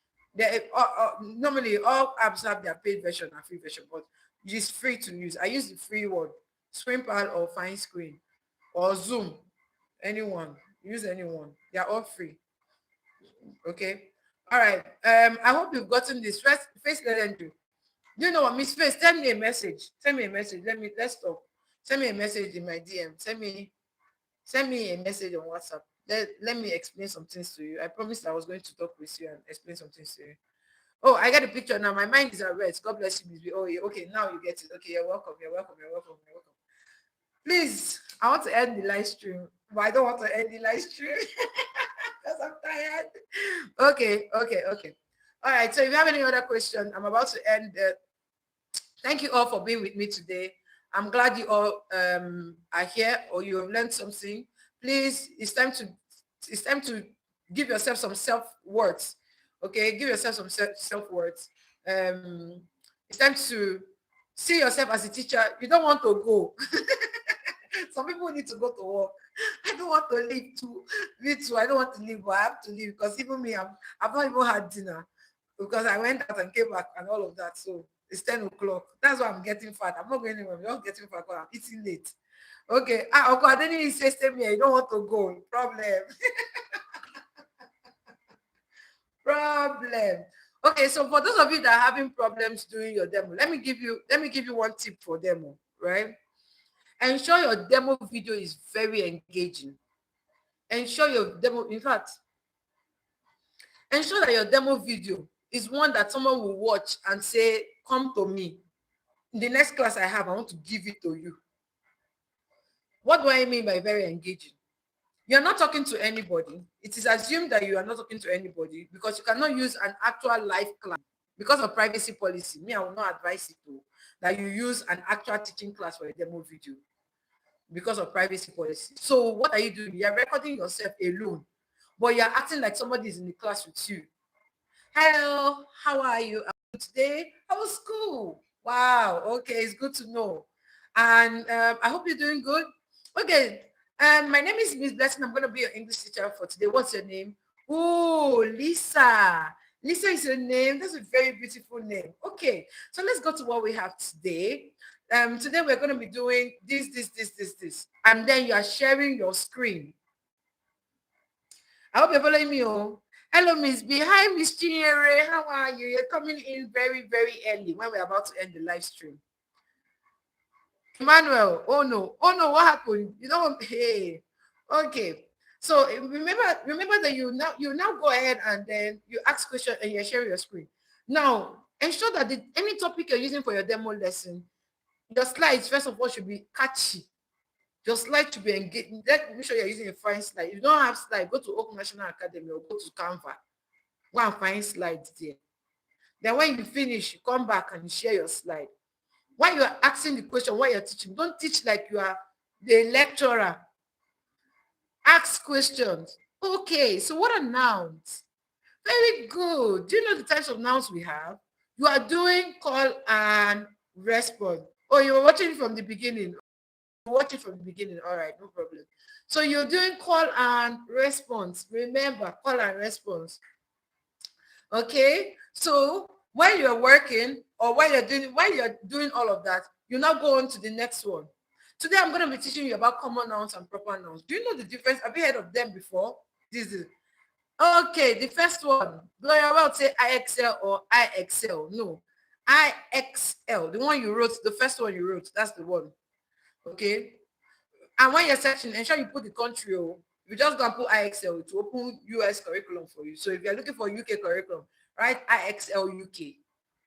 Normally all apps have their paid version and free version, but it's free to use. I use the free one, Screen Pal or Fine Screen or Zoom. Anyone, use anyone. They are all free. Okay. All right. I hope you've gotten this. Face let do. You know what, Miss Face? Send me a message. Send me a message. Let's talk. Send me a message in my DM. Send me a message on WhatsApp. Let me explain some things to you. I promised I was going to talk with you and explain some things to you. Oh, I got a picture now. My mind is at rest. God bless you, Miss B. Oh, yeah. Okay, now you get it. Okay, you're welcome. You're welcome. You're welcome. You're welcome. Please, I want to end the live stream, but I don't want to end the live stream because I'm tired. Okay. All right. So if you have any other question, I'm about to end. Thank you all for being with me today. I'm glad you all are here or you have learned something. Please, it's time to give yourself some self-worth. Okay, give yourself some self-worth. It's time to see yourself as a teacher. You don't want to go. Some people need to go to work. I don't want to leave too. Me too. I don't want to leave, but I have to leave because even me, I've not even had dinner because I went out and came back and all of that. So it's 10 o'clock. That's why I'm getting fat. I'm not going anywhere. I'm just getting fat because I'm eating late. Okay. Okay. I didn't even say stay here. You don't want to go. Problem. Problem. Okay. So for those of you that are having problems doing your demo, let me give you one tip for demo, right? Ensure your demo video is very engaging. Ensure your demo, in fact, ensure that your demo video is one that someone will watch and say, come to me. In the next class I have, I want to give it to you. What do I mean by very engaging? You're not talking to anybody. It is assumed that you are not talking to anybody because you cannot use an actual live class because of privacy policy. Me, I will not advise it to that you use an actual teaching class for a demo video because of privacy policy. So what are you doing? You're recording yourself alone, but you're acting like somebody is in the class with you. Hello, how are you? Today? How was school? Wow, okay, it's good to know. And I hope you're doing good. Okay, my name is Miss Blessing. I'm going to be your English teacher for today. What's your name? Oh, Lisa. Lisa is your name. That's a very beautiful name. Okay, so let's go to what we have today. Today we're going to be doing this. And then you are sharing your screen. I hope you're following me. Oh, hello, Miss B. Hi, Miss Chinyere. How are you? You're coming in very, very early when we're about to end the live stream. Emmanuel, oh no, what happened? You don't. Hey, okay. So remember that you now go ahead and then you ask questions and you share your screen. Now ensure that any topic you're using for your demo lesson, your slides first of all should be catchy. Your slide should be engaging. Let me sure you're using a fine slide. If you don't have slide, go to Open National Academy or go to Canva. Go and find slides there. Then when you finish, you come back and you share your slide. When you are asking the question, what you're teaching, don't teach like you are the lecturer. Ask questions. Okay, so what are nouns? Very good. Do you know the types of nouns we have? You are doing call and response. Oh, you were watching it from the beginning. Watch it from the beginning. All right, no problem. So you're doing call and response. Remember, call and response. Okay. So when you're working or while you're doing all of that, you now go on to the next one. Today I'm going to be teaching you about common nouns and proper nouns. Do you know the difference? Have you heard of them before? This is okay. The first one, Gloria will say IXL or IXL. No, IXL. The one you wrote, the first one you wrote, that's the one. Okay. And when you're searching, ensure you put the country. Oh, you just go and put IXL to open US curriculum for you. So if you're looking for UK curriculum, write IXL UK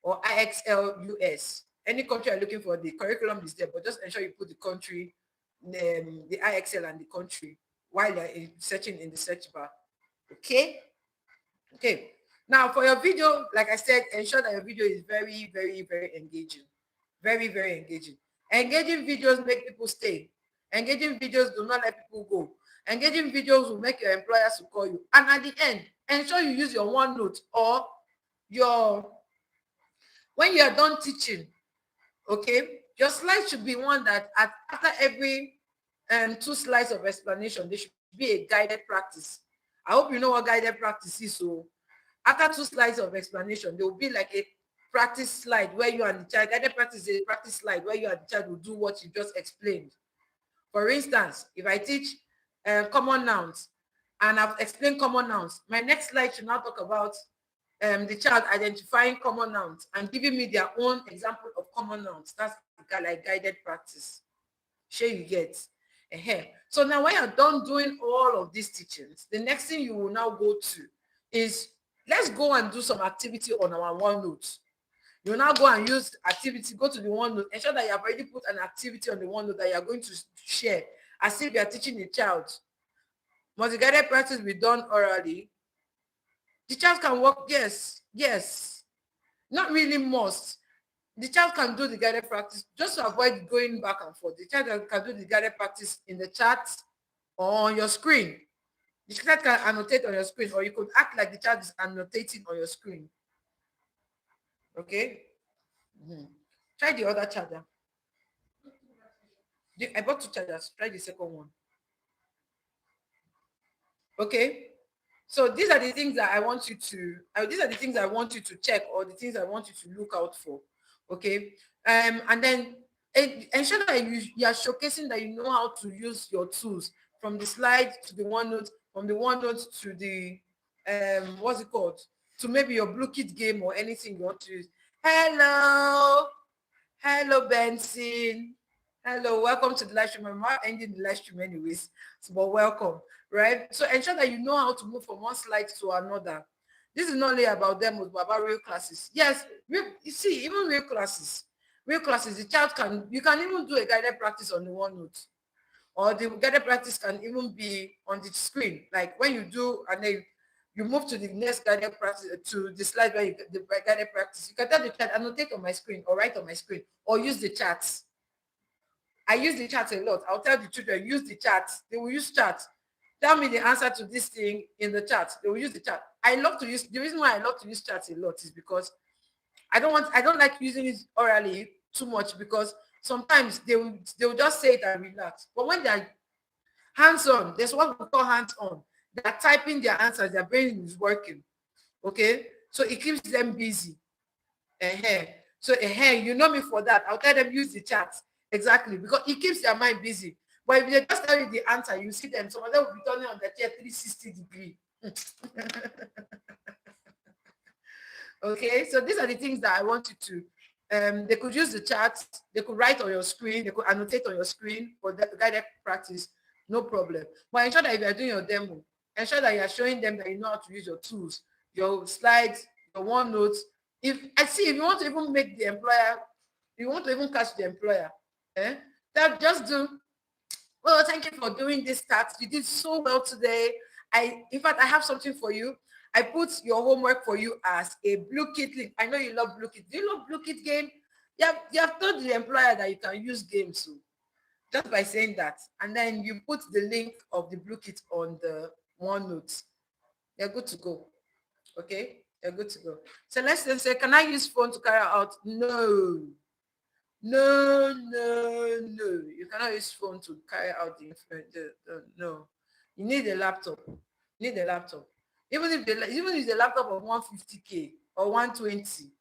or IXL US. Any country you're looking for, the curriculum is there, but just ensure you put the country, the IXL and the country while you're searching in the search bar. Okay? Okay. Now for your video, like I said, ensure that your video is very, very, very engaging. Very, very engaging. Engaging videos make people stay. Engaging videos do not let people go. Engaging videos will make your employers to call you. And at the end, ensure you use your OneNote or your, when you are done teaching, okay, your slide should be one that after every 2 slides of explanation, there should be a guided practice. I hope you know what guided practice is. So after 2 slides of explanation, there will be like a practice slide where you and the child, guided practice is a practice slide where you and the child will do what you just explained. For instance, if I teach common nouns and I've explained common nouns, my next slide should now talk about the child identifying common nouns and giving me their own example of common nouns. That's like guided practice. Sure you get. So now when you're done doing all of these teachings, the next thing you will now go to is let's go and do some activity on our OneNote. You will now go and use activity, go to the OneNote, ensure that you have already put an activity on the OneNote that you are going to share as if you are teaching the child. Must the guided practice be done orally? The child can work, yes. Not really must. The child can do the guided practice just to avoid going back and forth. The child can do the guided practice in the chat or on your screen. The child can annotate on your screen, or you could act like the child is annotating on your screen. Okay? Try the other charger. I bought two chargers. Try the second one. Okay. So these are the things that I want you to. These are the things I want you to check, or the things I want you to look out for. Okay. And then ensure that you are showcasing that you know how to use your tools, from the slide to the OneNote, from the OneNote to the what's it called, to maybe your Blue Kit game or anything you want to use. Hello. Hello, Benson. Hello, welcome to the live stream. I'm not ending the live stream anyways, but welcome, right? So ensure that you know how to move from one slide to another. This is not only about demos, but about real classes. Yes, you see, even real classes, the child you can even do a guided practice on the OneNote, or the guided practice can even be on the screen. Like when you do, and then you move to the next guided practice, to the slide where you the guided practice, you can tell the child, annotate on my screen or write on my screen or use the chat. I use the chat a lot. I'll tell the children, use the chat. They will use chat. Tell me the answer to this thing in the chat. They will use the chat. The reason why I love to use chat a lot is because I don't like using it orally too much, because sometimes they will just say it and relax. But when they're hands-on, there's what we call hands-on. They're typing their answers, their brain is working. Okay? So it keeps them busy. So you know me for that. I'll tell them use the chat. Exactly, because it keeps their mind busy. But if they just tell you the answer, you see them. Some of them will be turning on the chair 360-degree. Okay, so these are the things that I want you to. They could use the chat. They could write on your screen. They could annotate on your screen for the guided practice. No problem. But ensure that if you are doing your demo, ensure that you are showing them that you know how to use your tools, your slides, your OneNote. If you want to even make the employer, you want to even catch the employer, that just do. Well, thank you for doing this task. You did so well today. In fact, I have something for you. I put your homework for you as a Blue Kit link. I know you love Blue Kit. Do you love Blue Kit game? You have told the employer that you can use games, so just by saying that, and then you put the link of the Blue Kit on the OneNote. You're good to go. Okay, you're good to go. So let's then say, can I use phone to carry out? No. No, no, no. You cannot use phone to carry out no. You need a laptop. You need a laptop. Even if the laptop of 150K or 120,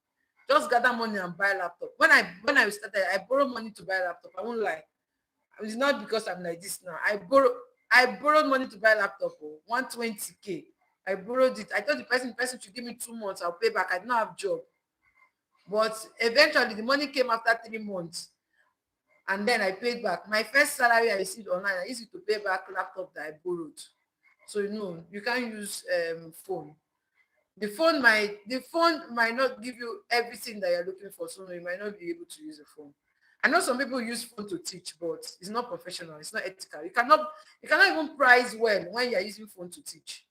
just gather money and buy a laptop. When I started, I borrowed money to buy a laptop. I won't lie. It's not because I'm like this now. I borrowed money to buy a laptop, 120K. I borrowed it. I told the person should give me 2 months, I'll pay back. I didn't have job. But eventually the money came after 3 months. And then I paid back. My first salary I received online, I used it to pay back laptop that I borrowed. So you can't use phone. The phone might not give you everything that you're looking for, so you might not be able to use a phone. I know some people use phone to teach, but it's not professional, it's not ethical. You cannot even price well when you're using phone to teach.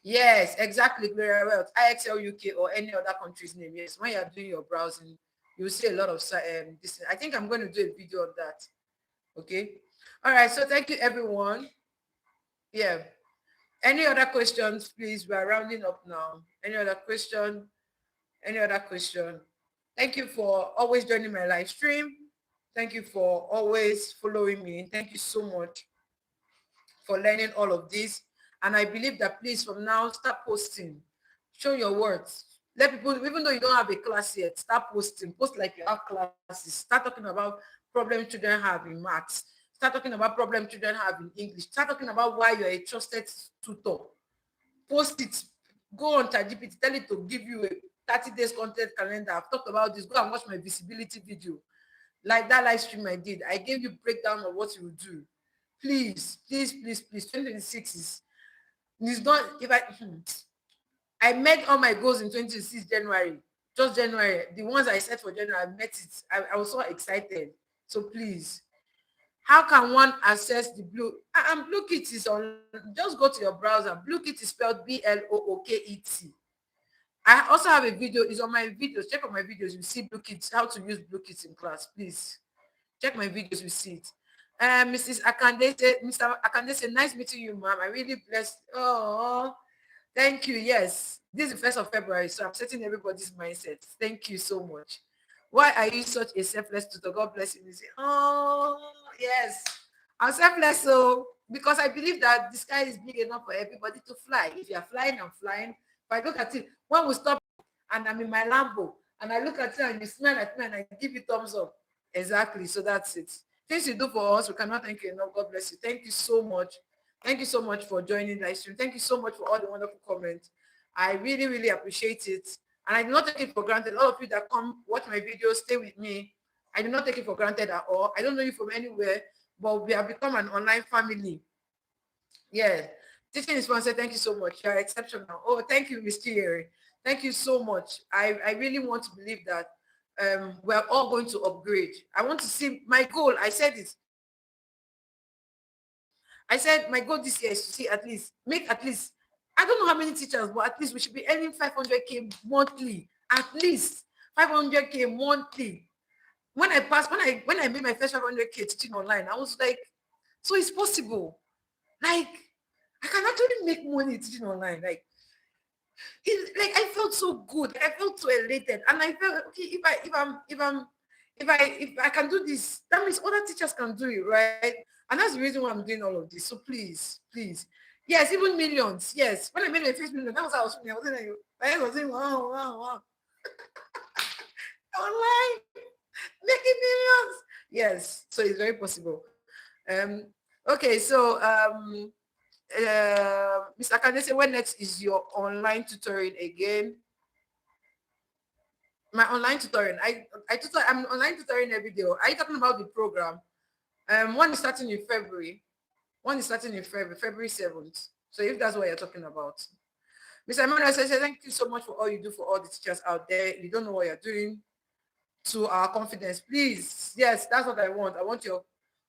Yes, exactly, Gloria Wealth, IXL UK or any other country's name. Yes, when you're doing your browsing, you'll see a lot of this. I think I'm going to do a video on that. Okay. All right. So thank you, everyone. Yeah. Any other questions, please? We are rounding up now. Any other question? Any other question? Thank you for always joining my live stream. Thank you for always following me. Thank you so much for learning all of this. And I believe that, please, from now, start posting. Show your words. Let people, even though you don't have a class yet, start posting. Post like you have classes. Start talking about problems children have in maths. Start talking about problems children have in English. Start talking about why you're a trusted tutor. Post it. Go on ChatGPT. Tell it to give you a 30 days content calendar. I've talked about this. Go and watch my visibility video. Like that live stream I did. I gave you breakdown of what you will do. Please, please, please, please. 2026 is not, if I met all my goals in 2026 January. Just January. The ones I set for January, I met it. I was so excited. So please, how can one access the Blue? And Blue Kit is on, just go to your browser. Blue Kit is spelled BLOOKET. I also have a video, it's on my videos. Check on my videos, you see Blue Kit, how to use Blue Kit in class. Please check my videos, you see it. Mrs. Akande said, Mr. Akande said, nice meeting you, ma'am. I really blessed. Oh, thank you. Yes, this is the 1st of February, so I'm setting everybody's mindset. Thank you so much. Why are you such a selfless tutor? God bless you. You say, oh, yes. I'm selfless, so because I believe that the sky is big enough for everybody to fly. If you're flying, I'm flying. If I look at it, when we stop and I'm in my Lambo and I look at you and you smile at me and I give you thumbs up. Exactly. So that's it. Things you do for us, we cannot thank you enough. God bless you. Thank you so much. Thank you so much for joining the live stream. Thank you so much for all the wonderful comments. I really, really appreciate it. And I do not take it for granted. All of you that come watch my videos, stay with me. I do not take it for granted at all. I don't know you from anywhere, but we have become an online family. Yeah. Teaching is fun. Say thank you so much. You're exceptional. Oh, thank you, Miss Thierry. Thank you so much. I really want to believe that we're all going to upgrade. I want to see my goal. I said it. I said my goal this year is to see at least make at least I don't know how many teachers, but at least we should be earning 500K monthly. At least 500K monthly. When I made my first 500K teaching online, I was like, so it's possible. Like I can actually make money teaching online. Like I felt so good. I felt so elated, and I felt okay. If I can do this, that means other teachers can do it, right? And that's the reason why I'm doing all of this. So please, please, yes, even millions. Yes, when I made my first million, that was how I was feeling. I was saying, wow, wow, wow, online making millions. Yes, so it's very possible. Um, okay, so Mr. Kanese, when next is your online tutoring again? My online tutoring. I'm online tutoring every day. Are you talking about the program? One is starting in February. One is starting in February 7th. So if that's what you're talking about. Mr. Emmanuel says, thank you so much for all you do for all the teachers out there. You don't know what you're doing to our confidence. Please. Yes, that's what I want. I want your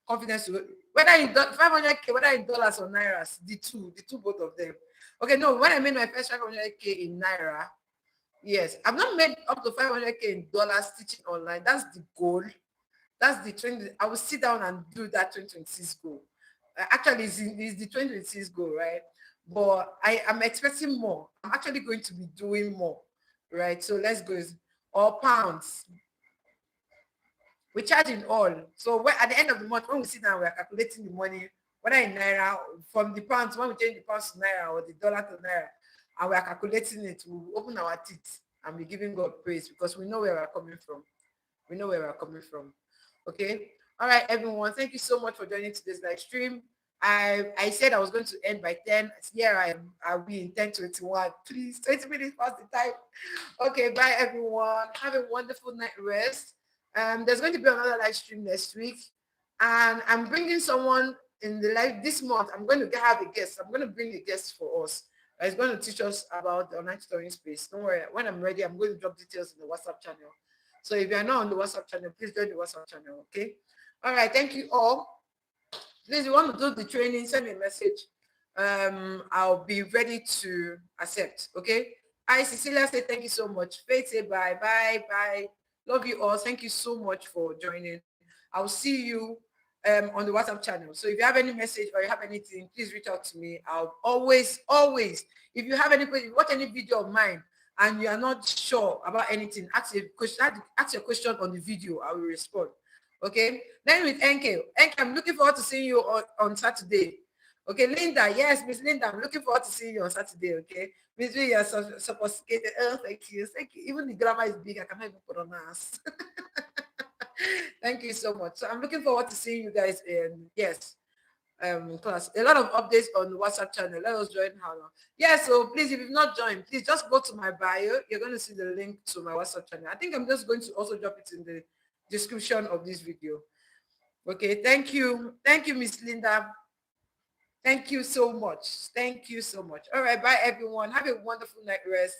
confidence to whether in 500K, whether in dollars or nairas, the two both of them. Okay, no, when I made my first 500K in naira, yes, I've not made up to 500K in dollars teaching online. That's the goal. That's the trend. I will sit down and do that 2026 goal. Actually, it's the 2026 goal, right? But I am expecting more. I'm actually going to be doing more, right? So let's go. Or pounds. We charge in all. So at the end of the month, when we sit down, we are calculating the money, whether in naira, from the pounds, when we change the pounds to naira or the dollar to naira, and we are calculating it, we open our teeth and be giving God praise because we know where we are coming from. We know where we are coming from. Okay. All right, everyone. Thank you so much for joining today's live stream. I said I was going to end by 10. Here I am. I'll be in 10:21. Please, 20 minutes past the time. Okay, bye everyone. Have a wonderful night rest. There's going to be another live stream next week. And I'm bringing someone in the live this month. I'm going to have a guest. I'm going to bring a guest for us. He's going to teach us about the online tutoring space. Don't worry. When I'm ready, I'm going to drop details in the WhatsApp channel. So if you're not on the WhatsApp channel, please join the WhatsApp channel, okay? All right, thank you all. Please, if you want to do the training, send me a message. I'll be ready to accept, okay? Hi, Cecilia, say thank you so much. Faith, say bye, bye, bye. Love you all. Thank you so much for joining. I'll see you on the WhatsApp channel. So if you have any message or you have anything, please reach out to me. I'll always, if you have any question, watch any video of mine and you are not sure about anything, ask your question on the video. I will respond. Okay. Then with NK, I'm looking forward to seeing you on Saturday. Okay, Linda, yes, Miss Linda, I'm looking forward to seeing you on Saturday. Okay, Miss V, you're sophisticated. Oh, thank you, thank you. Even the grammar is big. I cannot even pronounce. Thank you so much. So I'm looking forward to seeing you guys in class. A lot of updates on the WhatsApp channel. Let us join how long. Yeah, so please, if you've not joined, please just go to my bio. You're going to see the link to my WhatsApp channel. I think I'm just going to also drop it in the description of this video. Okay, thank you. Thank you, Miss Linda. Thank you so much. Thank you so much. All right, bye everyone. Have a wonderful night rest.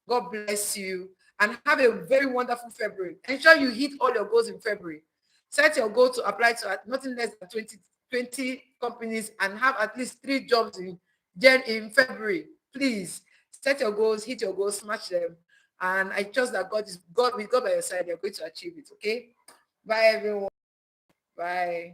God bless you. And have a very wonderful February. Ensure you hit all your goals in February. Set your goal to apply to nothing less than 20 companies and have at least 3 jobs in February. Please set your goals, hit your goals, smash them. And I trust that God with God by your side, you're going to achieve it. Okay? Bye everyone. Bye.